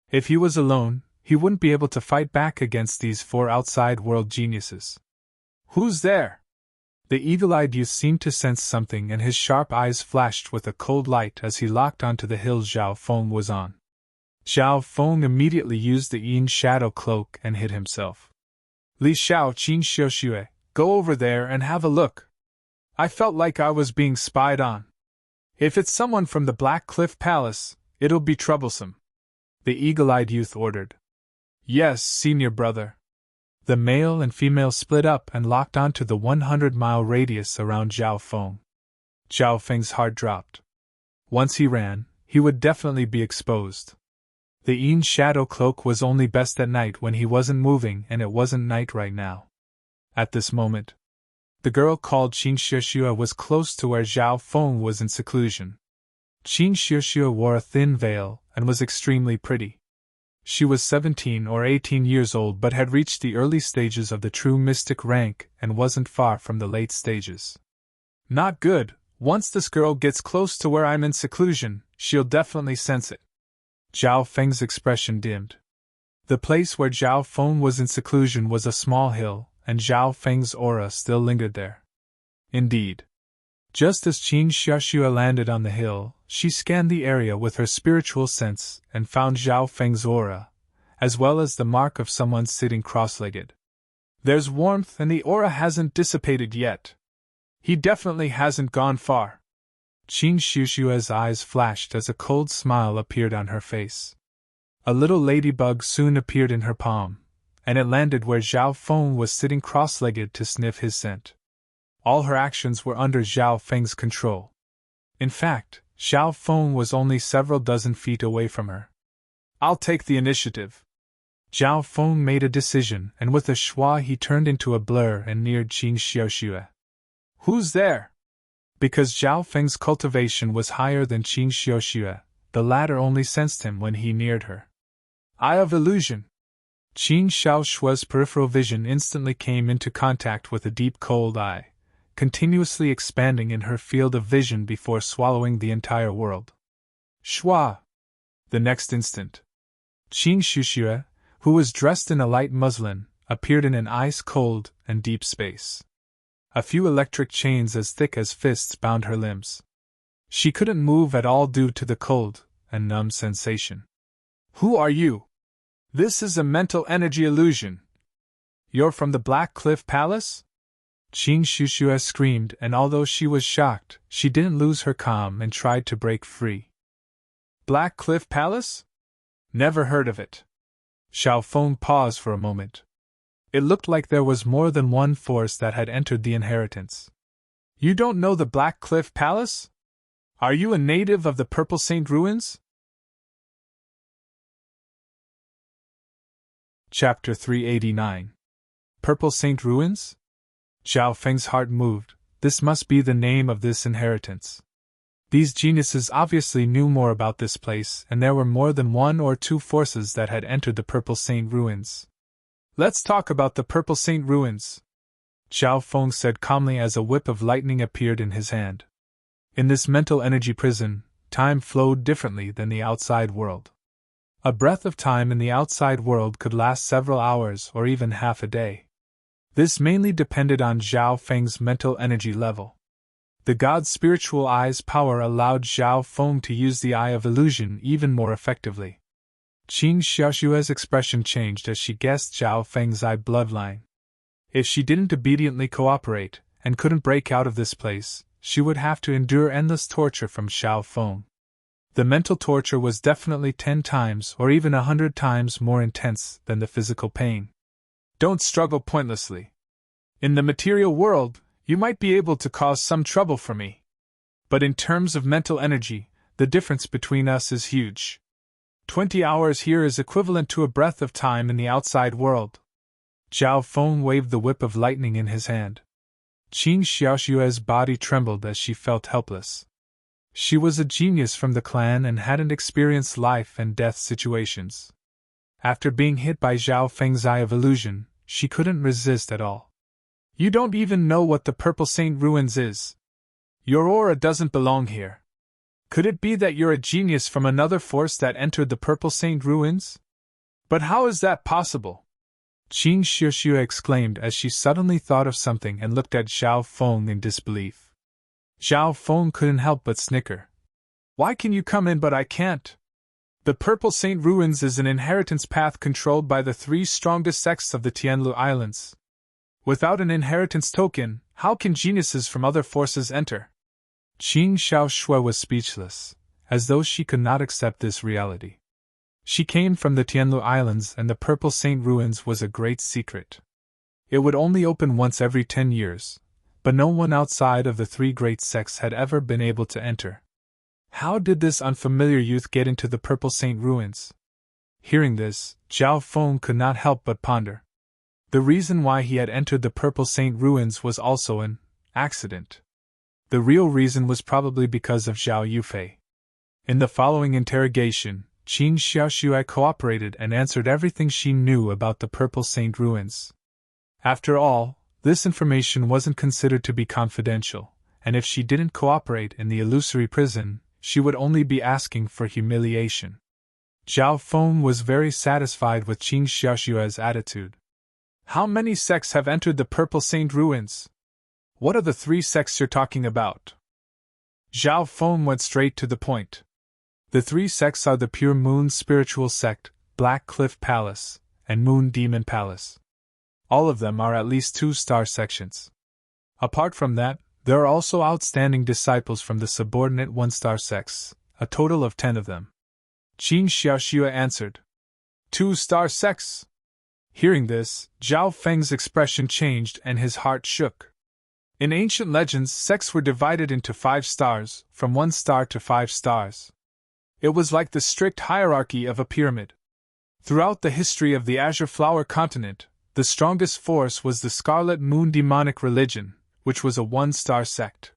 If he was alone, he wouldn't be able to fight back against these 4 outside world geniuses. Who's there? The eagle-eyed youth seemed to sense something, and his sharp eyes flashed with a cold light as he locked onto the hill Xiao Feng was on. Xiao Feng immediately used the Yin shadow cloak and hid himself. Li Xiao Qin Xiuxue, go over there and have a look. I felt like I was being spied on. If it's someone from the Black Cliff Palace, it'll be troublesome. The eagle-eyed youth ordered. Yes, senior brother. The male and female split up and locked onto the 100-mile radius around Xiao Feng. Xiao Feng's heart dropped. Once he ran, he would definitely be exposed. The Yin shadow cloak was only best at night when he wasn't moving, and it wasn't night right now. At this moment, the girl called Qin Xiuxue was close to where Xiao Feng was in seclusion. Qin Xiuxue wore a thin veil and was extremely pretty. She was 17 or 18 years old but had reached the early stages of the true mystic rank and wasn't far from the late stages. Not good. Once this girl gets close to where I'm in seclusion, she'll definitely sense it. Xiao Feng's expression dimmed. The place where Xiao Feng was in seclusion was a small hill, and Xiao Feng's aura still lingered there. Indeed. Just as Qin Xiuxue landed on the hill, she scanned the area with her spiritual sense and found Xiao Feng's aura, as well as the mark of someone sitting cross-legged. There's warmth and the aura hasn't dissipated yet. He definitely hasn't gone far. Qin Xiuxue's eyes flashed as a cold smile appeared on her face. A little ladybug soon appeared in her palm, and it landed where Xiao Feng was sitting cross-legged to sniff his scent. All her actions were under Xiao Feng's control. In fact, Xiao Feng was only several dozen feet away from her. I'll take the initiative. Xiao Feng made a decision, and with a schwa he turned into a blur and neared Qin Xiuxue. Who's there? Because Xiao Feng's cultivation was higher than Qin Xiuxue, the latter only sensed him when he neared her. Eye of illusion. Qin Xiuxue's peripheral vision instantly came into contact with a deep cold eye, continuously expanding in her field of vision before swallowing the entire world. Schwa! The next instant, Qin Xiuxue, who was dressed in a light muslin, appeared in an ice-cold and deep space. A few electric chains as thick as fists bound her limbs. She couldn't move at all due to the cold and numb sensation. Who are you? This is a mental energy illusion. You're from the Black Cliff Palace? Qin Xiuxue screamed, and although she was shocked, she didn't lose her calm and tried to break free. Black Cliff Palace? Never heard of it. Xiao Feng paused for a moment. It looked like there was more than one force that had entered the inheritance. You don't know the Black Cliff Palace? Are you a native of the Purple Saint Ruins? Chapter 389. Purple Saint Ruins? Xiao Feng's heart moved. This must be the name of this inheritance. These geniuses obviously knew more about this place, and there were more than 1 or 2 forces that had entered the Purple Saint Ruins. Let's talk about the Purple Saint Ruins, Xiao Feng said calmly as a whip of lightning appeared in his hand. In this mental energy prison, time flowed differently than the outside world. A breath of time in the outside world could last several hours or even half a day. This mainly depended on Zhao Feng's mental energy level. The god's spiritual eye's power allowed Zhao Feng to use the eye of illusion even more effectively. Qing Xiaoshue's expression changed as she guessed Zhao Feng's eye bloodline. If she didn't obediently cooperate, and couldn't break out of this place, she would have to endure endless torture from Zhao Feng. The mental torture was definitely 10 times or even 100 times more intense than the physical pain. Don't struggle pointlessly. In the material world, you might be able to cause some trouble for me. But in terms of mental energy, the difference between us is huge. 20 hours here is equivalent to a breath of time in the outside world. Zhao Feng waved the whip of lightning in his hand. Qing Xiaoshue's body trembled as she felt helpless. She was a genius from the clan and hadn't experienced life and death situations. After being hit by Zhao Feng's eye of illusion, she couldn't resist at all. You don't even know what the Purple Saint Ruins is. Your aura doesn't belong here. Could it be that you're a genius from another force that entered the Purple Saint Ruins? But how is that possible? Qing Xiaoxue exclaimed as she suddenly thought of something and looked at Zhao Feng in disbelief. Zhao Feng couldn't help but snicker. Why can you come in but I can't? The Purple Saint Ruins is an inheritance path controlled by the 3 strongest sects of the Tianlu Islands. Without an inheritance token, how can geniuses from other forces enter? Qing Xiaoshui was speechless, as though she could not accept this reality. She came from the Tianlu Islands and the Purple Saint Ruins was a great secret. It would only open once every 10 years, but no one outside of the 3 great sects had ever been able to enter. How did this unfamiliar youth get into the Purple Saint Ruins? Hearing this, Zhao Feng could not help but ponder. The reason why he had entered the Purple Saint Ruins was also an accident. The real reason was probably because of Zhao Yufei. In the following interrogation, Qing Xiaoxue cooperated and answered everything she knew about the Purple Saint Ruins. After all, this information wasn't considered to be confidential, and if she didn't cooperate in the illusory prison, she would only be asking for humiliation. Zhao Feng was very satisfied with Qing Xiaoshue's attitude. How many sects have entered the Purple Saint Ruins? What are the 3 sects you're talking about? Zhao Feng went straight to the point. The 3 sects are the Pure Moon Spiritual Sect, Black Cliff Palace, and Moon Demon Palace. All of them are at least 2-star sections. Apart from that, there are also outstanding disciples from the subordinate 1-star sects, a total of 10 of them. Qing Xiaoxue answered. 2-star sects? Hearing this, Zhao Feng's expression changed and his heart shook. In ancient legends, sects were divided into 5 stars, from 1 star to 5 stars. It was like the strict hierarchy of a pyramid. Throughout the history of the Azure Flower Continent, the strongest force was the Scarlet Moon Demonic Religion, which was a 1-star sect.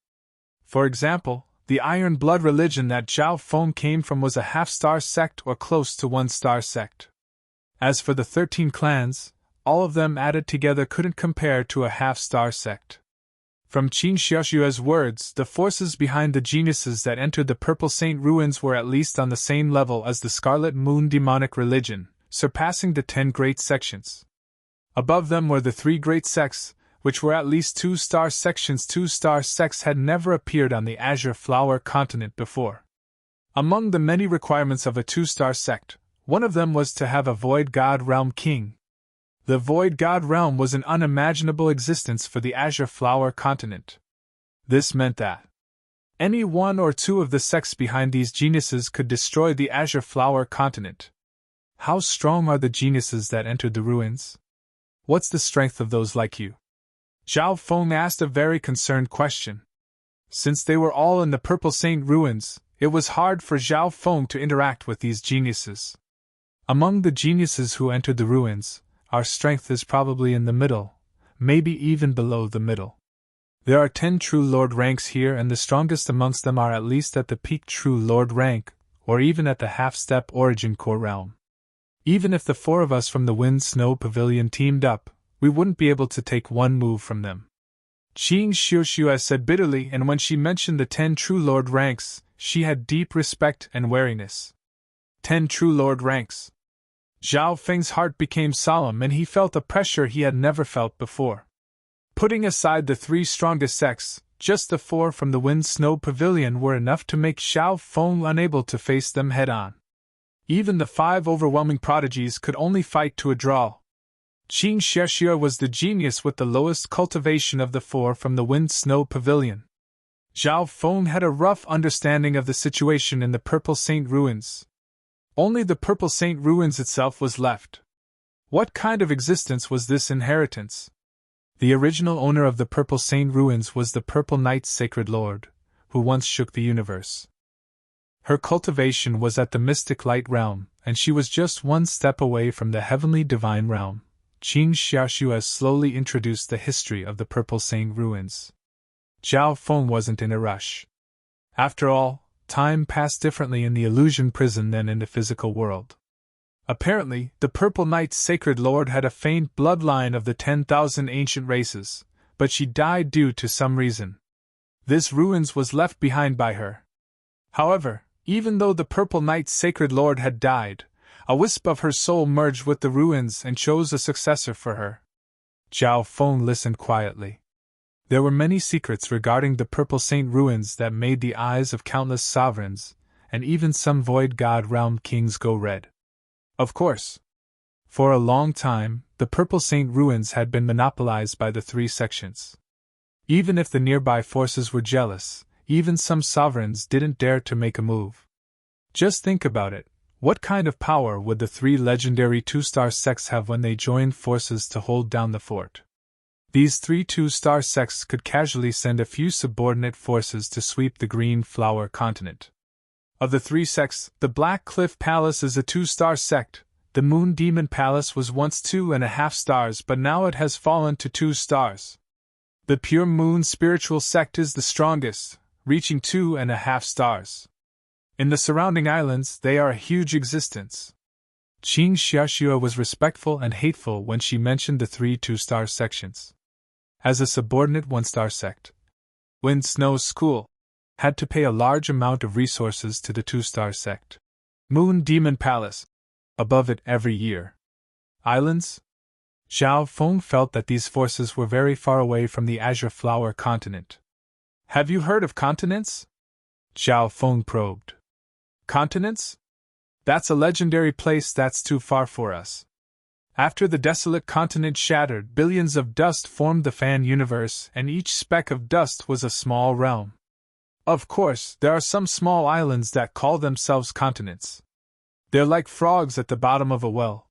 For example, the Iron Blood religion that Zhao Feng came from was a half-star sect or close to 1-star sect. As for the 13 clans, all of them added together couldn't compare to a half-star sect. From Qing Xiaoshue's words, the forces behind the geniuses that entered the Purple Saint Ruins were at least on the same level as the Scarlet Moon Demonic Religion, surpassing the 10 great sections. Above them were the 3 great sects, which were at least 2-star sections. 2-star sects had never appeared on the Azure Flower Continent before. Among the many requirements of a 2-star sect, one of them was to have a Void God Realm King. The Void God Realm was an unimaginable existence for the Azure Flower Continent. This meant that any 1 or 2 of the sects behind these geniuses could destroy the Azure Flower Continent. How strong are the geniuses that entered the ruins? What's the strength of those like you? Zhao Feng asked a very concerned question. Since they were all in the Purple Saint Ruins, it was hard for Zhao Feng to interact with these geniuses. Among the geniuses who entered the ruins, our strength is probably in the middle, maybe even below the middle. There are 10 True Lord ranks here, and the strongest amongst them are at least at the peak True Lord rank, or even at the half-step Origin Core realm. Even if the 4 of us from the Wind Snow Pavilion teamed up, we wouldn't be able to take one move from them. Qing Xiuxue said bitterly, and when she mentioned the 10 true lord ranks, she had deep respect and wariness. 10 true lord ranks. Zhao Feng's heart became solemn and he felt a pressure he had never felt before. Putting aside the 3 strongest sects, just the 4 from the Wind Snow Pavilion were enough to make Zhao Feng unable to face them head-on. Even the 5 overwhelming prodigies could only fight to a draw. Qing Xiuxue was the genius with the lowest cultivation of the 4 from the Wind Snow Pavilion. Zhao Feng had a rough understanding of the situation in the Purple Saint Ruins. Only the Purple Saint Ruins itself was left. What kind of existence was this inheritance? The original owner of the Purple Saint Ruins was the Purple Knight's sacred lord, who once shook the universe. Her cultivation was at the mystic light realm, and she was just 1 step away from the heavenly divine realm. Qing Xiuxue slowly introduced the history of the Purple Saint Ruins. Zhao Feng wasn't in a rush. After all, time passed differently in the illusion prison than in the physical world. Apparently, the Purple Knight's sacred lord had a faint bloodline of the 10,000 ancient races, but she died due to some reason. This ruins was left behind by her. However, even though the Purple Knight's sacred lord had died, a wisp of her soul merged with the ruins and chose a successor for her. Zhao Feng listened quietly. There were many secrets regarding the Purple Saint Ruins that made the eyes of countless sovereigns, and even some Void God Realm kings go red. Of course. For a long time, the Purple Saint Ruins had been monopolized by the 3 sections. Even if the nearby forces were jealous, even some sovereigns didn't dare to make a move. Just think about it. What kind of power would the 3 legendary 2-star sects have when they joined forces to hold down the fort? These 3 2-star sects could casually send a few subordinate forces to sweep the Green Flower continent. Of the 3 sects, the Black Cliff Palace is a 2-star sect. The Moon Demon Palace was once 2.5 stars, but now it has fallen to 2 stars. The Pure Moon Spiritual Sect is the strongest, reaching 2.5 stars. In the surrounding islands, they are a huge existence. Qing Xiuxue was respectful and hateful when she mentioned the 3 2-star sections. As a subordinate 1-star sect, Wind Snow School had to pay a large amount of resources to the 2-star sect. Moon Demon Palace, above it every year. Islands? Zhao Feng felt that these forces were very far away from the Azure Flower continent. Have you heard of continents? Zhao Feng probed. Continents? That's a legendary place that's too far for us. After the desolate continent shattered, billions of dust formed the fan universe, and each speck of dust was a small realm. Of course, there are some small islands that call themselves continents. They're like frogs at the bottom of a well.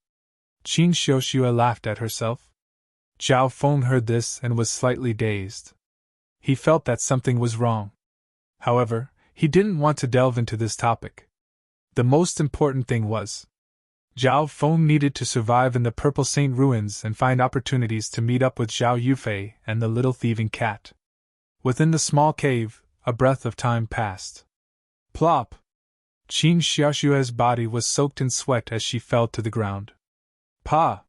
Qing Xiuxue laughed at herself. Zhao Feng heard this and was slightly dazed. He felt that something was wrong. However, he didn't want to delve into this topic. The most important thing was, Zhao Feng needed to survive in the Purple Saint Ruins and find opportunities to meet up with Zhao Yufei and the little thieving cat. Within the small cave, a breath of time passed. Plop! Qing Xiuxue's body was soaked in sweat as she fell to the ground. Pa!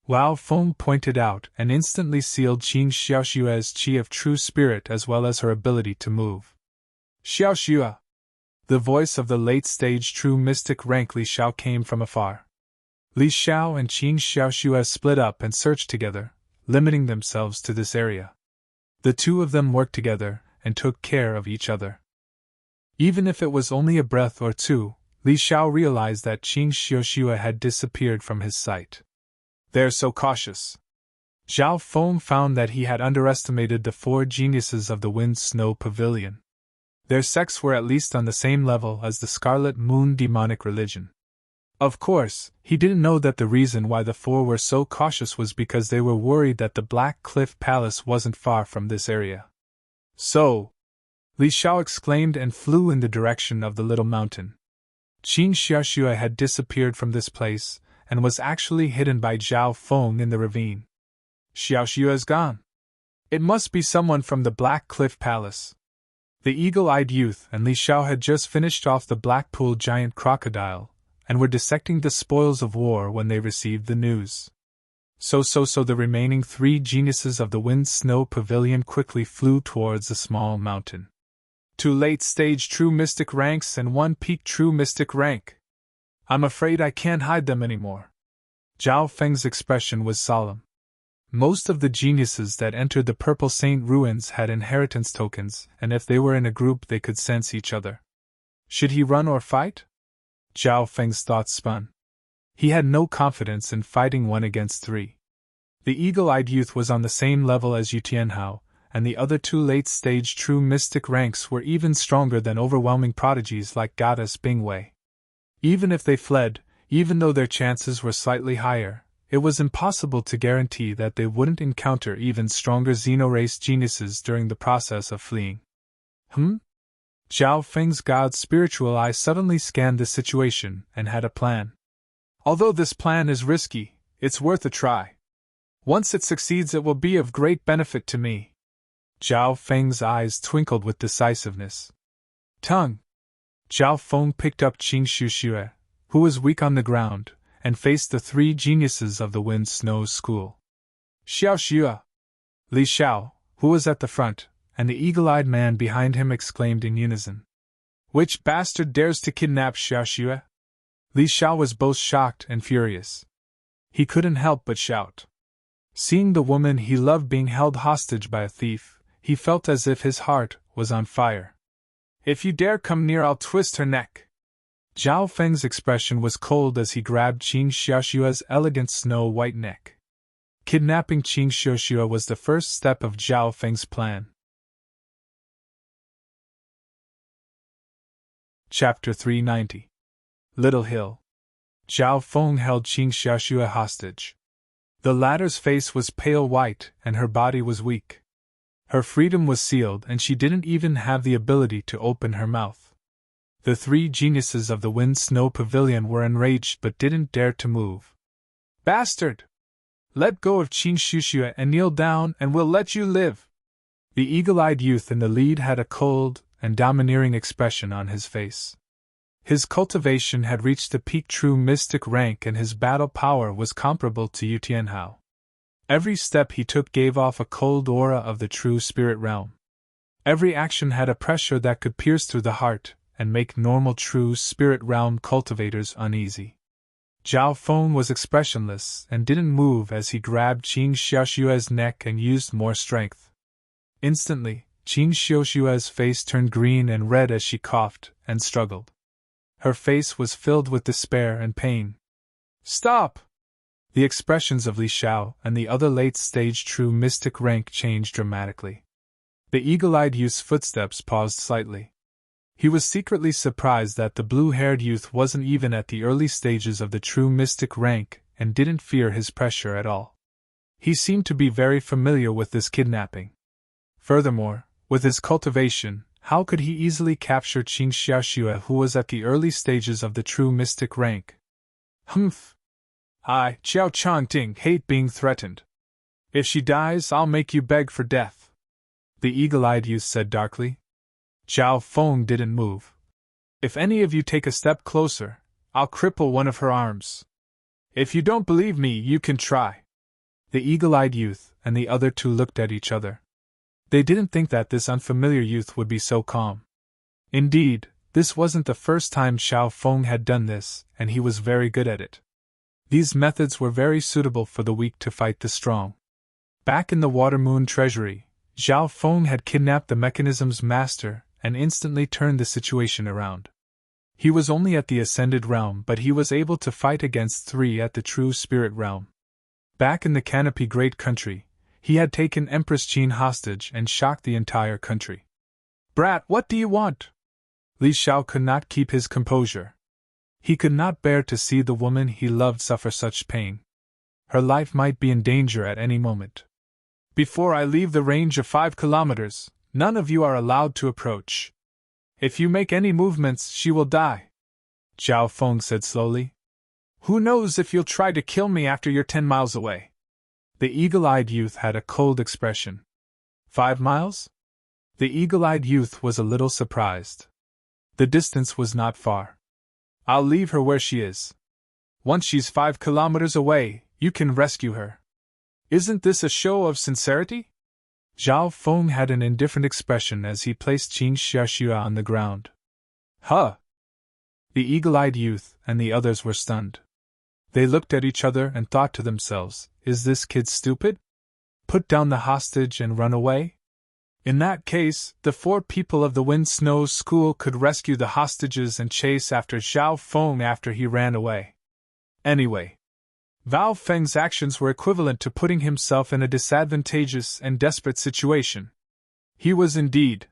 Lao Feng pointed out and instantly sealed Qing Xiuxue's qi of true spirit as well as her ability to move. Xiaoxue! The voice of the late-stage true mystic rank Li Xiao came from afar. Li Xiao and Qing Xiuxue split up and searched together, limiting themselves to this area. The 2 of them worked together and took care of each other. Even if it was only a breath or 2, Li Xiao realized that Qing Xiuxue had disappeared from his sight. They're so cautious. Zhao Feng found that he had underestimated the 4 geniuses of the Wind Snow Pavilion. Their sects were at least on the same level as the Scarlet Moon demonic religion. Of course, he didn't know that the reason why the 4 were so cautious was because they were worried that the Black Cliff Palace wasn't far from this area. So, Li Xiao exclaimed and flew in the direction of the little mountain. Qing Xiuxue had disappeared from this place, and was actually hidden by Zhao Feng in the ravine. Xiaoxue's gone. It must be someone from the Black Cliff Palace. The eagle-eyed youth and Li Xiao had just finished off the Blackpool giant crocodile, and were dissecting the spoils of war when they received the news. So the remaining 3 geniuses of the Wind Snow Pavilion quickly flew towards the small mountain. 2 late-stage true mystic ranks and 1 peak true mystic rank. I'm afraid I can't hide them anymore. Zhao Feng's expression was solemn. Most of the geniuses that entered the Purple Saint ruins had inheritance tokens, and if they were in a group they could sense each other. Should he run or fight? Zhao Feng's thoughts spun. He had no confidence in fighting 1 against 3. The eagle-eyed youth was on the same level as Yu Tianhao, and the other 2 late-stage true mystic ranks were even stronger than overwhelming prodigies like Goddess Bingwei. Even if they fled, even though their chances were slightly higher, it was impossible to guarantee that they wouldn't encounter even stronger Xenorace geniuses during the process of fleeing. Zhao Feng's god's spiritual eye suddenly scanned the situation and had a plan. Although this plan is risky, it's worth a try. Once it succeeds, it will be of great benefit to me. Zhao Feng's eyes twinkled with decisiveness. Tongue! Zhao Feng picked up Qing Shuxue, who was weak on the ground, and faced the 3 geniuses of the Wind Snow School. Xiao Xue! Li Xiao, who was at the front, and the eagle-eyed man behind him exclaimed in unison. Which bastard dares to kidnap Xiao Xue? Li Xiao was both shocked and furious. He couldn't help but shout. Seeing the woman he loved being held hostage by a thief, he felt as if his heart was on fire. If you dare come near, I'll twist her neck. Zhao Feng's expression was cold as he grabbed Qing Xiaoxue's elegant snow-white neck. Kidnapping Qing Xiaoxue was the first step of Zhao Feng's plan. Chapter 390. Little Hill. Zhao Feng held Qing Xiaoxue hostage. The latter's face was pale white and her body was weak. Her freedom was sealed and she didn't even have the ability to open her mouth. The 3 geniuses of the Wind Snow Pavilion were enraged but didn't dare to move. Bastard! Let go of Qing Xiaoxue and kneel down and we'll let you live. The eagle-eyed youth in the lead had a cold and domineering expression on his face. His cultivation had reached a peak true mystic rank and his battle power was comparable to Yu Tianhao. Every step he took gave off a cold aura of the true spirit realm. Every action had a pressure that could pierce through the heart and make normal true spirit realm cultivators uneasy. Zhao Feng was expressionless and didn't move as he grabbed Qing Xiaoxue's neck and used more strength. Instantly, Qing Xiaoxue's face turned green and red as she coughed and struggled. Her face was filled with despair and pain. Stop! The expressions of Li Xiao and the other late-stage true mystic rank changed dramatically. The eagle-eyed youth's footsteps paused slightly. He was secretly surprised that the blue-haired youth wasn't even at the early stages of the true mystic rank and didn't fear his pressure at all. He seemed to be very familiar with this kidnapping. Furthermore, with his cultivation, how could he easily capture Qing Xiaoxue, who was at the early stages of the true mystic rank? Humph! I, Qiao Changting, hate being threatened. If she dies, I'll make you beg for death. The eagle-eyed youth said darkly. Zhao Feng didn't move. If any of you take a step closer, I'll cripple one of her arms. If you don't believe me, you can try. The eagle-eyed youth and the other 2 looked at each other. They didn't think that this unfamiliar youth would be so calm. Indeed, this wasn't the first time Zhao Feng had done this, and he was very good at it. These methods were very suitable for the weak to fight the strong. Back in the Watermoon Treasury, Zhao Feng had kidnapped the mechanism's master and instantly turned the situation around. He was only at the Ascended Realm, but he was able to fight against 3 at the True Spirit Realm. Back in the Canopy Great Country, he had taken Empress Qin hostage and shocked the entire country. Brat, what do you want? Li Xiao could not keep his composure. He could not bear to see the woman he loved suffer such pain. Her life might be in danger at any moment. Before I leave the range of 5 kilometers, none of you are allowed to approach. If you make any movements, she will die. Zhao Feng said slowly. Who knows if you'll try to kill me after you're 10 miles away? The eagle-eyed youth had a cold expression. 5 miles? The eagle-eyed youth was a little surprised. The distance was not far. I'll leave her where she is. Once she's 5 kilometers away, you can rescue her. Isn't this a show of sincerity? Zhao Feng had an indifferent expression as he placed Qin Xiaoxue on the ground. Huh! The eagle-eyed youth and the others were stunned. They looked at each other and thought to themselves, is this kid stupid? Put down the hostage and run away? In that case, the 4 people of the Wind Snow School could rescue the hostages and chase after Zhao Feng after he ran away. Anyway, Bao Feng's actions were equivalent to putting himself in a disadvantageous and desperate situation. He was indeed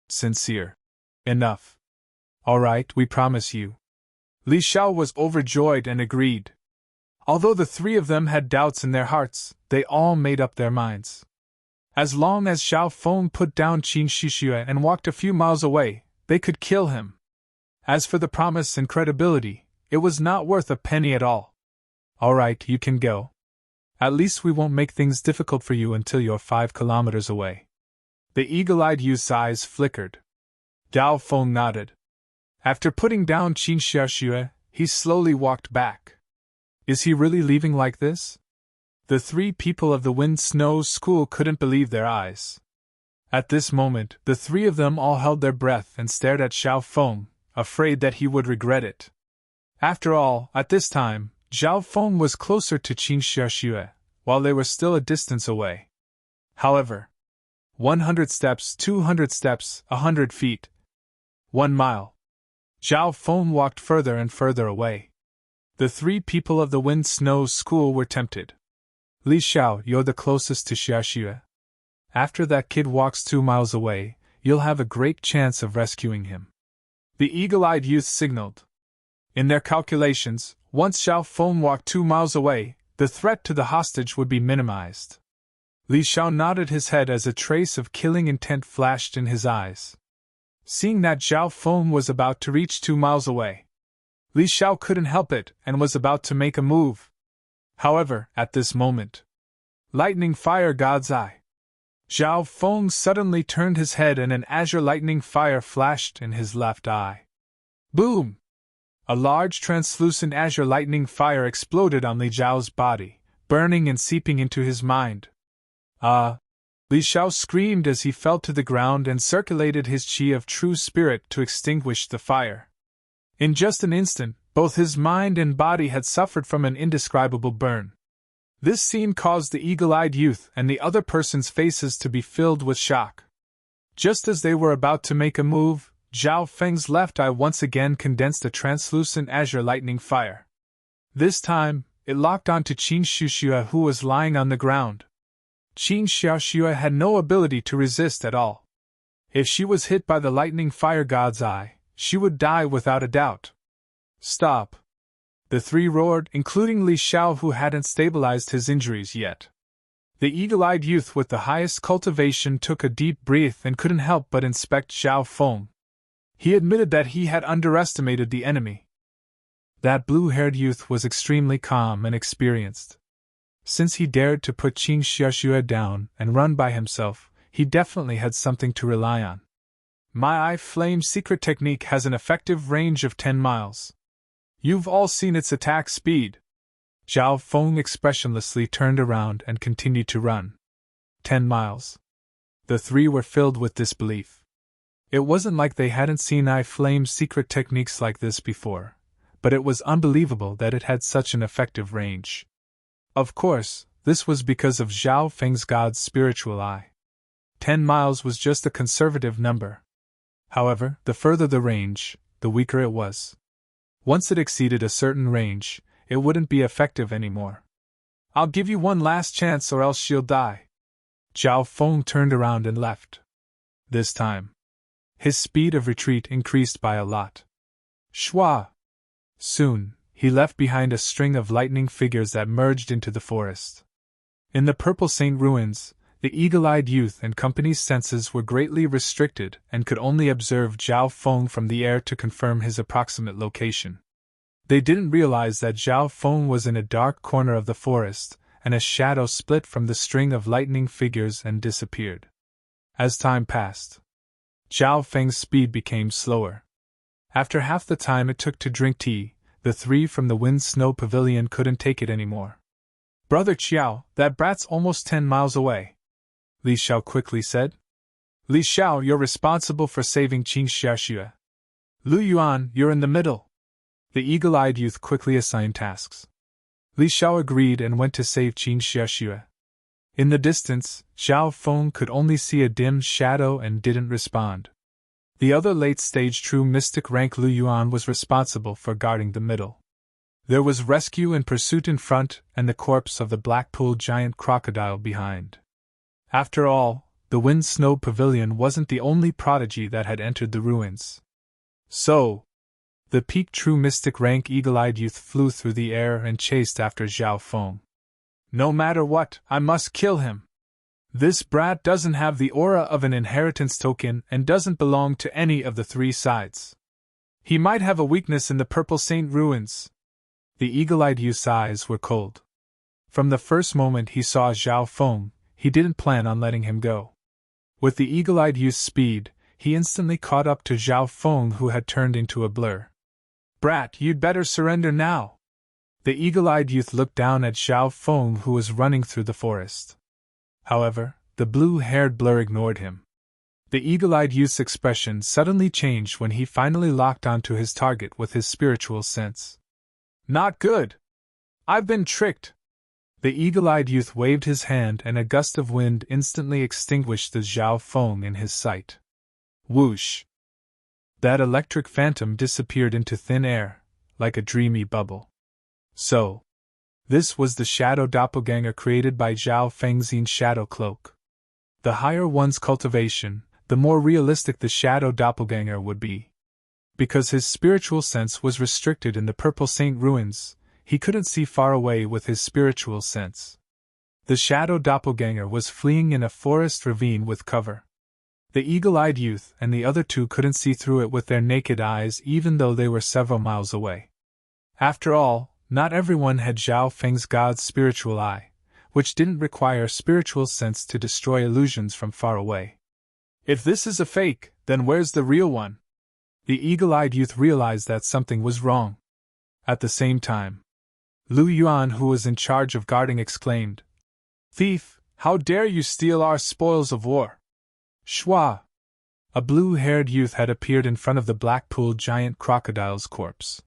sincere enough. All right, we promise you. Li Xiao was overjoyed and agreed. Although the 3 of them had doubts in their hearts, they all made up their minds. As long as Zhao Feng put down Qin Xiaoxue and walked a few miles away, they could kill him. As for the promise and credibility, it was not worth a penny at all. All right, you can go. At least we won't make things difficult for you until you're 5 kilometers away. The eagle-eyed youth's eyes flickered. Zhao Feng nodded. After putting down Qin Xiaoxue, he slowly walked back. Is he really leaving like this? The 3 people of the Wind Snow School couldn't believe their eyes. At this moment, the 3 of them all held their breath and stared at Zhao Feng, afraid that he would regret it. After all, at this time, Zhao Feng was closer to Qin Xiaoxue, while they were still a distance away. However, 100 steps, 200 steps, 100 feet, 1 mile. Zhao Feng walked further and further away. The 3 people of the Wind Snow School were tempted. Li Xiao, you're the closest to Xiaoxue. After that kid walks 2 miles away, you'll have a great chance of rescuing him. The eagle-eyed youth signaled. In their calculations, once Zhao Feng walked 2 miles away, the threat to the hostage would be minimized. Li Xiao nodded his head as a trace of killing intent flashed in his eyes. Seeing that Zhao Feng was about to reach 2 miles away, Li Xiao couldn't help it and was about to make a move. However, at this moment, lightning fire God's eye. Zhao Feng suddenly turned his head and an azure lightning fire flashed in his left eye. Boom! A large translucent azure lightning fire exploded on Li Xiao's body, burning and seeping into his mind. Ah! Li Xiao screamed as he fell to the ground and circulated his qi of true spirit to extinguish the fire. In just an instant, both his mind and body had suffered from an indescribable burn. This scene caused the eagle-eyed youth and the other person's faces to be filled with shock. Just as they were about to make a move, Zhao Feng's left eye once again condensed a translucent azure lightning fire. This time, it locked onto Qin Xiaoxue, who was lying on the ground. Qin Xiaoxue had no ability to resist at all. If she was hit by the lightning fire God's eye, she would die without a doubt. Stop! The 3 roared, including Li Xiao, who hadn't stabilized his injuries yet. The eagle-eyed youth with the highest cultivation took a deep breath and couldn't help but inspect Zhao Feng. He admitted that he had underestimated the enemy. That blue-haired youth was extremely calm and experienced. Since he dared to put Qin Xiaoxue down and run by himself, he definitely had something to rely on. My eye flame secret technique has an effective range of 10 miles. You've all seen its attack speed. Zhao Feng expressionlessly turned around and continued to run. 10 miles. The 3 were filled with disbelief. It wasn't like they hadn't seen eye flame secret techniques like this before, but it was unbelievable that it had such an effective range. Of course, this was because of Zhao Feng's god's spiritual eye. 10 miles was just a conservative number. However, the further the range, the weaker it was. Once it exceeded a certain range, it wouldn't be effective anymore. I'll give you one last chance or else she'll die. Zhao Feng turned around and left. This time, his speed of retreat increased by a lot. Shwa! Soon, he left behind a string of lightning figures that merged into the forest. In the Purple Saint ruins, the eagle-eyed youth and company's senses were greatly restricted and could only observe Zhao Feng from the air to confirm his approximate location. They didn't realize that Zhao Feng was in a dark corner of the forest, and a shadow split from the string of lightning figures and disappeared. As time passed, Zhao Feng's speed became slower. After half the time it took to drink tea, the 3 from the Wind Snow Pavilion couldn't take it anymore. Brother Qiao, that brat's almost 10 miles away, Li Xiao quickly said. Li Xiao, you're responsible for saving Qin Xiaxue. Lu Yuan, you're in the middle. The eagle-eyed youth quickly assigned tasks. Li Xiao agreed and went to save Qin Xiaxue. In the distance, Zhao Feng could only see a dim shadow and didn't respond. The other late-stage true mystic rank Lu Yuan was responsible for guarding the middle. There was rescue and pursuit in front and the corpse of the Blackpool giant crocodile behind. After all, the wind-snow pavilion wasn't the only prodigy that had entered the ruins. So, the peaked true mystic rank eagle-eyed youth flew through the air and chased after Zhao Feng. No matter what, I must kill him. This brat doesn't have the aura of an inheritance token and doesn't belong to any of the three sides. He might have a weakness in the Purple Saint ruins. The eagle-eyed youth's eyes were cold. From the first moment he saw Zhao Feng, he didn't plan on letting him go. With the eagle-eyed youth's speed, he instantly caught up to Zhao Feng, who had turned into a blur. Brat, you'd better surrender now. The eagle-eyed youth looked down at Zhao Feng, who was running through the forest. However, the blue-haired blur ignored him. The eagle-eyed youth's expression suddenly changed when he finally locked onto his target with his spiritual sense. Not good! I've been tricked! The eagle-eyed youth waved his hand and a gust of wind instantly extinguished the Zhao Feng in his sight. Whoosh! That electric phantom disappeared into thin air, like a dreamy bubble. So, this was the shadow doppelganger created by Zhao Fengxian's shadow cloak. The higher one's cultivation, the more realistic the shadow doppelganger would be. Because his spiritual sense was restricted in the Purple Saint ruins, he couldn't see far away with his spiritual sense. The shadow doppelganger was fleeing in a forest ravine with cover. The eagle-eyed youth and the other two couldn't see through it with their naked eyes even though they were several miles away. After all, not everyone had Zhao Feng's God's spiritual eye, which didn't require spiritual sense to destroy illusions from far away. If this is a fake, then where's the real one? The eagle-eyed youth realized that something was wrong. At the same time, Lu Yuan, who was in charge of guarding, exclaimed, Thief, how dare you steal our spoils of war? Shwa! A blue-haired youth had appeared in front of the Blackpool giant crocodile's corpse.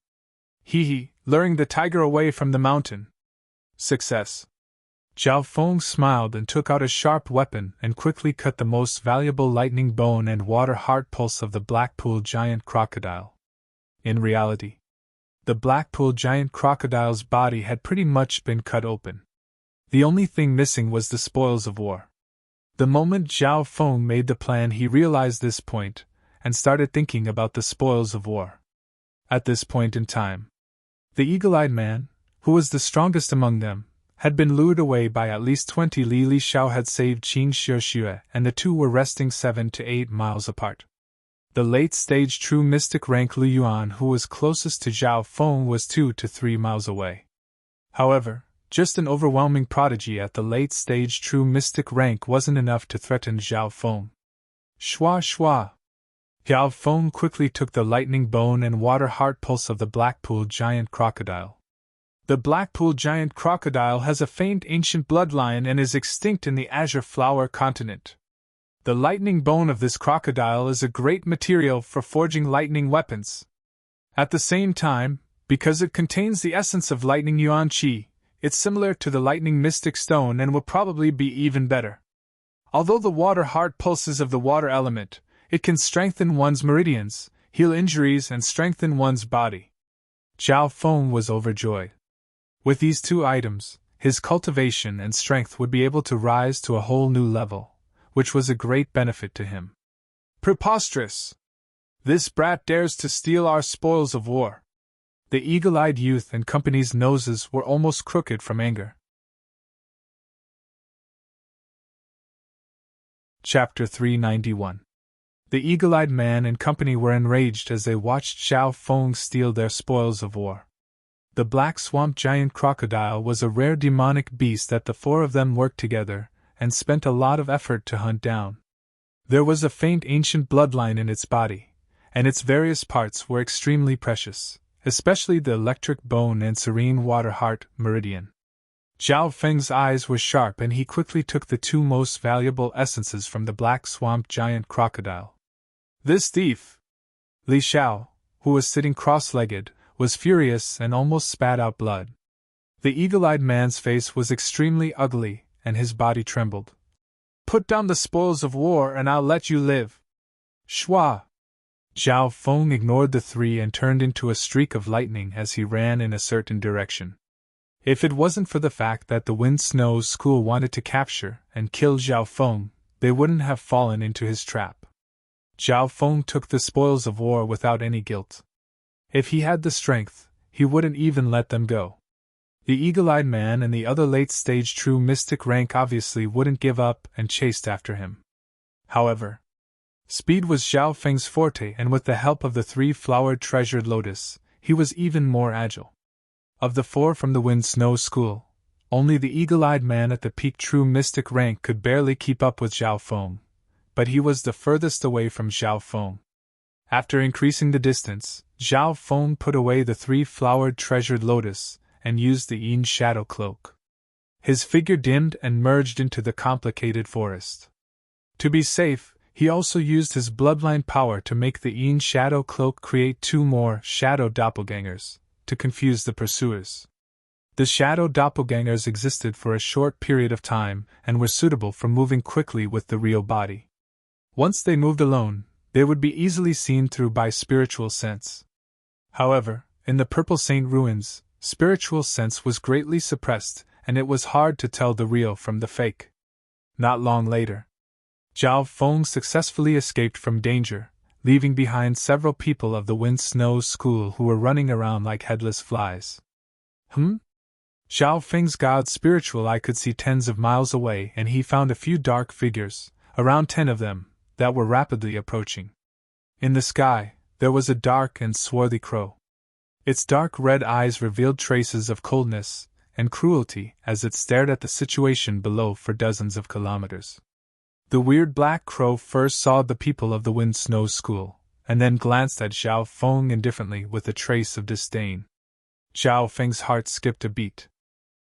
Hee, luring the tiger away from the mountain. Success. Zhao Feng smiled and took out a sharp weapon and quickly cut the most valuable lightning bone and water heart pulse of the Blackpool giant crocodile. In reality, the Blackpool giant crocodile's body had pretty much been cut open. The only thing missing was the spoils of war. The moment Zhao Feng made the plan, he realized this point and started thinking about the spoils of war. At this point in time, the eagle-eyed man, who was the strongest among them, had been lured away by at least 20. Li Xiao had saved Qin Xiaxue, and the two were resting 7 to 8 miles apart. The late-stage true mystic rank Lu Yuan, who was closest to Zhao Feng, was 2 to 3 miles away. However, just an overwhelming prodigy at the late-stage true mystic rank wasn't enough to threaten Zhao Feng. Shwa shwa! Zhao Feng quickly took the lightning bone and water heart pulse of the Blackpool giant crocodile. The Blackpool giant crocodile has a faint ancient bloodline and is extinct in the Azure Flower continent. The lightning bone of this crocodile is a great material for forging lightning weapons. At the same time, because it contains the essence of lightning yuan qi, it's similar to the lightning mystic stone and will probably be even better. Although the water heart pulses of the water element, it can strengthen one's meridians, heal injuries, and strengthen one's body. Zhao Feng was overjoyed. With these two items, his cultivation and strength would be able to rise to a whole new level, which was a great benefit to him. Preposterous! This brat dares to steal our spoils of war. The eagle-eyed youth and company's noses were almost crooked from anger. Chapter 391. The eagle-eyed man and company were enraged as they watched Zhao Feng steal their spoils of war. The black swamp giant crocodile was a rare demonic beast that the four of them worked together and spent a lot of effort to hunt down. There was a faint ancient bloodline in its body, and its various parts were extremely precious, especially the electric bone and serene water heart meridian. Zhao Feng's eyes were sharp and he quickly took the two most valuable essences from the black swamp giant crocodile. This thief! Li Xiao, who was sitting cross-legged, was furious and almost spat out blood. The eagle-eyed man's face was extremely ugly and his body trembled. Put down the spoils of war and I'll let you live. Shua! Zhao Feng ignored the three and turned into a streak of lightning as he ran in a certain direction. If it wasn't for the fact that the Wind Snow School wanted to capture and kill Zhao Feng, they wouldn't have fallen into his trap. Zhao Feng took the spoils of war without any guilt. If he had the strength, he wouldn't even let them go. The eagle-eyed man and the other late-stage true mystic rank obviously wouldn't give up and chased after him. However, speed was Zhao Feng's forte, and with the help of the three-flowered treasured lotus, he was even more agile. Of the four from the Wind Snow School, only the eagle-eyed man at the peak true mystic rank could barely keep up with Zhao Feng, but he was the furthest away from Zhao Feng. After increasing the distance, Zhao Feng put away the three-flowered treasured lotus and used the Yin shadow cloak. His figure dimmed and merged into the complicated forest. To be safe, he also used his bloodline power to make the Yin shadow cloak create two more shadow doppelgangers, to confuse the pursuers. The shadow doppelgangers existed for a short period of time and were suitable for moving quickly with the real body. Once they moved alone, they would be easily seen through by spiritual sense. However, in the Purple Saint ruins, spiritual sense was greatly suppressed, and it was hard to tell the real from the fake. Not long later, Zhao Feng successfully escaped from danger, leaving behind several people of the Wind Snow School who were running around like headless flies. Zhao Feng's god's spiritual eye could see tens of miles away, and he found a few dark figures, around 10 of them, that were rapidly approaching. In the sky, there was a dark and swarthy crow. Its dark red eyes revealed traces of coldness and cruelty as it stared at the situation below for dozens of kilometers. The weird black crow first saw the people of the Wind Snow School, and then glanced at Zhao Feng indifferently with a trace of disdain. Zhao Feng's heart skipped a beat.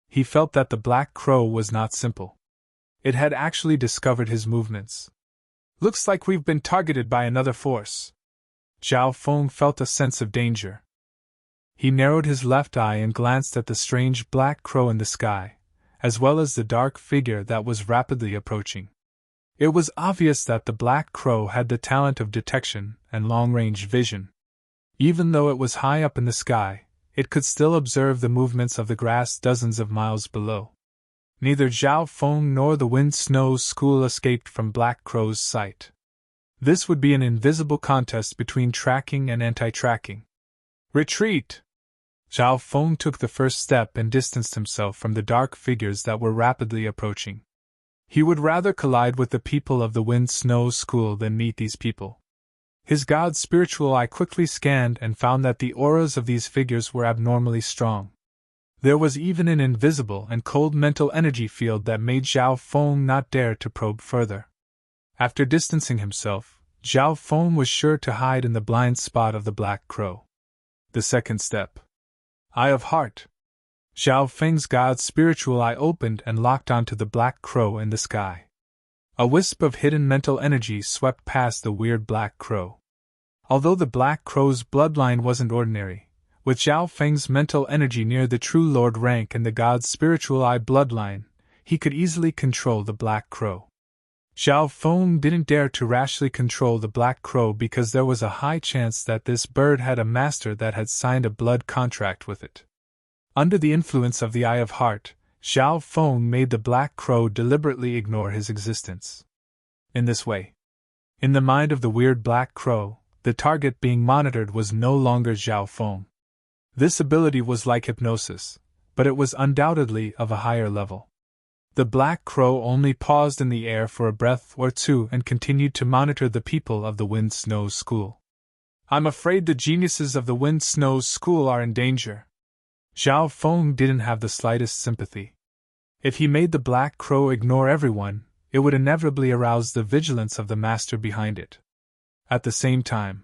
He felt that the black crow was not simple. It had actually discovered his movements. Looks like we've been targeted by another force. Zhao Feng felt a sense of danger. He narrowed his left eye and glanced at the strange black crow in the sky, as well as the dark figure that was rapidly approaching. It was obvious that the black crow had the talent of detection and long-range vision. Even though it was high up in the sky, it could still observe the movements of the grass dozens of miles below. Neither Zhao Feng nor the Wind Snow School escaped from Black Crow's sight. This would be an invisible contest between tracking and anti-tracking. Retreat! Zhao Feng took the first step and distanced himself from the dark figures that were rapidly approaching. He would rather collide with the people of the Wind Snow School than meet these people. His god's spiritual eye quickly scanned and found that the auras of these figures were abnormally strong. There was even an invisible and cold mental energy field that made Zhao Feng not dare to probe further. After distancing himself, Zhao Feng was sure to hide in the blind spot of the Black Crow. The second step. Eye of Heart. Zhao Feng's god's spiritual eye opened and locked onto the Black Crow in the sky. A wisp of hidden mental energy swept past the weird Black Crow. Although the Black Crow's bloodline wasn't ordinary, with Zhao Feng's mental energy near the True Lord rank and the god's spiritual eye bloodline, he could easily control the Black Crow. Zhao Feng didn't dare to rashly control the Black Crow because there was a high chance that this bird had a master that had signed a blood contract with it. Under the influence of the Eye of Heart, Zhao Feng made the Black Crow deliberately ignore his existence. In this way, in the mind of the weird Black Crow, the target being monitored was no longer Zhao Feng. This ability was like hypnosis, but it was undoubtedly of a higher level. The Black Crow only paused in the air for a breath or two and continued to monitor the people of the Wind Snow School. I'm afraid the geniuses of the Wind Snow School are in danger. Zhao Feng didn't have the slightest sympathy. If he made the Black Crow ignore everyone, it would inevitably arouse the vigilance of the master behind it. At the same time,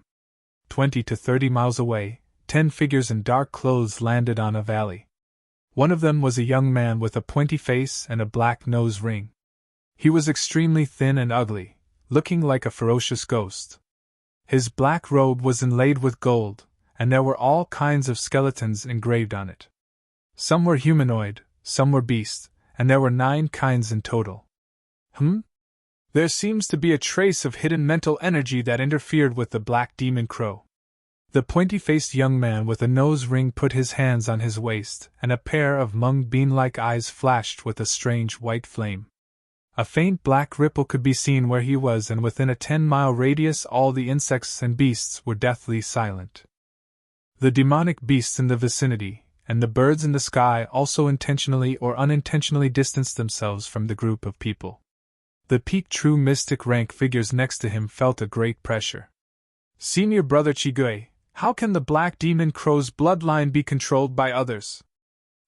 20 to 30 miles away, 10 figures in dark clothes landed on a valley. One of them was a young man with a pointy face and a black nose ring. He was extremely thin and ugly, looking like a ferocious ghost. His black robe was inlaid with gold, and there were all kinds of skeletons engraved on it. Some were humanoid, some were beasts, and there were 9 kinds in total. There seems to be a trace of hidden mental energy that interfered with the black demon crow. The pointy-faced young man with a nose ring put his hands on his waist, and a pair of mung bean-like eyes flashed with a strange white flame. A faint black ripple could be seen where he was, and within a 10-mile radius all the insects and beasts were deathly silent. The demonic beasts in the vicinity, and the birds in the sky also intentionally or unintentionally distanced themselves from the group of people. The peaked true mystic rank figures next to him felt a great pressure. "Senior Brother Chigui, how can the Black Demon Crow's bloodline be controlled by others?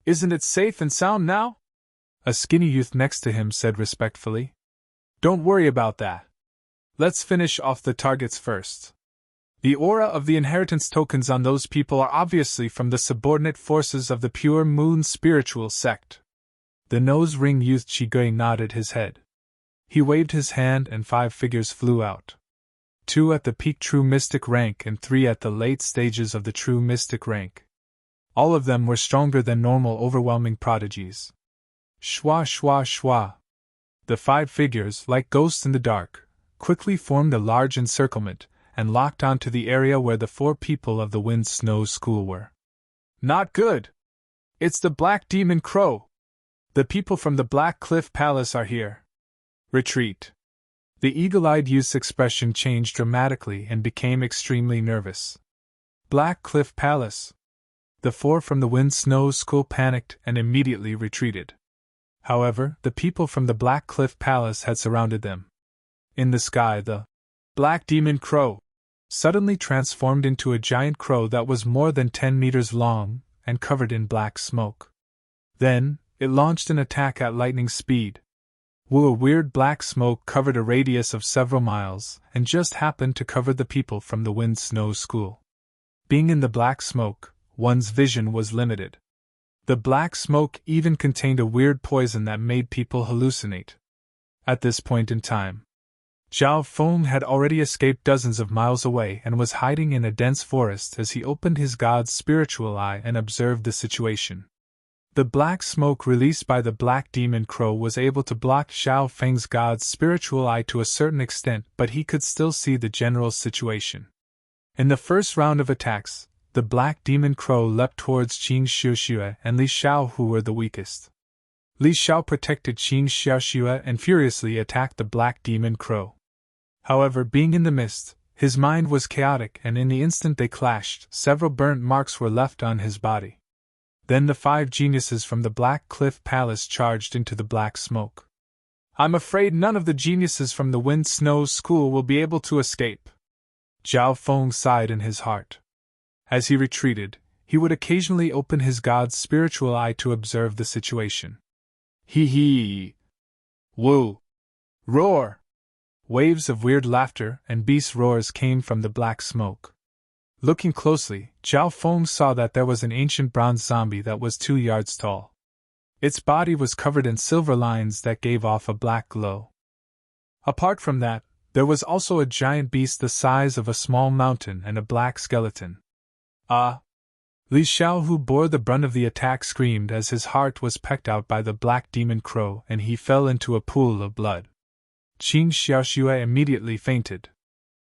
Isn't it safe and sound now?" A skinny youth next to him said respectfully. "Don't worry about that. Let's finish off the targets first. The aura of the inheritance tokens on those people are obviously from the subordinate forces of the Pure Moon spiritual sect." The nose ring youth Chigui nodded his head. He waved his hand and 5 figures flew out. 2 at the peak true mystic rank and 3 at the late stages of the true mystic rank. All of them were stronger than normal, overwhelming prodigies. Shwa shwa shwa. The 5 figures, like ghosts in the dark, quickly formed a large encirclement, and locked onto the area where the 4 people of the Wind Snow School were. "Not good! It's the Black Demon Crow! The people from the Black Cliff Palace are here! Retreat!" The eagle-eyed youth's expression changed dramatically and became extremely nervous. Black Cliff Palace! The 4 from the Wind Snow School panicked and immediately retreated. However, the people from the Black Cliff Palace had surrounded them. In the sky, the Black Demon Crow suddenly transformed into a giant crow that was more than 10 meters long and covered in black smoke. Then, it launched an attack at lightning speed. A weird black smoke covered a radius of several miles and just happened to cover the people from the Wind Snow School. Being in the black smoke, one's vision was limited. The black smoke even contained a weird poison that made people hallucinate. At this point in time, Zhao Feng had already escaped dozens of miles away and was hiding in a dense forest as he opened his god's spiritual eye and observed the situation. The black smoke released by the Black Demon Crow was able to block Zhao Feng's god's spiritual eye to a certain extent, but he could still see the general situation. In the first round of attacks, the Black Demon Crow leapt towards Qing Xiaoxue and Li Xiao, who were the weakest. Li Xiao protected Qing Xiaoxue and furiously attacked the Black Demon Crow. However, being in the mist, his mind was chaotic, and in the instant they clashed, several burnt marks were left on his body. Then the 5 geniuses from the Black Cliff Palace charged into the black smoke. "I'm afraid none of the geniuses from the Wind Snow School will be able to escape." Zhao Feng sighed in his heart. As he retreated, he would occasionally open his god's spiritual eye to observe the situation. Hee hee! Woo! Roar! Waves of weird laughter and beast roars came from the black smoke. Looking closely, Zhao Feng saw that there was an ancient bronze zombie that was 2 yards tall. Its body was covered in silver lines that gave off a black glow. Apart from that, there was also a giant beast the size of a small mountain and a black skeleton. "Ah!" Li Xiao, who bore the brunt of the attack, screamed as his heart was pecked out by the Black Demon Crow and he fell into a pool of blood. Qing Xiaoxue immediately fainted.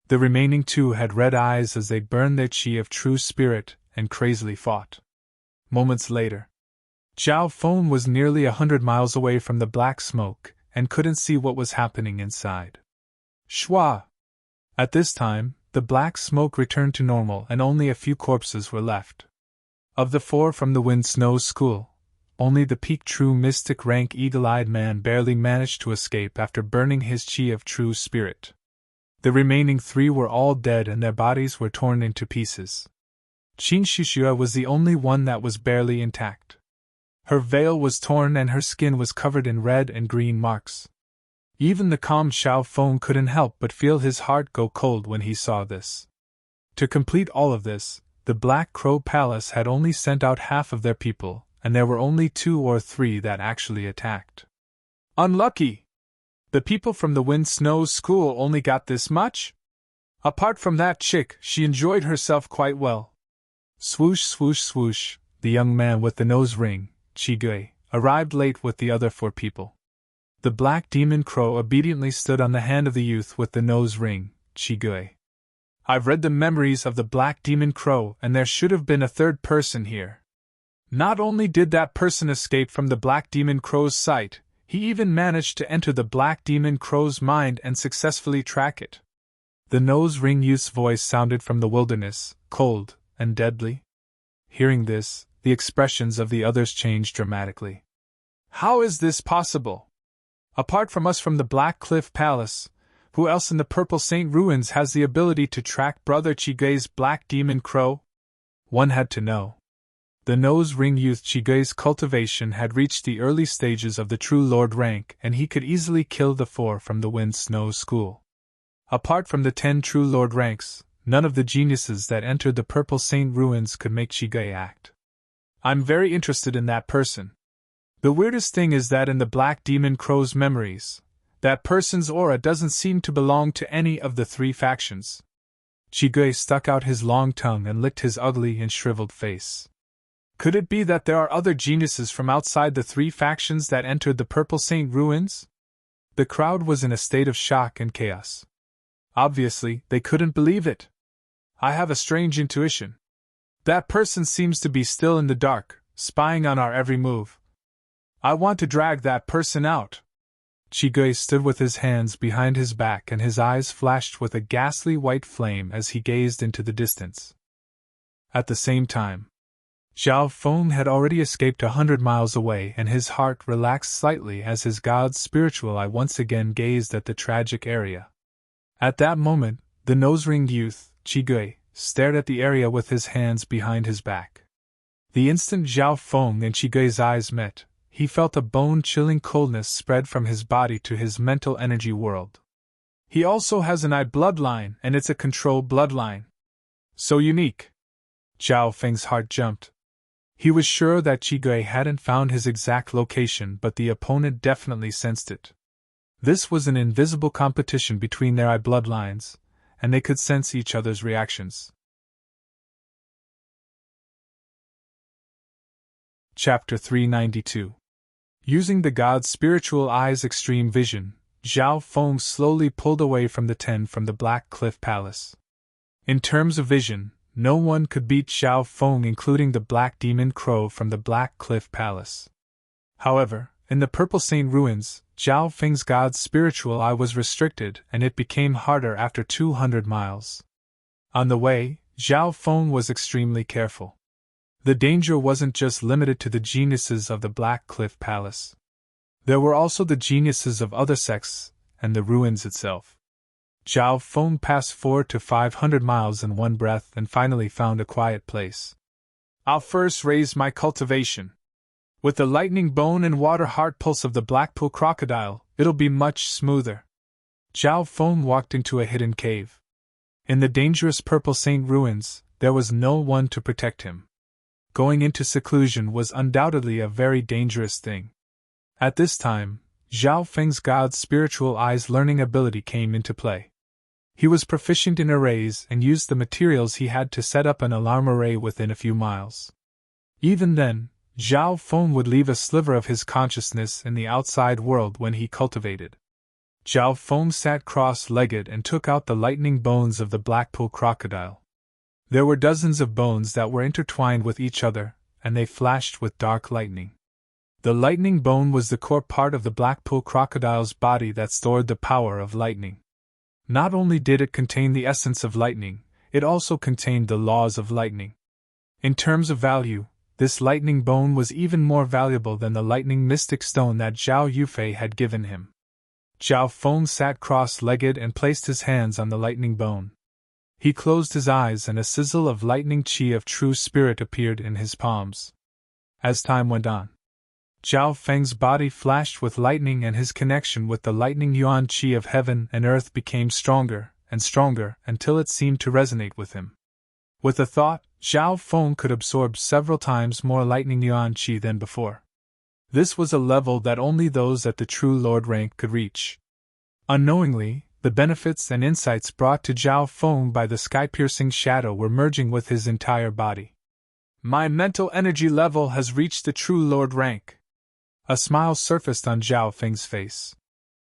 The remaining 2 had red eyes as they burned their qi of true spirit and crazily fought. Moments later, Zhao Feng was nearly 100 miles away from the black smoke and couldn't see what was happening inside. Shwa! At this time, the black smoke returned to normal and only a few corpses were left. Of the 4 from the Wind Snow School, only the peak true mystic rank eagle-eyed man barely managed to escape after burning his qi of true spirit. The remaining 3 were all dead and their bodies were torn into pieces. Qing Xiaoxue was the only one that was barely intact. Her veil was torn and her skin was covered in red and green marks. Even the calm Zhao Feng couldn't help but feel his heart go cold when he saw this. To complete all of this, the Black Crow Palace had only sent out half of their people, and there were only 2 or 3 that actually attacked. Unlucky! The people from the Wind Snow's school only got this much? Apart from that chick, she enjoyed herself quite well. Swoosh, swoosh, swoosh, the young man with the nose ring, Chigui, arrived late with the other 4 people. The black demon crow obediently stood on the hand of the youth with the nose ring, Chigui. I've read the memories of the black demon crow, and there should have been a 3rd person here. Not only did that person escape from the black demon crow's sight, he even managed to enter the black demon crow's mind and successfully track it. The nose ring youth's voice sounded from the wilderness, cold and deadly. Hearing this, the expressions of the others changed dramatically. How is this possible? Apart from us from the Black Cliff Palace, who else in the Purple Saint Ruins has the ability to track Brother Chigui's black demon crow? One had to know. The nose ring youth Chigui's cultivation had reached the early stages of the True Lord rank, and he could easily kill the 4 from the Wind Snow School. Apart from the 10 True Lord ranks, none of the geniuses that entered the Purple Saint Ruins could make Chigui act. I'm very interested in that person. The weirdest thing is that in the Black Demon Crow's memories, that person's aura doesn't seem to belong to any of the 3 factions. Chigui stuck out his long tongue and licked his ugly and shriveled face. Could it be that there are other geniuses from outside the 3 factions that entered the Purple Saint Ruins? The crowd was in a state of shock and chaos. Obviously, they couldn't believe it. I have a strange intuition. That person seems to be still in the dark, spying on our every move. I want to drag that person out. Chigui stood with his hands behind his back and his eyes flashed with a ghastly white flame as he gazed into the distance. At the same time, Zhao Feng had already escaped 100 miles away, and his heart relaxed slightly as his god's spiritual eye once again gazed at the tragic area. At that moment, the nose-ringed youth, Chigui, stared at the area with his hands behind his back. The instant Zhao Feng and Chigui's eyes met, he felt a bone-chilling coldness spread from his body to his mental energy world. He also has an eye bloodline, and it's a control bloodline. So unique. Zhao Feng's heart jumped. He was sure that Chigui hadn't found his exact location, but the opponent definitely sensed it. This was an invisible competition between their eye bloodlines, and they could sense each other's reactions. Chapter 392. Using the god's spiritual eye's extreme vision, Zhao Feng slowly pulled away from the 10 from the Black Cliff Palace. In terms of vision, no one could beat Zhao Feng, including the Black Demon Crow from the Black Cliff Palace. However, in the Purple Saint Ruins, Zhao Feng's god's spiritual eye was restricted, and it became harder after 200 miles. On the way, Zhao Feng was extremely careful. The danger wasn't just limited to the geniuses of the Black Cliff Palace. There were also the geniuses of other sects, and the ruins itself. Zhao Feng passed 400 to 500 miles in one breath and finally found a quiet place. I'll first raise my cultivation. With the lightning bone and water heart pulse of the Blackpool crocodile, it'll be much smoother. Zhao Feng walked into a hidden cave. In the dangerous Purple Saint Ruins, there was no one to protect him. Going into seclusion was undoubtedly a very dangerous thing. At this time, Zhao Feng's god's spiritual eye's learning ability came into play. He was proficient in arrays and used the materials he had to set up an alarm array within a few miles. Even then, Zhao Feng would leave a sliver of his consciousness in the outside world when he cultivated. Zhao Feng sat cross-legged and took out the lightning bones of the Blackpool crocodile. There were dozens of bones that were intertwined with each other, and they flashed with dark lightning. The lightning bone was the core part of the Blackpool crocodile's body that stored the power of lightning. Not only did it contain the essence of lightning, it also contained the laws of lightning. In terms of value, this lightning bone was even more valuable than the lightning mystic stone that Zhao Yufei had given him. Zhao Feng sat cross-legged and placed his hands on the lightning bone. He closed his eyes and a sizzle of lightning chi of true spirit appeared in his palms. As time went on, Zhao Feng's body flashed with lightning and his connection with the lightning yuan chi of heaven and earth became stronger and stronger until it seemed to resonate with him. With a thought, Zhao Feng could absorb several times more lightning yuan qi than before. This was a level that only those at the true Lord rank could reach. Unknowingly, the benefits and insights brought to Zhao Feng by the sky-piercing shadow were merging with his entire body. My mental energy level has reached the true Lord rank. A smile surfaced on Zhao Feng's face.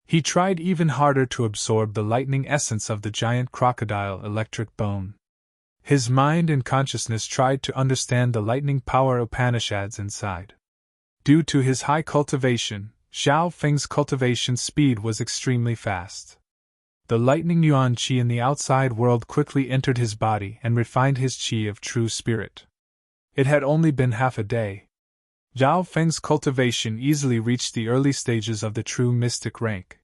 He tried even harder to absorb the lightning essence of the giant crocodile electric bone. His mind and consciousness tried to understand the lightning power Upanishads inside. Due to his high cultivation, Zhao Feng's cultivation speed was extremely fast. The lightning yuan qi in the outside world quickly entered his body and refined his qi of true spirit. It had only been half a day. Zhao Feng's cultivation easily reached the early stages of the true mystic rank.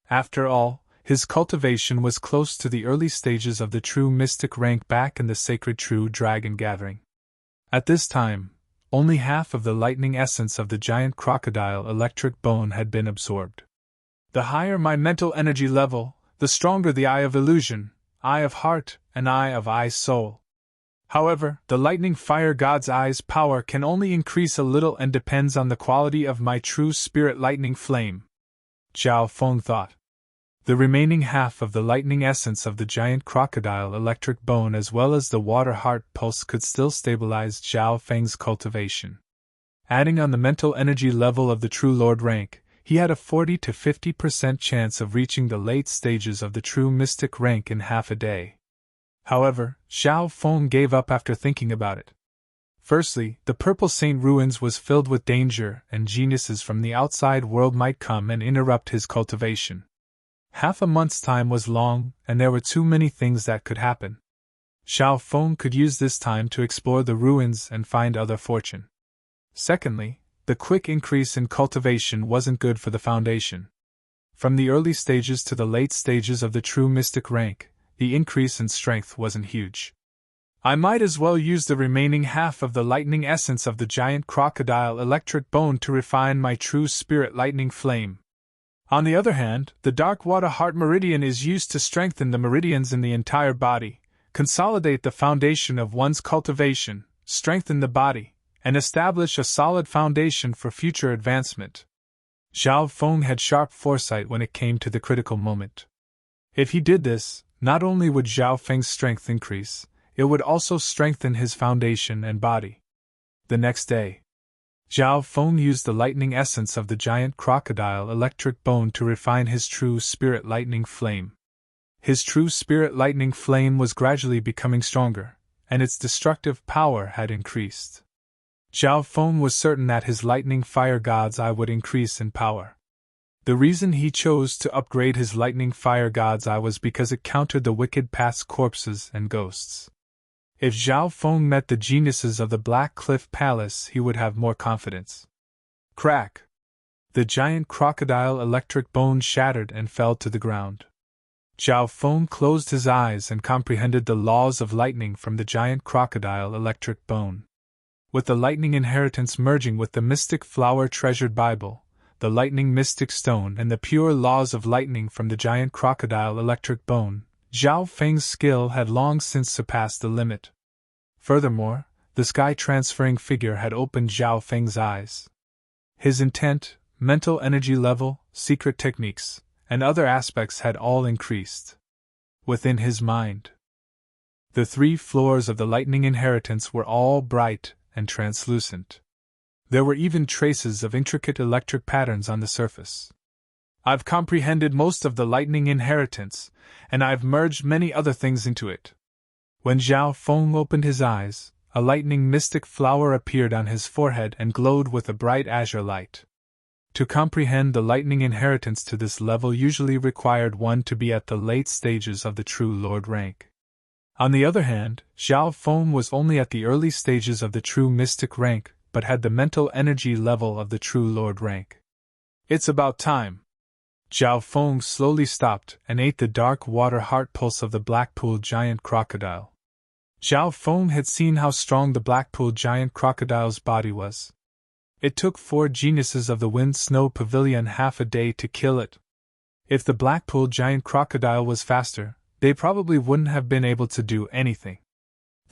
After all, his cultivation was close to the early stages of the true mystic rank back in the sacred true dragon gathering. At this time, only half of the lightning essence of the giant crocodile electric bone had been absorbed. The higher my mental energy level, the stronger the eye of illusion, eye of heart, and eye of soul. However, the lightning fire god's eye's power can only increase a little and depends on the quality of my true spirit lightning flame. Zhao Feng thought. The remaining half of the lightning essence of the giant crocodile electric bone as well as the water heart pulse could still stabilize Zhao Feng's cultivation. Adding on the mental energy level of the true Lord rank, he had a 40 to 50% chance of reaching the late stages of the true mystic rank in half a day. However, Zhao Feng gave up after thinking about it. Firstly, the Purple Saint Ruins was filled with danger and geniuses from the outside world might come and interrupt his cultivation. Half a month's time was long, and there were too many things that could happen. Zhao Feng could use this time to explore the ruins and find other fortune. Secondly, the quick increase in cultivation wasn't good for the foundation. From the early stages to the late stages of the true mystic rank, the increase in strength wasn't huge. I might as well use the remaining half of the lightning essence of the giant crocodile electric bone to refine my true spirit lightning flame. On the other hand, the dark water heart meridian is used to strengthen the meridians in the entire body, consolidate the foundation of one's cultivation, strengthen the body, and establish a solid foundation for future advancement. Zhao Feng had sharp foresight when it came to the critical moment. If he did this, not only would Zhao Feng's strength increase, it would also strengthen his foundation and body. The next day, Zhao Feng used the lightning essence of the giant crocodile electric bone to refine his true spirit lightning flame. His true spirit lightning flame was gradually becoming stronger, and its destructive power had increased. Zhao Feng was certain that his lightning fire god's eye would increase in power. The reason he chose to upgrade his lightning fire god's eye was because it countered the wicked past corpses and ghosts. If Zhao Feng met the geniuses of the Black Cliff Palace, he would have more confidence. Crack! The giant crocodile electric bone shattered and fell to the ground. Zhao Feng closed his eyes and comprehended the laws of lightning from the giant crocodile electric bone. With the lightning inheritance merging with the mystic flower treasured Bible, the lightning mystic stone, and the pure laws of lightning from the giant crocodile electric bone, Zhao Feng's skill had long since surpassed the limit. Furthermore, the sky-transferring figure had opened Zhao Feng's eyes. His intent, mental energy level, secret techniques, and other aspects had all increased. Within his mind, the 3 floors of the lightning inheritance were all bright and translucent. There were even traces of intricate electric patterns on the surface. I've comprehended most of the lightning inheritance, and I've merged many other things into it. When Zhao Feng opened his eyes, a lightning mystic flower appeared on his forehead and glowed with a bright azure light. To comprehend the lightning inheritance to this level usually required one to be at the late stages of the true Lord rank. On the other hand, Zhao Feng was only at the early stages of the true mystic rank, but had the mental energy level of the true Lord rank. It's about time. Zhao Feng slowly stopped and ate the dark water heart pulse of the Blackpool giant crocodile. Zhao Feng had seen how strong the Blackpool giant crocodile's body was. It took 4 geniuses of the Wind Snow Pavilion half a day to kill it. If the Blackpool giant crocodile was faster, they probably wouldn't have been able to do anything.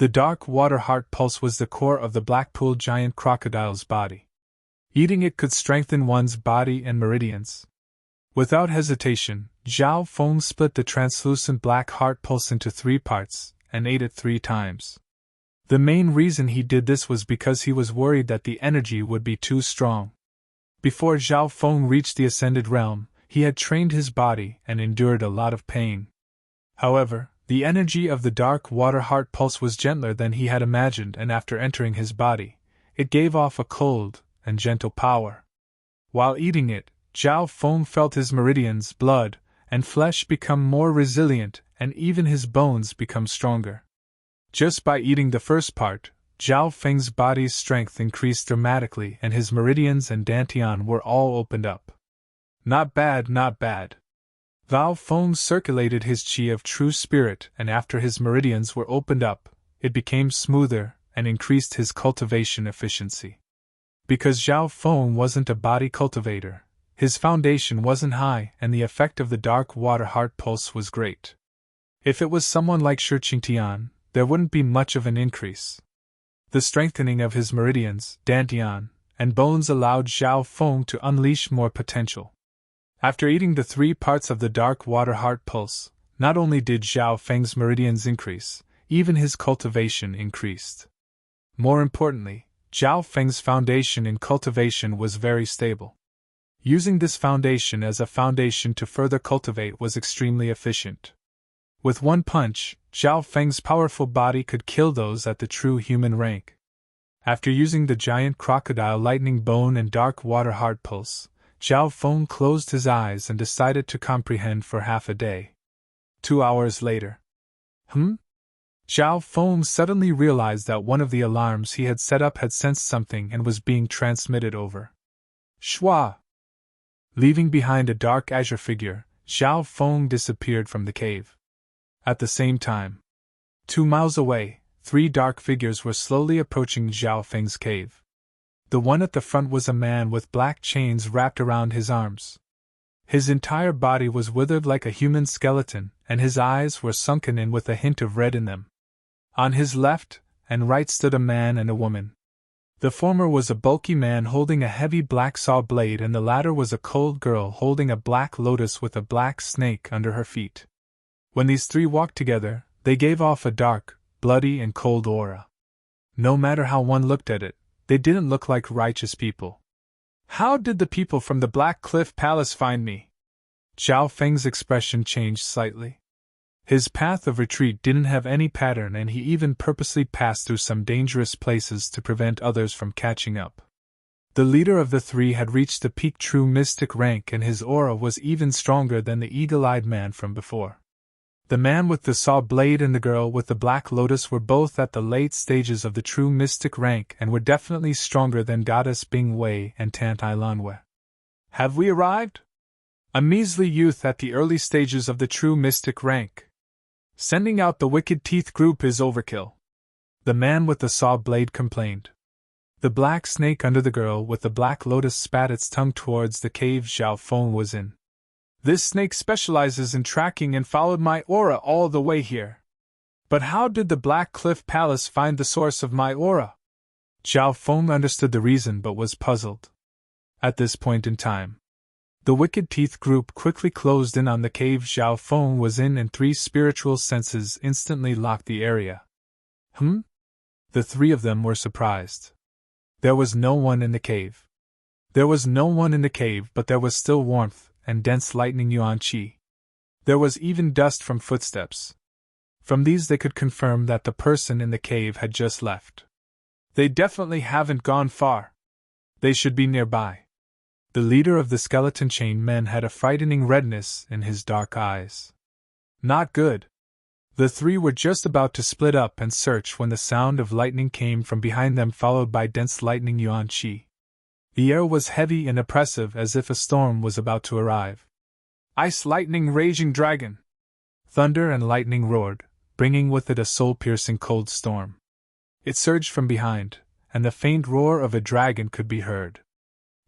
The dark water heart pulse was the core of the Blackpool giant crocodile's body. Eating it could strengthen one's body and meridians. Without hesitation, Zhao Feng split the translucent black heart pulse into 3 parts, and ate it 3 times. The main reason he did this was because he was worried that the energy would be too strong. Before Zhao Feng reached the ascended realm, he had trained his body and endured a lot of pain. However, the energy of the dark water heart pulse was gentler than he had imagined, and after entering his body, it gave off a cold and gentle power. While eating it, Zhao Feng felt his meridians, blood, and flesh become more resilient, and even his bones become stronger. Just by eating the first part, Zhao Feng's body's strength increased dramatically and his meridians and dantian were all opened up. Not bad, not bad. Zhao Feng circulated his qi of true spirit, and after his meridians were opened up, it became smoother and increased his cultivation efficiency. Because Zhao Feng wasn't a body cultivator, his foundation wasn't high and the effect of the dark water heart pulse was great. If it was someone like Shi Qingtian, there wouldn't be much of an increase. The strengthening of his meridians, dantian, and bones allowed Zhao Feng to unleash more potential. After eating the 3 parts of the dark water heart pulse, not only did Zhao Feng's meridians increase, even his cultivation increased. More importantly, Zhao Feng's foundation in cultivation was very stable. Using this foundation as a foundation to further cultivate was extremely efficient. With one punch, Zhao Feng's powerful body could kill those at the true human rank. After using the giant crocodile lightning bone and dark water heart pulse, Zhao Feng closed his eyes and decided to comprehend for half a day. 2 hours later. Zhao Feng suddenly realized that one of the alarms he had set up had sensed something and was being transmitted over. Shwa! Leaving behind a dark azure figure, Zhao Feng disappeared from the cave. At the same time, 2 miles away, 3 dark figures were slowly approaching Zhao Feng's cave. The one at the front was a man with black chains wrapped around his arms. His entire body was withered like a human skeleton, and his eyes were sunken in with a hint of red in them. On his left and right stood a man and a woman. The former was a bulky man holding a heavy black saw blade, and the latter was a cold girl holding a black lotus with a black snake under her feet. When these 3 walked together, they gave off a dark, bloody, and cold aura. No matter how one looked at it, they didn't look like righteous people. How did the people from the Black Cliff Palace find me? Zhao Feng's expression changed slightly. His path of retreat didn't have any pattern, and he even purposely passed through some dangerous places to prevent others from catching up. The leader of the 3 had reached the peak true mystic rank, and his aura was even stronger than the eagle-eyed man from before. The man with the saw blade and the girl with the black lotus were both at the late stages of the true mystic rank and were definitely stronger than Goddess Bing Wei and Tant Ilanwe. Have we arrived? A measly youth at the early stages of the true mystic rank. Sending out the Wicked Teeth group is overkill. The man with the saw blade complained. The black snake under the girl with the black lotus spat its tongue towards the cave Zhao Feng was in. This snake specializes in tracking and followed my aura all the way here. But how did the Black Cliff Palace find the source of my aura? Zhao Feng understood the reason but was puzzled. At this point in time, the Wicked Teeth group quickly closed in on the cave Zhao Feng was in, and 3 spiritual senses instantly locked the area. The 3 of them were surprised. There was no one in the cave. There was no one in the cave, but there was still warmth and dense lightning yuan qi. There was even dust from footsteps. From these they could confirm that the person in the cave had just left. They definitely haven't gone far. They should be nearby. The leader of the skeleton chain men had a frightening redness in his dark eyes. Not good. The 3 were just about to split up and search when the sound of lightning came from behind them, followed by dense lightning yuan qi. The air was heavy and oppressive, as if a storm was about to arrive. Ice lightning raging dragon! Thunder and lightning roared, bringing with it a soul-piercing cold storm. It surged from behind, and the faint roar of a dragon could be heard.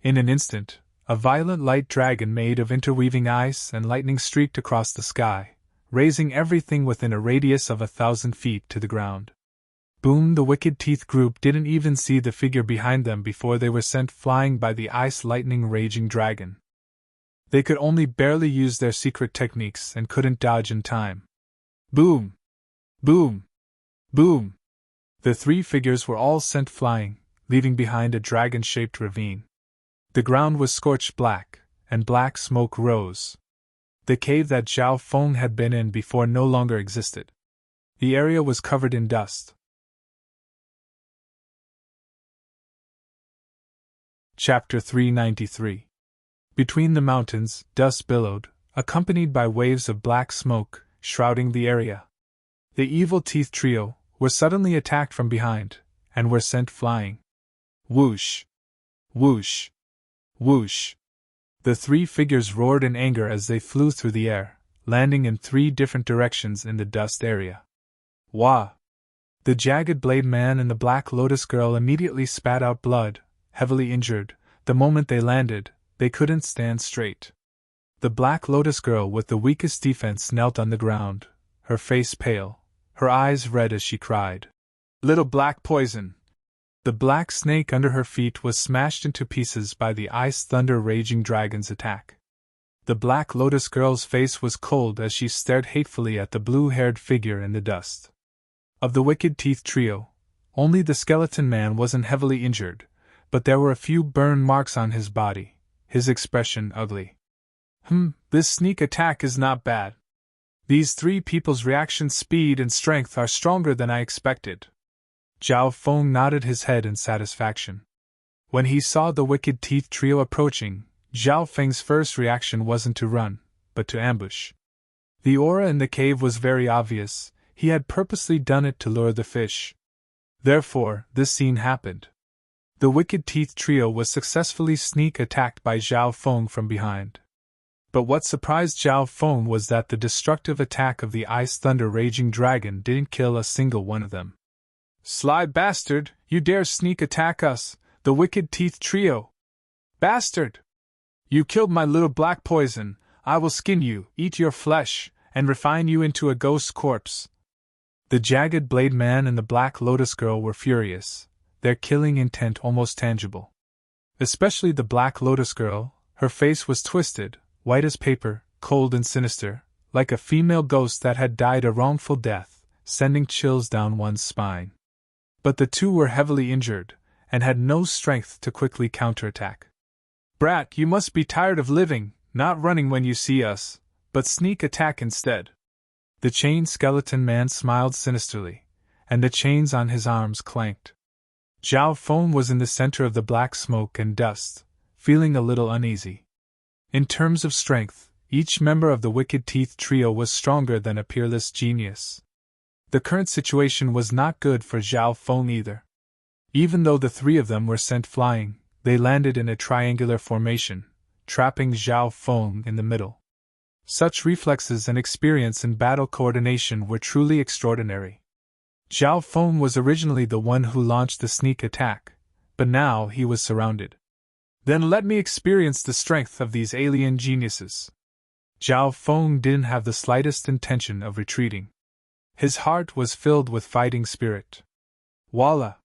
In an instant, a violent light dragon made of interweaving ice and lightning streaked across the sky, raising everything within a radius of 1,000 feet to the ground. Boom! The Wicked Teeth group didn't even see the figure behind them before they were sent flying by the ice lightning raging dragon. They could only barely use their secret techniques and couldn't dodge in time. Boom! Boom! Boom! The three figures were all sent flying, leaving behind a dragon-shaped ravine. The ground was scorched black, and black smoke rose. The cave that Zhao Feng had been in before no longer existed. The area was covered in dust. Chapter 393. Between the mountains, dust billowed, accompanied by waves of black smoke, shrouding the area. The Evil Teeth trio were suddenly attacked from behind, and were sent flying. Whoosh! Whoosh! Whoosh! The three figures roared in anger as they flew through the air, landing in three different directions in the dust area. Wah! The Jagged Blade Man and the Black Lotus Girl immediately spat out blood, heavily injured. The moment they landed, they couldn't stand straight. The Black Lotus Girl with the weakest defense knelt on the ground, her face pale, her eyes red as she cried, "Little black poison!" The black snake under her feet was smashed into pieces by the ice thunder raging dragon's attack. The Black Lotus Girl's face was cold as she stared hatefully at the blue-haired figure in the dust. Of the Wicked Teeth trio, only the Skeleton Man wasn't heavily injured, but there were a few burn marks on his body, his expression ugly. This sneak attack is not bad. These three people's reaction speed and strength are stronger than I expected. Zhao Feng nodded his head in satisfaction. When he saw the Wicked Teeth trio approaching, Zhao Feng's first reaction wasn't to run, but to ambush. The aura in the cave was very obvious. He had purposely done it to lure the fish. Therefore, this scene happened. The Wicked Teeth trio was successfully sneak attacked by Zhao Feng from behind. But what surprised Zhao Feng was that the destructive attack of the ice thunder raging dragon didn't kill a single one of them. "Sly bastard, you dare sneak attack us, the Wicked Teeth trio! Bastard! You killed my little black poison. I will skin you, eat your flesh, and refine you into a ghost corpse." The Jagged Blade Man and the Black Lotus Girl were furious, their killing intent almost tangible. Especially the Black Lotus Girl, her face was twisted, white as paper, cold and sinister, like a female ghost that had died a wrongful death, sending chills down one's spine. But the two were heavily injured, and had no strength to quickly counterattack. "Brat, you must be tired of living, not running when you see us, but sneak attack instead." The chained skeleton man smiled sinisterly, and the chains on his arms clanked. Zhao Feng was in the center of the black smoke and dust, feeling a little uneasy. In terms of strength, each member of the Wicked Teeth trio was stronger than a peerless genius. The current situation was not good for Zhao Feng either. Even though the three of them were sent flying, they landed in a triangular formation, trapping Zhao Feng in the middle. Such reflexes and experience in battle coordination were truly extraordinary. Zhao Feng was originally the one who launched the sneak attack, but now he was surrounded. "Then let me experience the strength of these alien geniuses." Zhao Feng didn't have the slightest intention of retreating. His heart was filled with fighting spirit. Voila!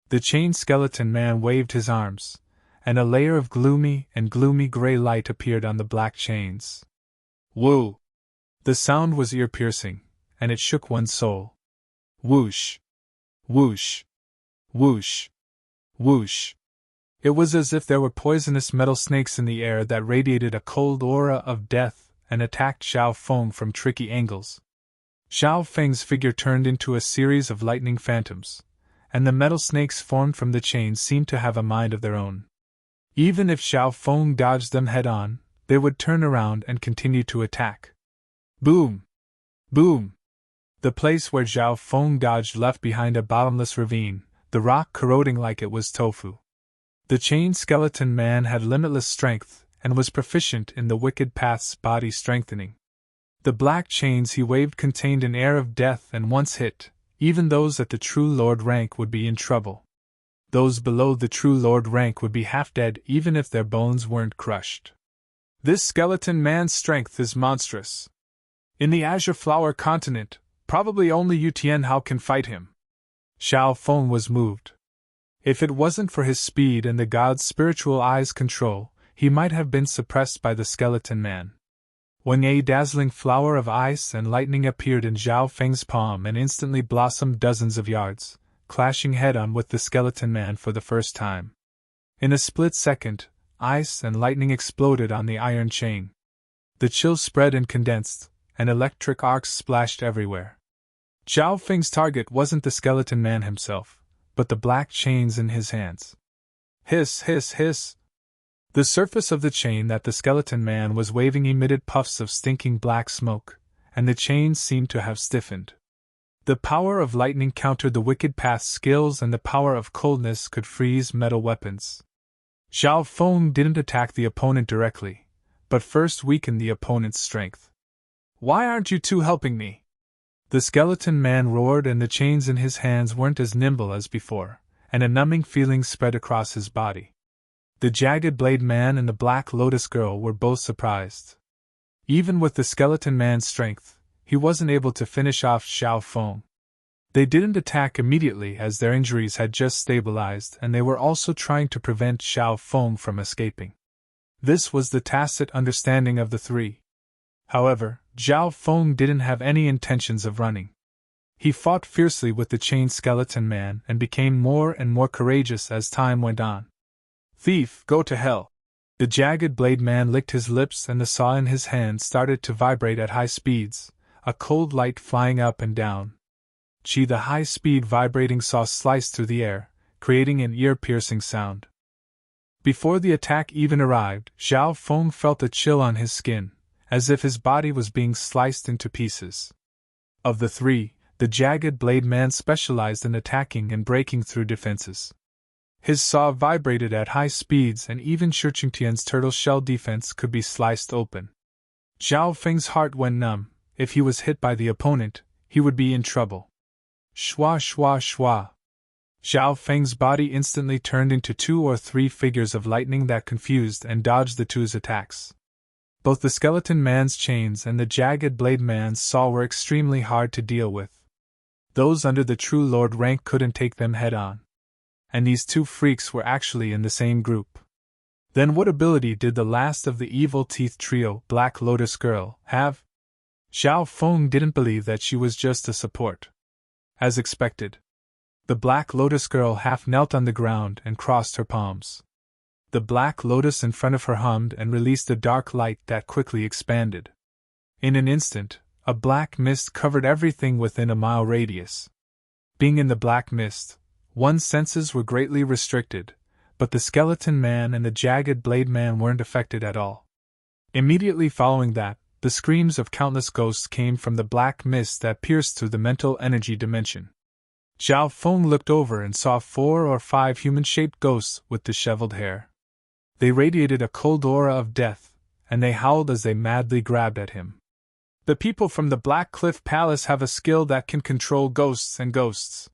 The chained skeleton man waved his arms, and a layer of gloomy gray light appeared on the black chains. Woo! The sound was ear-piercing, and it shook one's soul. Whoosh! Whoosh! Whoosh! Whoosh! It was as if there were poisonous metal snakes in the air that radiated a cold aura of death and attacked Zhao Feng from tricky angles. Zhao Feng's figure turned into a series of lightning phantoms, and the metal snakes formed from the chains seemed to have a mind of their own. Even if Zhao Feng dodged them head-on, they would turn around and continue to attack. Boom! Boom! The place where Zhao Feng dodged left behind a bottomless ravine, the rock corroding like it was tofu. The chained skeleton man had limitless strength and was proficient in the Wicked Path's body strengthening. The black chains he waved contained an air of death, and once hit, even those at the True Lord rank would be in trouble. Those below the True Lord rank would be half dead even if their bones weren't crushed. This skeleton man's strength is monstrous. In the Azure Flower continent, probably only Yu Tianhao can fight him. Xiao Feng was moved. If it wasn't for his speed and the god's spiritual eye's control, he might have been suppressed by the skeleton man. When a dazzling flower of ice and lightning appeared in Xiao Feng's palm and instantly blossomed dozens of yards, clashing head-on with the skeleton man for the first time. In a split second, ice and lightning exploded on the iron chain. The chill spread and condensed, and electric arcs splashed everywhere. Xiao Feng's target wasn't the skeleton man himself, but the black chains in his hands. Hiss, hiss, hiss! The surface of the chain that the skeleton man was waving emitted puffs of stinking black smoke, and the chains seemed to have stiffened. The power of lightning countered the wicked path's skills, and the power of coldness could freeze metal weapons. Xiao Feng didn't attack the opponent directly, but first weakened the opponent's strength. Why aren't you two helping me? The skeleton man roared, and the chains in his hands weren't as nimble as before, and a numbing feeling spread across his body. The jagged blade man and the black lotus girl were both surprised. Even with the skeleton man's strength, he wasn't able to finish off Xiao Feng. They didn't attack immediately as their injuries had just stabilized, and they were also trying to prevent Xiao Feng from escaping. This was the tacit understanding of the three. However, Xiao Feng didn't have any intentions of running. He fought fiercely with the chained skeleton man and became more and more courageous as time went on. Thief, go to hell! The jagged blade man licked his lips, and the saw in his hand started to vibrate at high speeds, a cold light flying up and down. The high-speed vibrating saw sliced through the air, creating an ear-piercing sound. Before the attack even arrived, Xiao Feng felt a chill on his skin, as if his body was being sliced into pieces. Of the three, the jagged blade man specialized in attacking and breaking through defenses. His saw vibrated at high speeds, and even Shurchingtian's turtle shell defense could be sliced open. Xiao Feng's heart went numb. If he was hit by the opponent, he would be in trouble. Shwa shwa shwa. Xiao Feng's body instantly turned into 2 or 3 figures of lightning that confused and dodged the two's attacks. Both the skeleton man's chains and the jagged blade man's saw were extremely hard to deal with. Those under the true lord rank couldn't take them head-on. And these two freaks were actually in the same group. Then what ability did the last of the evil teeth trio, Black Lotus Girl, have? Xiao Feng didn't believe that she was just a support. As expected, the Black Lotus Girl half knelt on the ground and crossed her palms. The black lotus in front of her hummed and released a dark light that quickly expanded. In an instant, a black mist covered everything within a mile radius. Being in the black mist, one's senses were greatly restricted, but the skeleton man and the jagged blade man weren't affected at all. Immediately following that, the screams of countless ghosts came from the black mist that pierced through the mental energy dimension. Xiao Feng looked over and saw 4 or 5 human-shaped ghosts with disheveled hair. They radiated a cold aura of death, and they howled as they madly grabbed at him. The people from the Black Cliff Palace have a skill that can control ghosts and ghosts.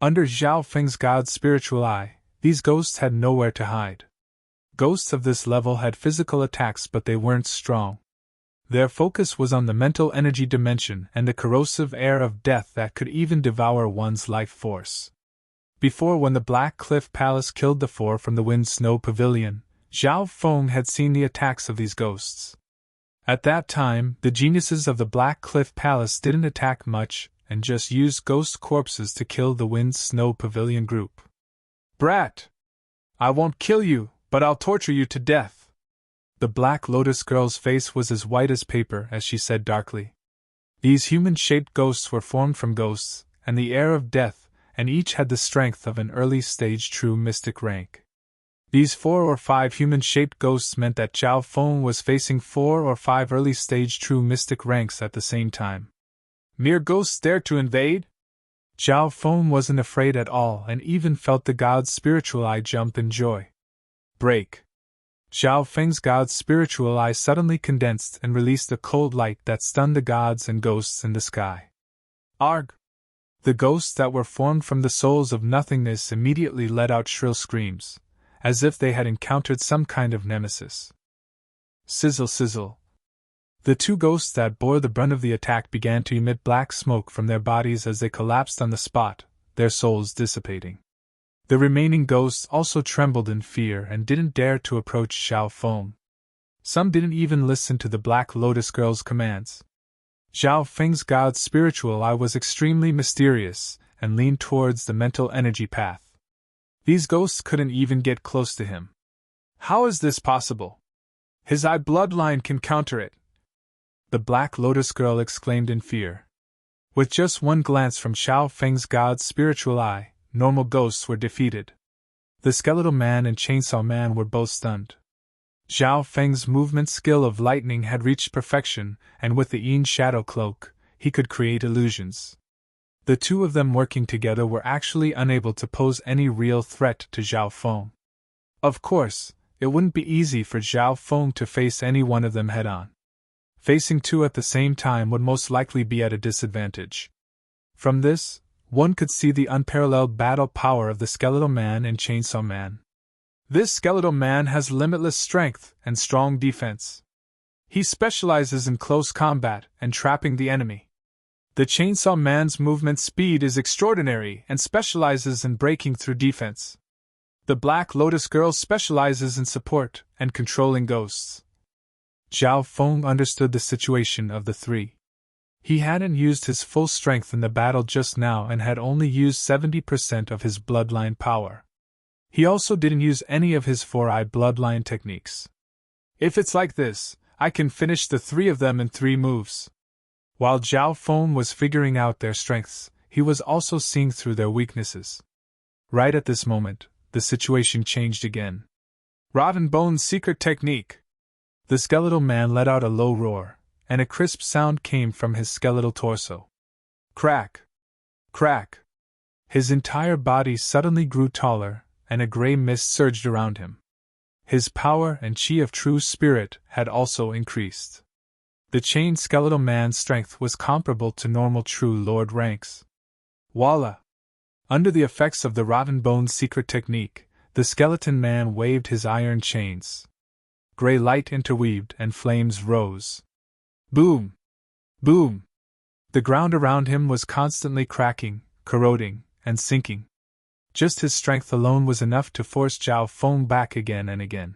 Under Xiao Feng's god's spiritual eye, these ghosts had nowhere to hide. Ghosts of this level had physical attacks, but they weren't strong. Their focus was on the mental energy dimension and the corrosive air of death that could even devour one's life force. Before, when the Black Cliff Palace killed the 4 from the Wind Snow Pavilion, Xiao Feng had seen the attacks of these ghosts. At that time, the geniuses of the Black Cliff Palace didn't attack much and just used ghost corpses to kill the Wind Snow Pavilion group. Brat! I won't kill you, but I'll torture you to death. The Black Lotus Girl's face was as white as paper as she said darkly. These human-shaped ghosts were formed from ghosts, and the air of death, and each had the strength of an early-stage true mystic rank. These 4 or 5 human-shaped ghosts meant that Xiao Feng was facing 4 or 5 early-stage true mystic ranks at the same time. Mere ghosts dare to invade? Xiao Feng wasn't afraid at all and even felt the god's spiritual eye jump in joy. Break! Xiao Feng's god's spiritual eye suddenly condensed and released a cold light that stunned the gods and ghosts in the sky. Arg! The ghosts that were formed from the souls of nothingness immediately let out shrill screams, as if they had encountered some kind of nemesis. Sizzle, sizzle. The 2 ghosts that bore the brunt of the attack began to emit black smoke from their bodies as they collapsed on the spot, their souls dissipating. The remaining ghosts also trembled in fear and didn't dare to approach Zhao Feng. Some didn't even listen to the Black Lotus Girl's commands. Zhao Feng's god's spiritual eye was extremely mysterious and leaned towards the mental energy path. These ghosts couldn't even get close to him. How is this possible? His eye bloodline can counter it. The Black Lotus Girl exclaimed in fear. With just one glance from Zhao Feng's god's spiritual eye, normal ghosts were defeated. The Skeletal Man and Chainsaw Man were both stunned. Zhao Feng's movement skill of lightning had reached perfection, and with the Yin Shadow Cloak, he could create illusions. The two of them working together were actually unable to pose any real threat to Zhao Feng. Of course, it wouldn't be easy for Zhao Feng to face any one of them head-on. Facing two at the same time would most likely be at a disadvantage. From this, one could see the unparalleled battle power of the Skeletal Man and Chainsaw Man. This Skeletal Man has limitless strength and strong defense. He specializes in close combat and trapping the enemy. The Chainsaw Man's movement speed is extraordinary and specializes in breaking through defense. The Black Lotus Girl specializes in support and controlling ghosts. Zhao Feng understood the situation of the three. He hadn't used his full strength in the battle just now and had only used 70% of his bloodline power. He also didn't use any of his 4-eye bloodline techniques. If it's like this, I can finish the three of them in 3 moves. While Zhao Feng was figuring out their strengths, he was also seeing through their weaknesses. Right at this moment, the situation changed again. Rotten Bone's secret technique! The Skeletal Man let out a low roar, and a crisp sound came from his skeletal torso. Crack! Crack! His entire body suddenly grew taller, and a gray mist surged around him. His power and chi of true spirit had also increased. The chained Skeletal Man's strength was comparable to normal True Lord ranks. Voila! Under the effects of the Rotten Bone's secret technique, the Skeleton Man waved his iron chains. Gray light interweaved and flames rose. Boom! Boom! The ground around him was constantly cracking, corroding, and sinking. Just his strength alone was enough to force Zhao Feng back again and again.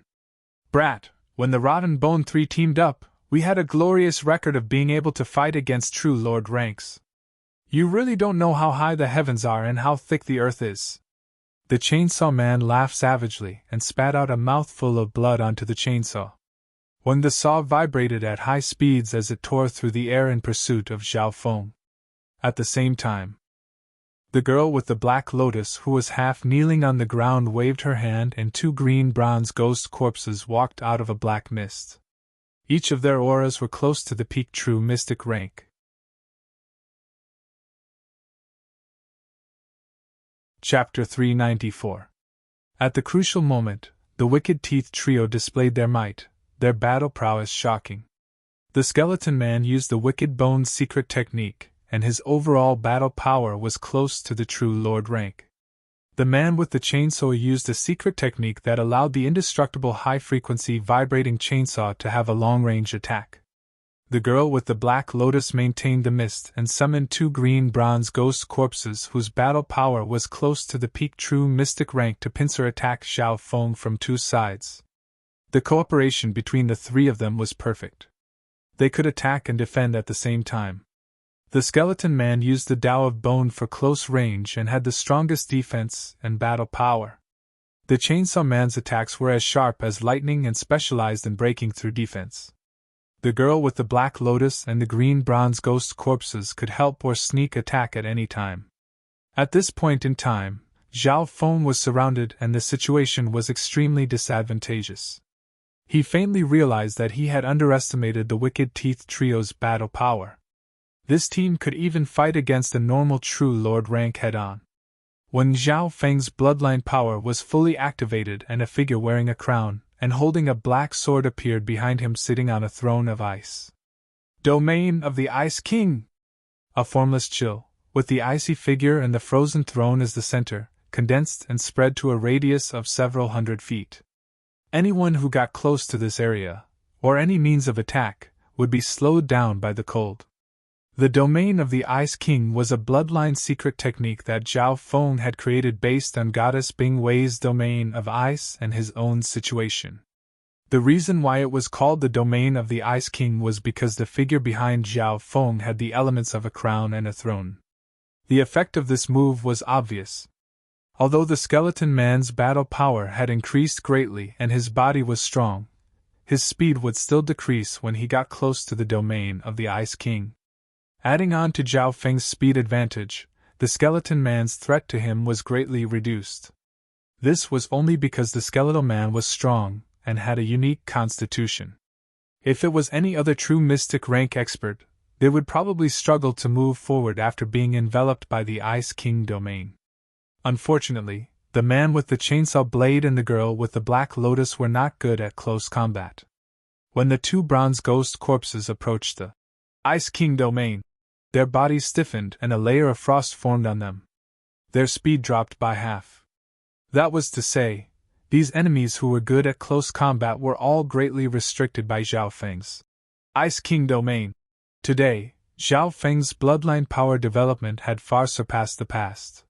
Brat, when the Rotten Bone 3 teamed up, we had a glorious record of being able to fight against True Lord ranks. You really don't know how high the heavens are and how thick the earth is. The Chainsaw Man laughed savagely and spat out a mouthful of blood onto the chainsaw. When the saw vibrated at high speeds as it tore through the air in pursuit of Zhao Feng. At the same time, the girl with the black lotus who was half kneeling on the ground waved her hand and 2 green bronze ghost corpses walked out of a black mist. Each of their auras were close to the peak true mystic rank. Chapter 394. At the crucial moment, the Wicked Teeth trio displayed their might, their battle prowess shocking. The Skeleton Man used the Wicked Bone's secret technique, and his overall battle power was close to the True Lord rank. The man with the chainsaw used a secret technique that allowed the indestructible high-frequency vibrating chainsaw to have a long-range attack. The girl with the black lotus maintained the mist and summoned 2 green bronze ghost corpses whose battle power was close to the peak true mystic rank to pincer attack Zhao Feng from 2 sides. The cooperation between the 3 of them was perfect. They could attack and defend at the same time. The Skeleton Man used the Tao of Bone for close range and had the strongest defense and battle power. The Chainsaw Man's attacks were as sharp as lightning and specialized in breaking through defense. The girl with the black lotus and the green bronze ghost corpses could help or sneak attack at any time. At this point in time, Zhao Feng was surrounded and the situation was extremely disadvantageous. He faintly realized that he had underestimated the Wicked Teeth trio's battle power. This team could even fight against a normal True Lord rank head-on. When Zhao Feng's bloodline power was fully activated and a figure wearing a crown and holding a black sword appeared behind him sitting on a throne of ice. Domain of the Ice King! A formless chill, with the icy figure and the frozen throne as the center, condensed and spread to a radius of several hundred feet. Anyone who got close to this area, or any means of attack, would be slowed down by the cold. The domain of the Ice King was a bloodline secret technique that Zhao Feng had created based on Goddess Bing Wei's domain of ice and his own situation. The reason why it was called the domain of the Ice King was because the figure behind Zhao Feng had the elements of a crown and a throne. The effect of this move was obvious. Although the skeleton man's battle power had increased greatly and his body was strong, his speed would still decrease when he got close to the domain of the Ice King. Adding on to Zhao Feng's speed advantage, the skeleton man's threat to him was greatly reduced. This was only because the skeletal man was strong and had a unique constitution. If it was any other true mystic rank expert, they would probably struggle to move forward after being enveloped by the Ice King domain. Unfortunately, the man with the chainsaw blade and the girl with the black lotus were not good at close combat. When the two bronze ghost corpses approached the Ice King domain, their bodies stiffened and a layer of frost formed on them. Their speed dropped by half. That was to say, these enemies who were good at close combat were all greatly restricted by Zhao Feng's Ice King domain. Today, Zhao Feng's bloodline power development had far surpassed the past.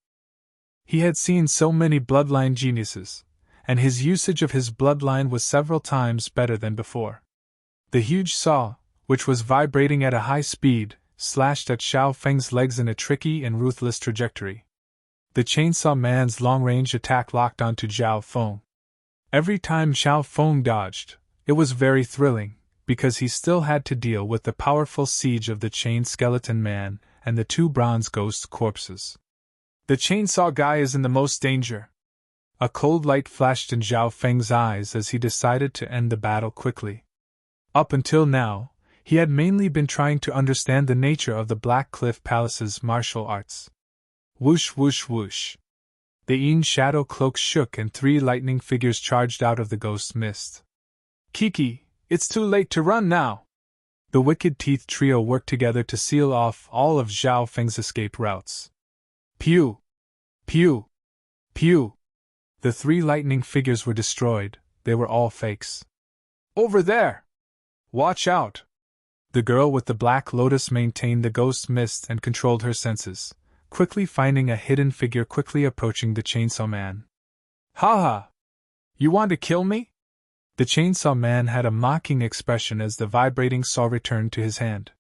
He had seen so many bloodline geniuses, and his usage of his bloodline was several times better than before. The huge saw, which was vibrating at a high speed, slashed at Zhao Feng's legs in a tricky and ruthless trajectory. The chainsaw man's long-range attack locked onto Zhao Feng. Every time Zhao Feng dodged, it was very thrilling, because he still had to deal with the powerful siege of the chained skeleton man and the two bronze ghost corpses. The chainsaw guy is in the most danger. A cold light flashed in Zhao Feng's eyes as he decided to end the battle quickly. Up until now, he had mainly been trying to understand the nature of the Black Cliff Palace's martial arts. Whoosh whoosh whoosh. The Yin shadow cloak shook and three lightning figures charged out of the ghost mist. Kiki, it's too late to run now! The Wicked Teeth trio worked together to seal off all of Zhao Feng's escape routes. Pew! Pew! Pew! The three lightning figures were destroyed, they were all fakes. Over there! Watch out! The girl with the black lotus maintained the ghost mist and controlled her senses, quickly finding a hidden figure quickly approaching the chainsaw man. Ha ha! You want to kill me? The chainsaw man had a mocking expression as the vibrating saw returned to his hand.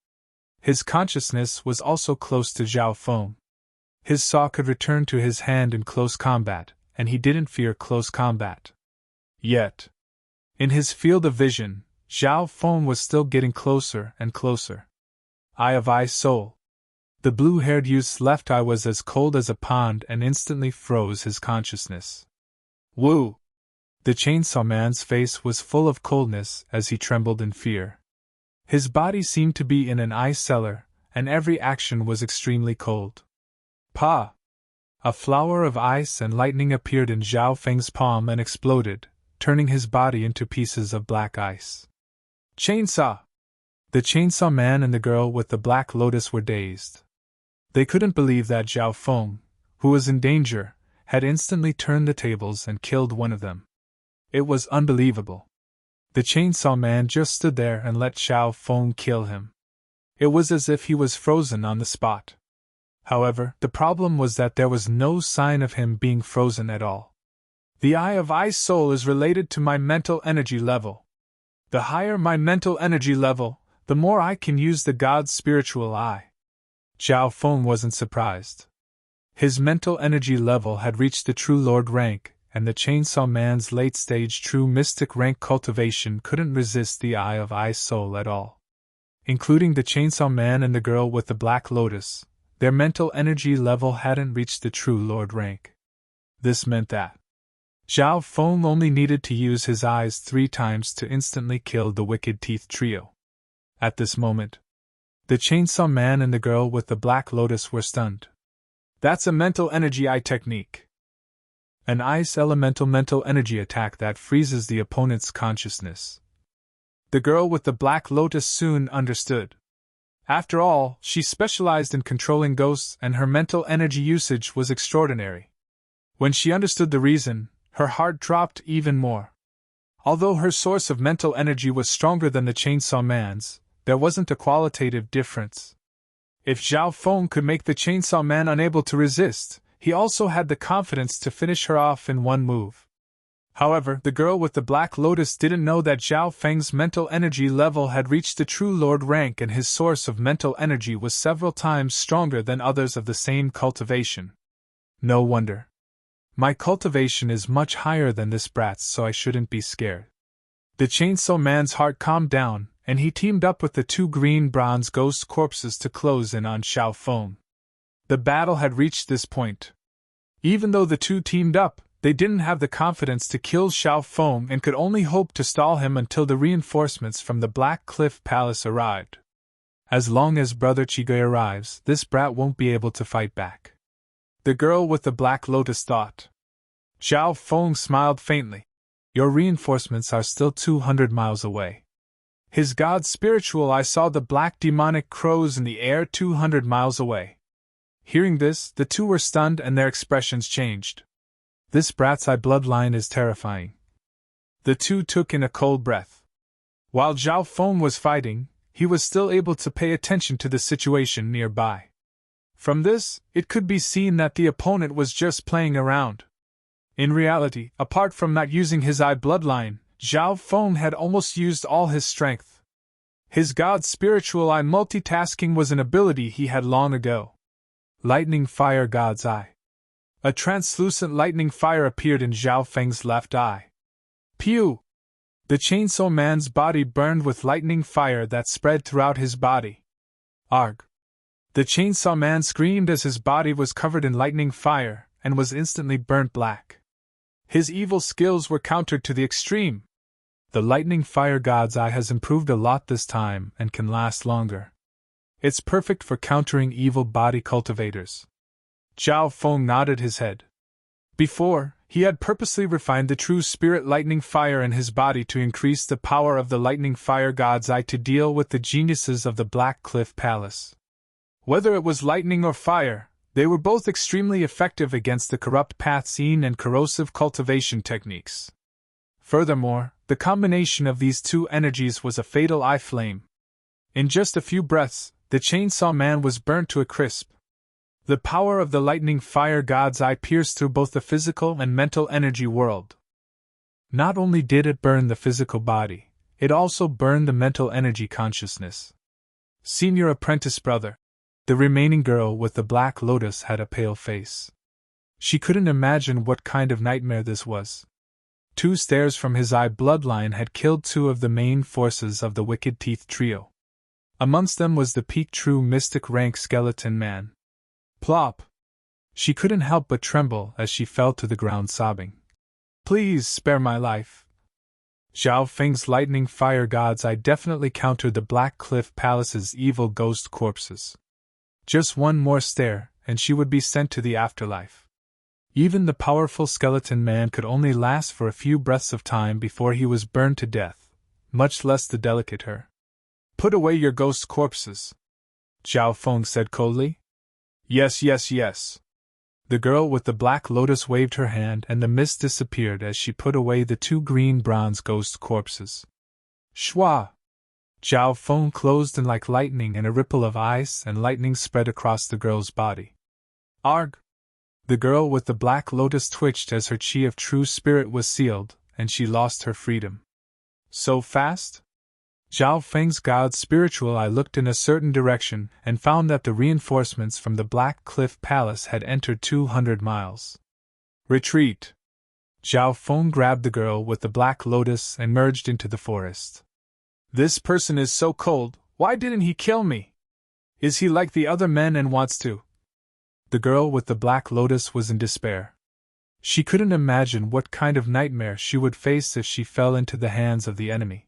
His consciousness was also close to Zhao Feng. His saw could return to his hand in close combat, and he didn't fear close combat. Yet, in his field of vision, Zhao Feng was still getting closer and closer. Eye of Ice Soul. The blue-haired youth's left eye was as cold as a pond and instantly froze his consciousness. Woo! The chainsaw man's face was full of coldness as he trembled in fear. His body seemed to be in an ice cellar, and every action was extremely cold. Pa! A flower of ice and lightning appeared in Zhao Feng's palm and exploded, turning his body into pieces of black ice. Chainsaw! The chainsaw man and the girl with the black lotus were dazed. They couldn't believe that Zhao Feng, who was in danger, had instantly turned the tables and killed one of them. It was unbelievable. The chainsaw man just stood there and let Zhao Feng kill him. It was as if he was frozen on the spot. However, the problem was that there was no sign of him being frozen at all. The Eye of Ice Soul is related to my mental energy level. The higher my mental energy level, the more I can use the god's spiritual eye. Zhao Feng wasn't surprised. His mental energy level had reached the True Lord rank, and the Chainsaw Man's late-stage True Mystic rank cultivation couldn't resist the Eye of Ice Soul at all. Including the Chainsaw Man and the girl with the Black Lotus, their mental energy level hadn't reached the True Lord rank. This meant that Zhao Feng only needed to use his eyes 3 times to instantly kill the Wicked Teeth trio. At this moment, the Chainsaw Man and the girl with the Black Lotus were stunned. That's a mental energy eye technique. An ice elemental mental energy attack that freezes the opponent's consciousness. The girl with the Black Lotus soon understood. After all, she specialized in controlling ghosts and her mental energy usage was extraordinary. When she understood the reason, her heart dropped even more. Although her source of mental energy was stronger than the Chainsaw Man's, there wasn't a qualitative difference. If Zhao Feng could make the Chainsaw Man unable to resist, he also had the confidence to finish her off in one move. However, the girl with the black lotus didn't know that Zhao Feng's mental energy level had reached the true lord rank, and his source of mental energy was several times stronger than others of the same cultivation. No wonder. My cultivation is much higher than this brat's, so I shouldn't be scared. The Chainsaw Man's heart calmed down, and he teamed up with the two green bronze ghost corpses to close in on Zhao Feng. The battle had reached this point. Even though the two teamed up, they didn't have the confidence to kill Zhao Feng and could only hope to stall him until the reinforcements from the Black Cliff Palace arrived. As long as Brother Chigui arrives, this brat won't be able to fight back. The girl with the black lotus thought. Zhao Feng smiled faintly. Your reinforcements are still 200 miles away. His god spiritual, I saw the black demonic crows in the air 200 miles away. Hearing this, the two were stunned and their expressions changed. This brat's eye bloodline is terrifying. The two took in a cold breath. While Zhao Feng was fighting, he was still able to pay attention to the situation nearby. From this, it could be seen that the opponent was just playing around. In reality, apart from not using his eye bloodline, Zhao Feng had almost used all his strength. His god spiritual eye multitasking was an ability he had long ago. Lightning Fire God's Eye. A translucent lightning fire appeared in Zhao Feng's left eye. Pew! The Chainsaw Man's body burned with lightning fire that spread throughout his body. Arg! The Chainsaw Man screamed as his body was covered in lightning fire and was instantly burnt black. His evil skills were countered to the extreme. The Lightning Fire God's Eye has improved a lot this time and can last longer. It's perfect for countering evil body cultivators. Zhao Feng nodded his head. Before, he had purposely refined the true spirit lightning fire in his body to increase the power of the Lightning Fire God's Eye to deal with the geniuses of the Black Cliff Palace. Whether it was lightning or fire, they were both extremely effective against the corrupt pathsine and corrosive cultivation techniques. Furthermore, the combination of these two energies was a fatal eye flame. In just a few breaths, the Chainsaw Man was burnt to a crisp. The power of the Lightning Fire God's Eye pierced through both the physical and mental energy world. Not only did it burn the physical body, it also burned the mental energy consciousness. Senior apprentice brother. The remaining girl with the black lotus had a pale face. She couldn't imagine what kind of nightmare this was. 2 stares from his eye bloodline had killed 2 of the main forces of the Wicked Teeth trio. Amongst them was the peak true mystic rank skeleton man. Plop! She couldn't help but tremble as she fell to the ground sobbing. Please spare my life. Zhao Feng's Lightning Fire God's Eye definitely countered the Black Cliff Palace's evil ghost corpses. Just one more stare, and she would be sent to the afterlife. Even the powerful skeleton man could only last for a few breaths of time before he was burned to death, much less the delicate her. Put away your ghost corpses, Zhao Feng said coldly. Yes, yes, yes. The girl with the black lotus waved her hand and the mist disappeared as she put away the 2 green bronze ghost corpses. Shwa! Zhao Feng closed in like lightning, and a ripple of ice and lightning spread across the girl's body. Arg! The girl with the black lotus twitched as her chi of true spirit was sealed, and she lost her freedom. So fast? Zhao Feng's god spiritual eye looked in a certain direction and found that the reinforcements from the Black Cliff Palace had entered 200 miles. Retreat! Zhao Feng grabbed the girl with the black lotus and merged into the forest. This person is so cold, why didn't he kill me? Is he like the other men and wants to? The girl with the black lotus was in despair. She couldn't imagine what kind of nightmare she would face if she fell into the hands of the enemy.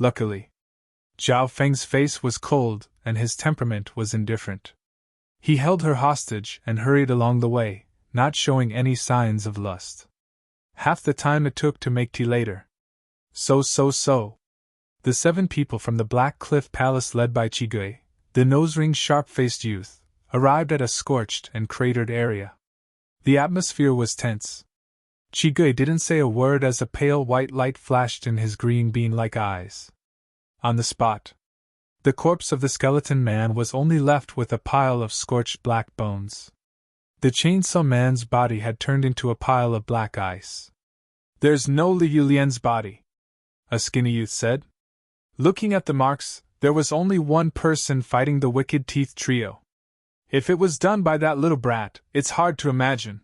Luckily, Zhao Feng's face was cold and his temperament was indifferent. He held her hostage and hurried along the way, not showing any signs of lust. Half the time it took to make tea later. So. The 7 people from the Black Cliff Palace led by Chigui, the nose-ring sharp-faced youth, arrived at a scorched and cratered area. The atmosphere was tense. Chigui didn't say a word as a pale white light flashed in his green bean-like eyes. On the spot, The corpse of the skeleton man was only left with a pile of scorched black bones. The chainsaw man's body had turned into a pile of black ice. "There's no Li Yulian's body," a skinny youth said. Looking at the marks, there was only one person fighting the Wicked Teeth trio. "If it was done by that little brat, it's hard to imagine,"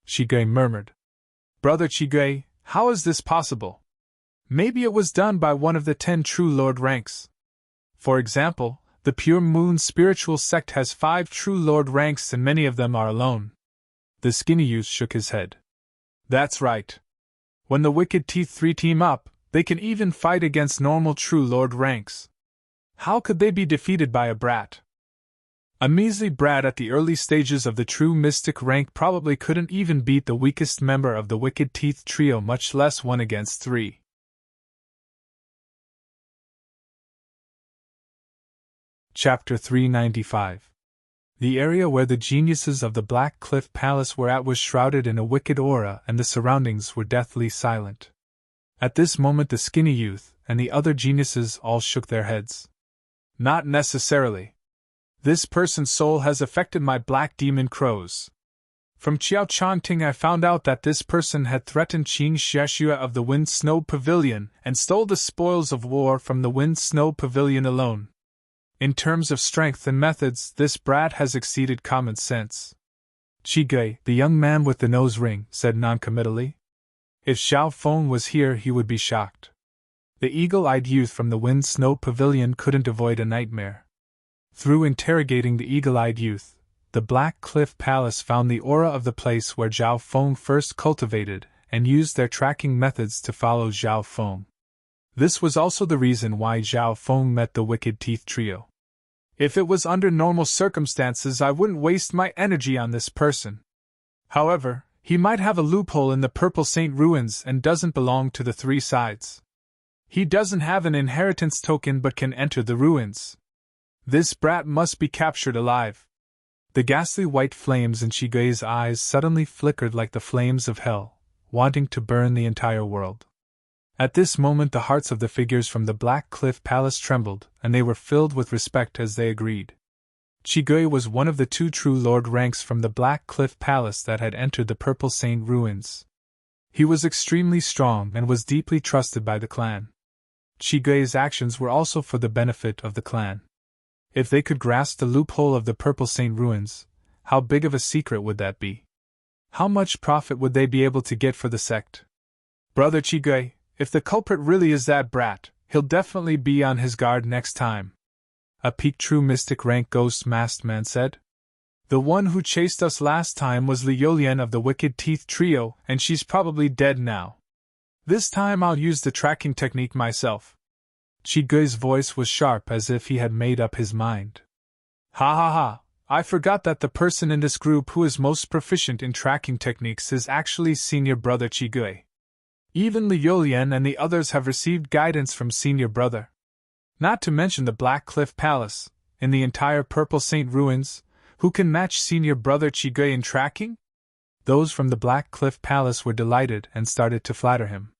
Shigei murmured. "Brother Shigei, how is this possible? Maybe it was done by one of the 10 true Lord ranks. For example, the Pure Moon spiritual sect has 5 true Lord ranks and many of them are alone." The skinny youth shook his head. "That's right. When the Wicked Teeth 3 team up, they can even fight against normal true Lord ranks. How could they be defeated by a brat? A measly brat at the early stages of the true mystic rank probably couldn't even beat the weakest member of the Wicked Teeth trio, much less 1 against 3. Chapter 395. The area where the geniuses of the Black Cliff Palace were at was shrouded in a wicked aura, and the surroundings were deathly silent. At this moment the skinny youth and the other geniuses all shook their heads. "Not necessarily. This person's soul has affected my black demon crows. From Qiao Changting I found out that this person had threatened Qing Xiaxue of the Wind Snow Pavilion and stole the spoils of war from the Wind Snow Pavilion alone. In terms of strength and methods, this brat has exceeded common sense." Shigei, the young man with the nose ring, said noncommittally. "If Xiao Feng was here he would be shocked." The eagle-eyed youth from the Wind Snow Pavilion couldn't avoid a nightmare. Through interrogating the eagle-eyed youth, the Black Cliff Palace found the aura of the place where Zhao Feng first cultivated, and used their tracking methods to follow Zhao Feng. This was also the reason why Zhao Feng met the Wicked Teeth trio. "If it was under normal circumstances I wouldn't waste my energy on this person. However, he might have a loophole in the Purple Saint ruins and doesn't belong to the 3 sides. He doesn't have an inheritance token but can enter the ruins. This brat must be captured alive." The ghastly white flames in Shigei's eyes suddenly flickered like the flames of hell, wanting to burn the entire world. At this moment the hearts of the figures from the Black Cliff Palace trembled, and they were filled with respect as they agreed. Shigei was one of the 2 true Lord ranks from the Black Cliff Palace that had entered the Purple Saint ruins. He was extremely strong and was deeply trusted by the clan. Shigei's actions were also for the benefit of the clan. If they could grasp the loophole of the Purple Saint ruins, how big of a secret would that be? How much profit would they be able to get for the sect? "Brother Shigei, if the culprit really is that brat, he'll definitely be on his guard next time," a peaked true mystic rank ghost masked man said. "The one who chased us last time was Li Yolian of the Wicked Teeth trio, and she's probably dead now. This time I'll use the tracking technique myself." Shigei's voice was sharp as if he had made up his mind. "Ha ha ha, I forgot that the person in this group who is most proficient in tracking techniques is actually Senior Brother Shigei. Even Li Yolian and the others have received guidance from Senior Brother. Not to mention the Black Cliff Palace, in the entire Purple Saint ruins, who can match Senior Brother Shigei in tracking?" Those from the Black Cliff Palace were delighted and started to flatter him.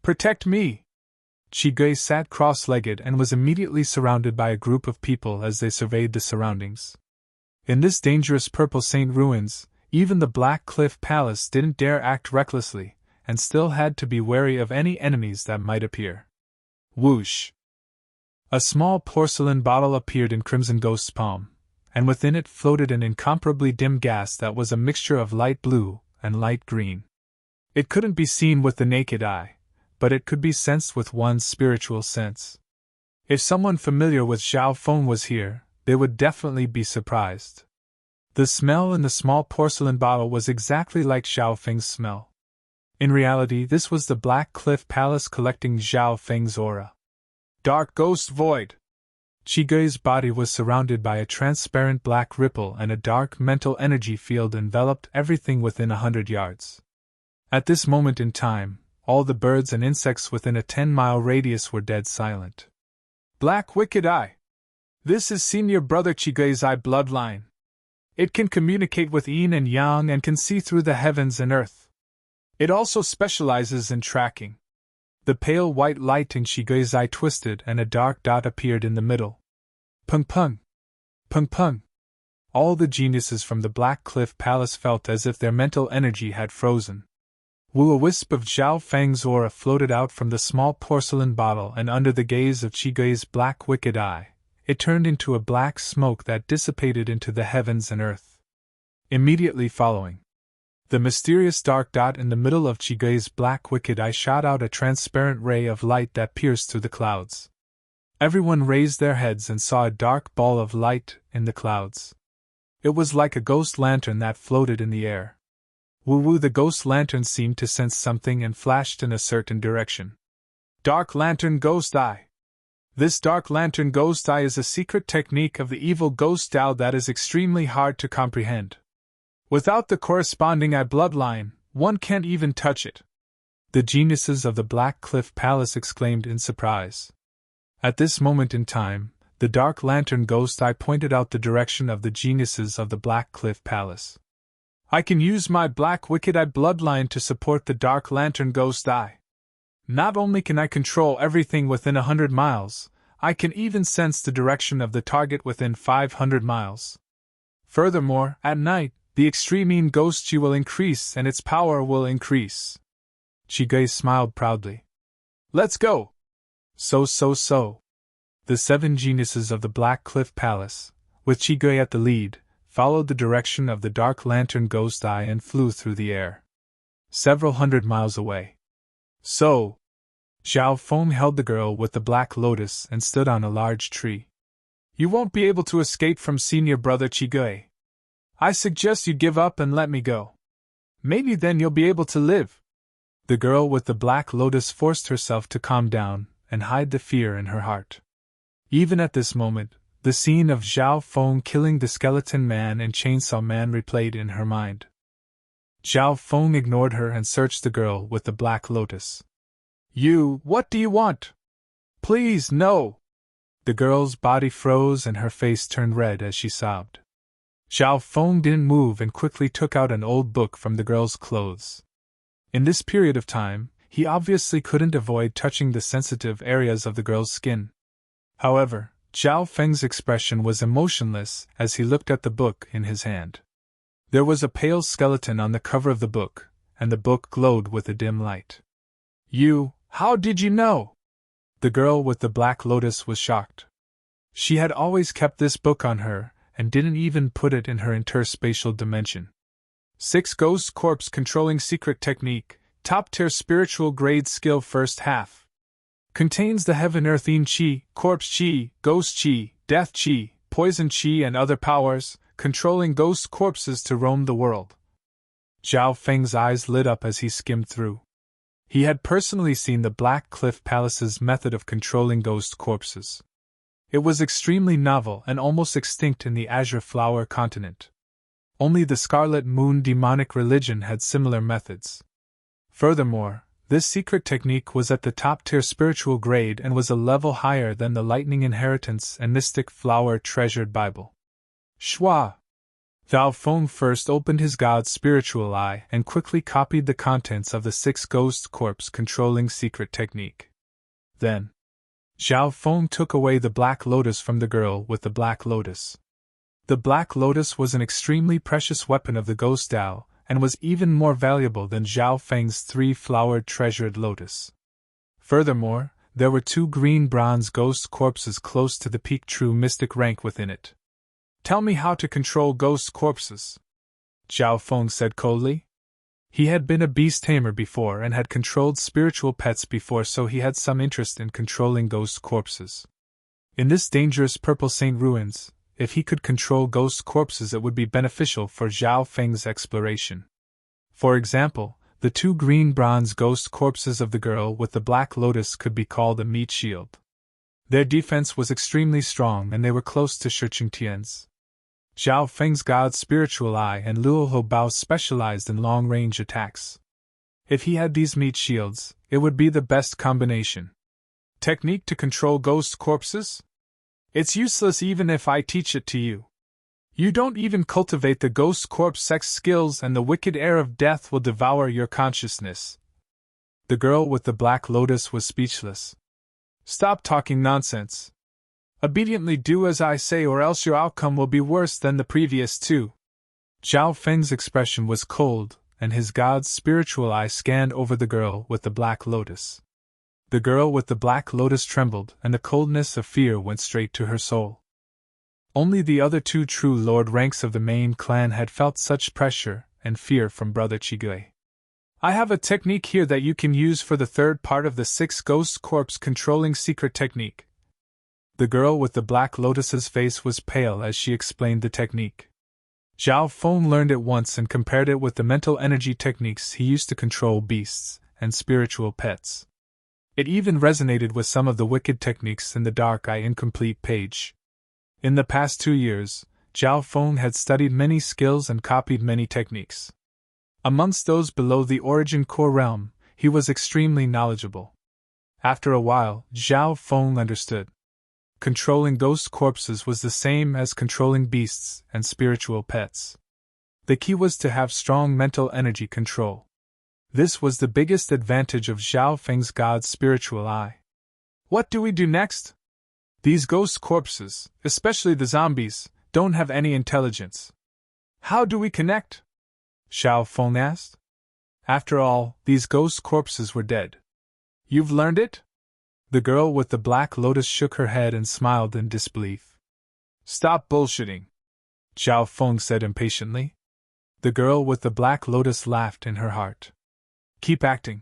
"Protect me!" Shigei sat cross-legged and was immediately surrounded by a group of people as they surveyed the surroundings. In this dangerous Purple Saint ruins, even the Black Cliff Palace didn't dare act recklessly, and still had to be wary of any enemies that might appear. Whoosh! A small porcelain bottle appeared in Crimson Ghost's palm, and within it floated an incomparably dim gas that was a mixture of light blue and light green. It couldn't be seen with the naked eye, but it could be sensed with one's spiritual sense. If someone familiar with Zhao Feng was here, they would definitely be surprised. The smell in the small porcelain bottle was exactly like Zhao Feng's smell. In reality, this was the Black Cliff Palace collecting Zhao Feng's aura. Dark Ghost Void! Shigei's body was surrounded by a transparent black ripple, and a dark mental energy field enveloped everything within 100 yards. At this moment in time, all the birds and insects within a 10-mile radius were dead silent. Black Wicked Eye! This is Senior Brother Shigei's eye bloodline. It can communicate with yin and yang and can see through the heavens and earth. It also specializes in tracking. The pale white light in Shigue's eye twisted and a dark dot appeared in the middle. Pung pung! Pung pung! All the geniuses from the Black Cliff Palace felt as if their mental energy had frozen. Woo! A wisp of Zhao Feng's aura floated out from the small porcelain bottle, and under the gaze of Shigue's black wicked eye, it turned into a black smoke that dissipated into the heavens and earth. Immediately following, the mysterious dark dot in the middle of Shigue's black wicked eye shot out a transparent ray of light that pierced through the clouds. Everyone raised their heads and saw a dark ball of light in the clouds. It was like a ghost lantern that floated in the air. Woo! The ghost lantern seemed to sense something and flashed in a certain direction. Dark Lantern Ghost Eye. This Dark Lantern Ghost Eye is a secret technique of the evil Ghost Dao that is extremely hard to comprehend. Without the corresponding eye bloodline, one can't even touch it. The geniuses of the Black Cliff Palace exclaimed in surprise. At this moment in time, the Dark Lantern Ghost Eye pointed out the direction of the geniuses of the Black Cliff Palace. I can use my Black Wicked Eye bloodline to support the Dark Lantern Ghost Eye. Not only can I control everything within 100 miles, I can even sense the direction of the target within 500 miles. Furthermore, at night, the extreme ghost chi will increase and its power will increase. Shigue smiled proudly. Let's go! So. The 7 geniuses of the Black Cliff Palace, with Shigue at the lead, followed the direction of the Dark Lantern Ghost Eye and flew through the air. Several hundred miles away. So, Zhao Feng held the girl with the black lotus and stood on a large tree. You won't be able to escape from senior brother Shigue. I suggest you give up and let me go. Maybe then you'll be able to live. The girl with the black lotus forced herself to calm down and hide the fear in her heart. Even at this moment, the scene of Zhao Feng killing the skeleton man and chainsaw man replayed in her mind. Zhao Feng ignored her and searched the girl with the black lotus. What do you want? Please, no! The girl's body froze and her face turned red as she sobbed. Zhao Feng didn't move and quickly took out an old book from the girl's clothes. In this period of time, he obviously couldn't avoid touching the sensitive areas of the girl's skin. However, Zhao Feng's expression was emotionless as he looked at the book in his hand. There was a pale skeleton on the cover of the book, and the book glowed with a dim light. How did you know? The girl with the black lotus was shocked. She had always kept this book on her, and didn't even put it in her interspatial dimension. 6 Ghost Corpse Controlling Secret Technique, Top-Tier Spiritual Grade Skill First Half. Contains the Heaven Earth Yin Chi, Corpse Chi, Ghost Chi, Death Chi, Poison Chi and other powers, controlling ghost corpses to roam the world. Zhao Feng's eyes lit up as he skimmed through. He had personally seen the Black Cliff Palace's method of controlling ghost corpses. It was extremely novel and almost extinct in the Azure Flower continent. Only the Scarlet Moon demonic religion had similar methods. Furthermore, this secret technique was at the top-tier spiritual grade and was a level higher than the Lightning Inheritance and Mystic Flower Treasured Bible. Shua! Zhao Feng first opened his god's spiritual eye and quickly copied the contents of the 6 Ghost Corpse Controlling Secret Technique. Then, Zhao Feng took away the black lotus from the girl with the black lotus. The black lotus was an extremely precious weapon of the Ghost Dao, and was even more valuable than Zhao Feng's 3-flowered treasured lotus. Furthermore, there were 2 green bronze ghost corpses close to the peak true mystic rank within it. Tell me how to control ghost corpses, Zhao Feng said coldly. He had been a beast tamer before and had controlled spiritual pets before, so he had some interest in controlling ghost corpses. In this dangerous Purple Saint ruins, if he could control ghost corpses, it would be beneficial for Zhao Feng's exploration. For example, the 2 green bronze ghost corpses of the girl with the black lotus could be called a meat shield. Their defense was extremely strong and they were close to Shiqingtian's. Zhao Feng's god's spiritual eye and Luo Bao specialized in long-range attacks. If he had these meat shields, it would be the best combination. Technique to control ghost corpses? It's useless even if I teach it to you. You don't even cultivate the ghost corpse sex skills and the wicked air of death will devour your consciousness. The girl with the black lotus was speechless. Stop talking nonsense. Obediently do as I say, or else your outcome will be worse than the previous two. Zhao Feng's expression was cold, and his god's spiritual eye scanned over the girl with the black lotus. The girl with the black lotus trembled, and the coldness of fear went straight to her soul. Only the other two true lord ranks of the main clan had felt such pressure and fear from Brother Qigui. I have a technique here that you can use for the third part of the 6 Ghost Corpse controlling secret technique. The girl with the black lotus's face was pale as she explained the technique. Zhao Feng learned it once and compared it with the mental energy techniques he used to control beasts and spiritual pets. It even resonated with some of the wicked techniques in the Dark Eye Incomplete page. In the past 2 years, Zhao Feng had studied many skills and copied many techniques. Amongst those below the Origin Core realm, he was extremely knowledgeable. After a while, Zhao Feng understood. Controlling ghost corpses was the same as controlling beasts and spiritual pets. The key was to have strong mental energy control. This was the biggest advantage of Zhao Feng's god's spiritual eye. What do we do next? These ghost corpses, especially the zombies, don't have any intelligence. How do we connect? Zhao Feng asked. After all, these ghost corpses were dead. You've learned it? The girl with the black lotus shook her head and smiled in disbelief. Stop bullshitting, Zhao Feng said impatiently. The girl with the black lotus laughed in her heart. Keep acting.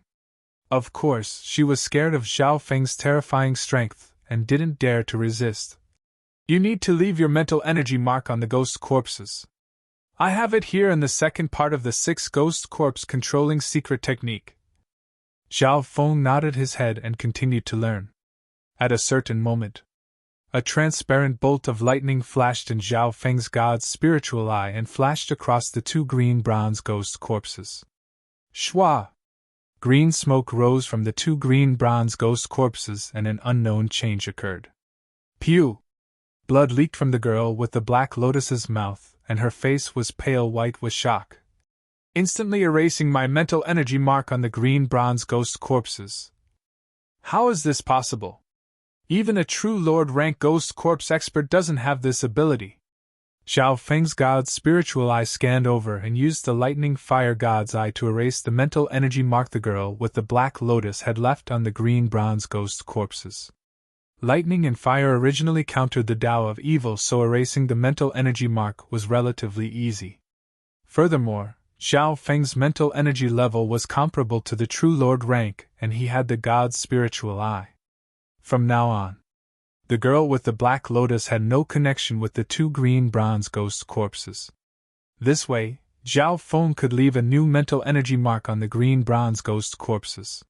Of course, she was scared of Zhao Feng's terrifying strength and didn't dare to resist. You need to leave your mental energy mark on the ghost corpses. I have it here in the second part of the 6 Ghost Corpse controlling secret technique. Zhao Feng nodded his head and continued to learn. At a certain moment, a transparent bolt of lightning flashed in Zhao Feng's god's spiritual eye and flashed across the 2 green bronze ghost corpses. Shwa! Green smoke rose from the 2 green bronze ghost corpses and an unknown change occurred. Pew! Blood leaked from the girl with the black lotus's mouth, and her face was pale white with shock. Instantly erasing my mental energy mark on the green bronze ghost corpses. How is this possible? Even a true Lord rank ghost corpse expert doesn't have this ability. Zhao Feng's god's spiritual eye scanned over and used the lightning fire god's eye to erase the mental energy mark the girl with the black lotus had left on the green bronze ghost corpses. Lightning and fire originally countered the Tao of evil, so erasing the mental energy mark was relatively easy. Furthermore, Zhao Feng's mental energy level was comparable to the true Lord rank, and he had the god's spiritual eye. From now on, the girl with the black lotus had no connection with the 2 green bronze ghost corpses. This way, Zhao Feng could leave a new mental energy mark on the green bronze ghost corpses.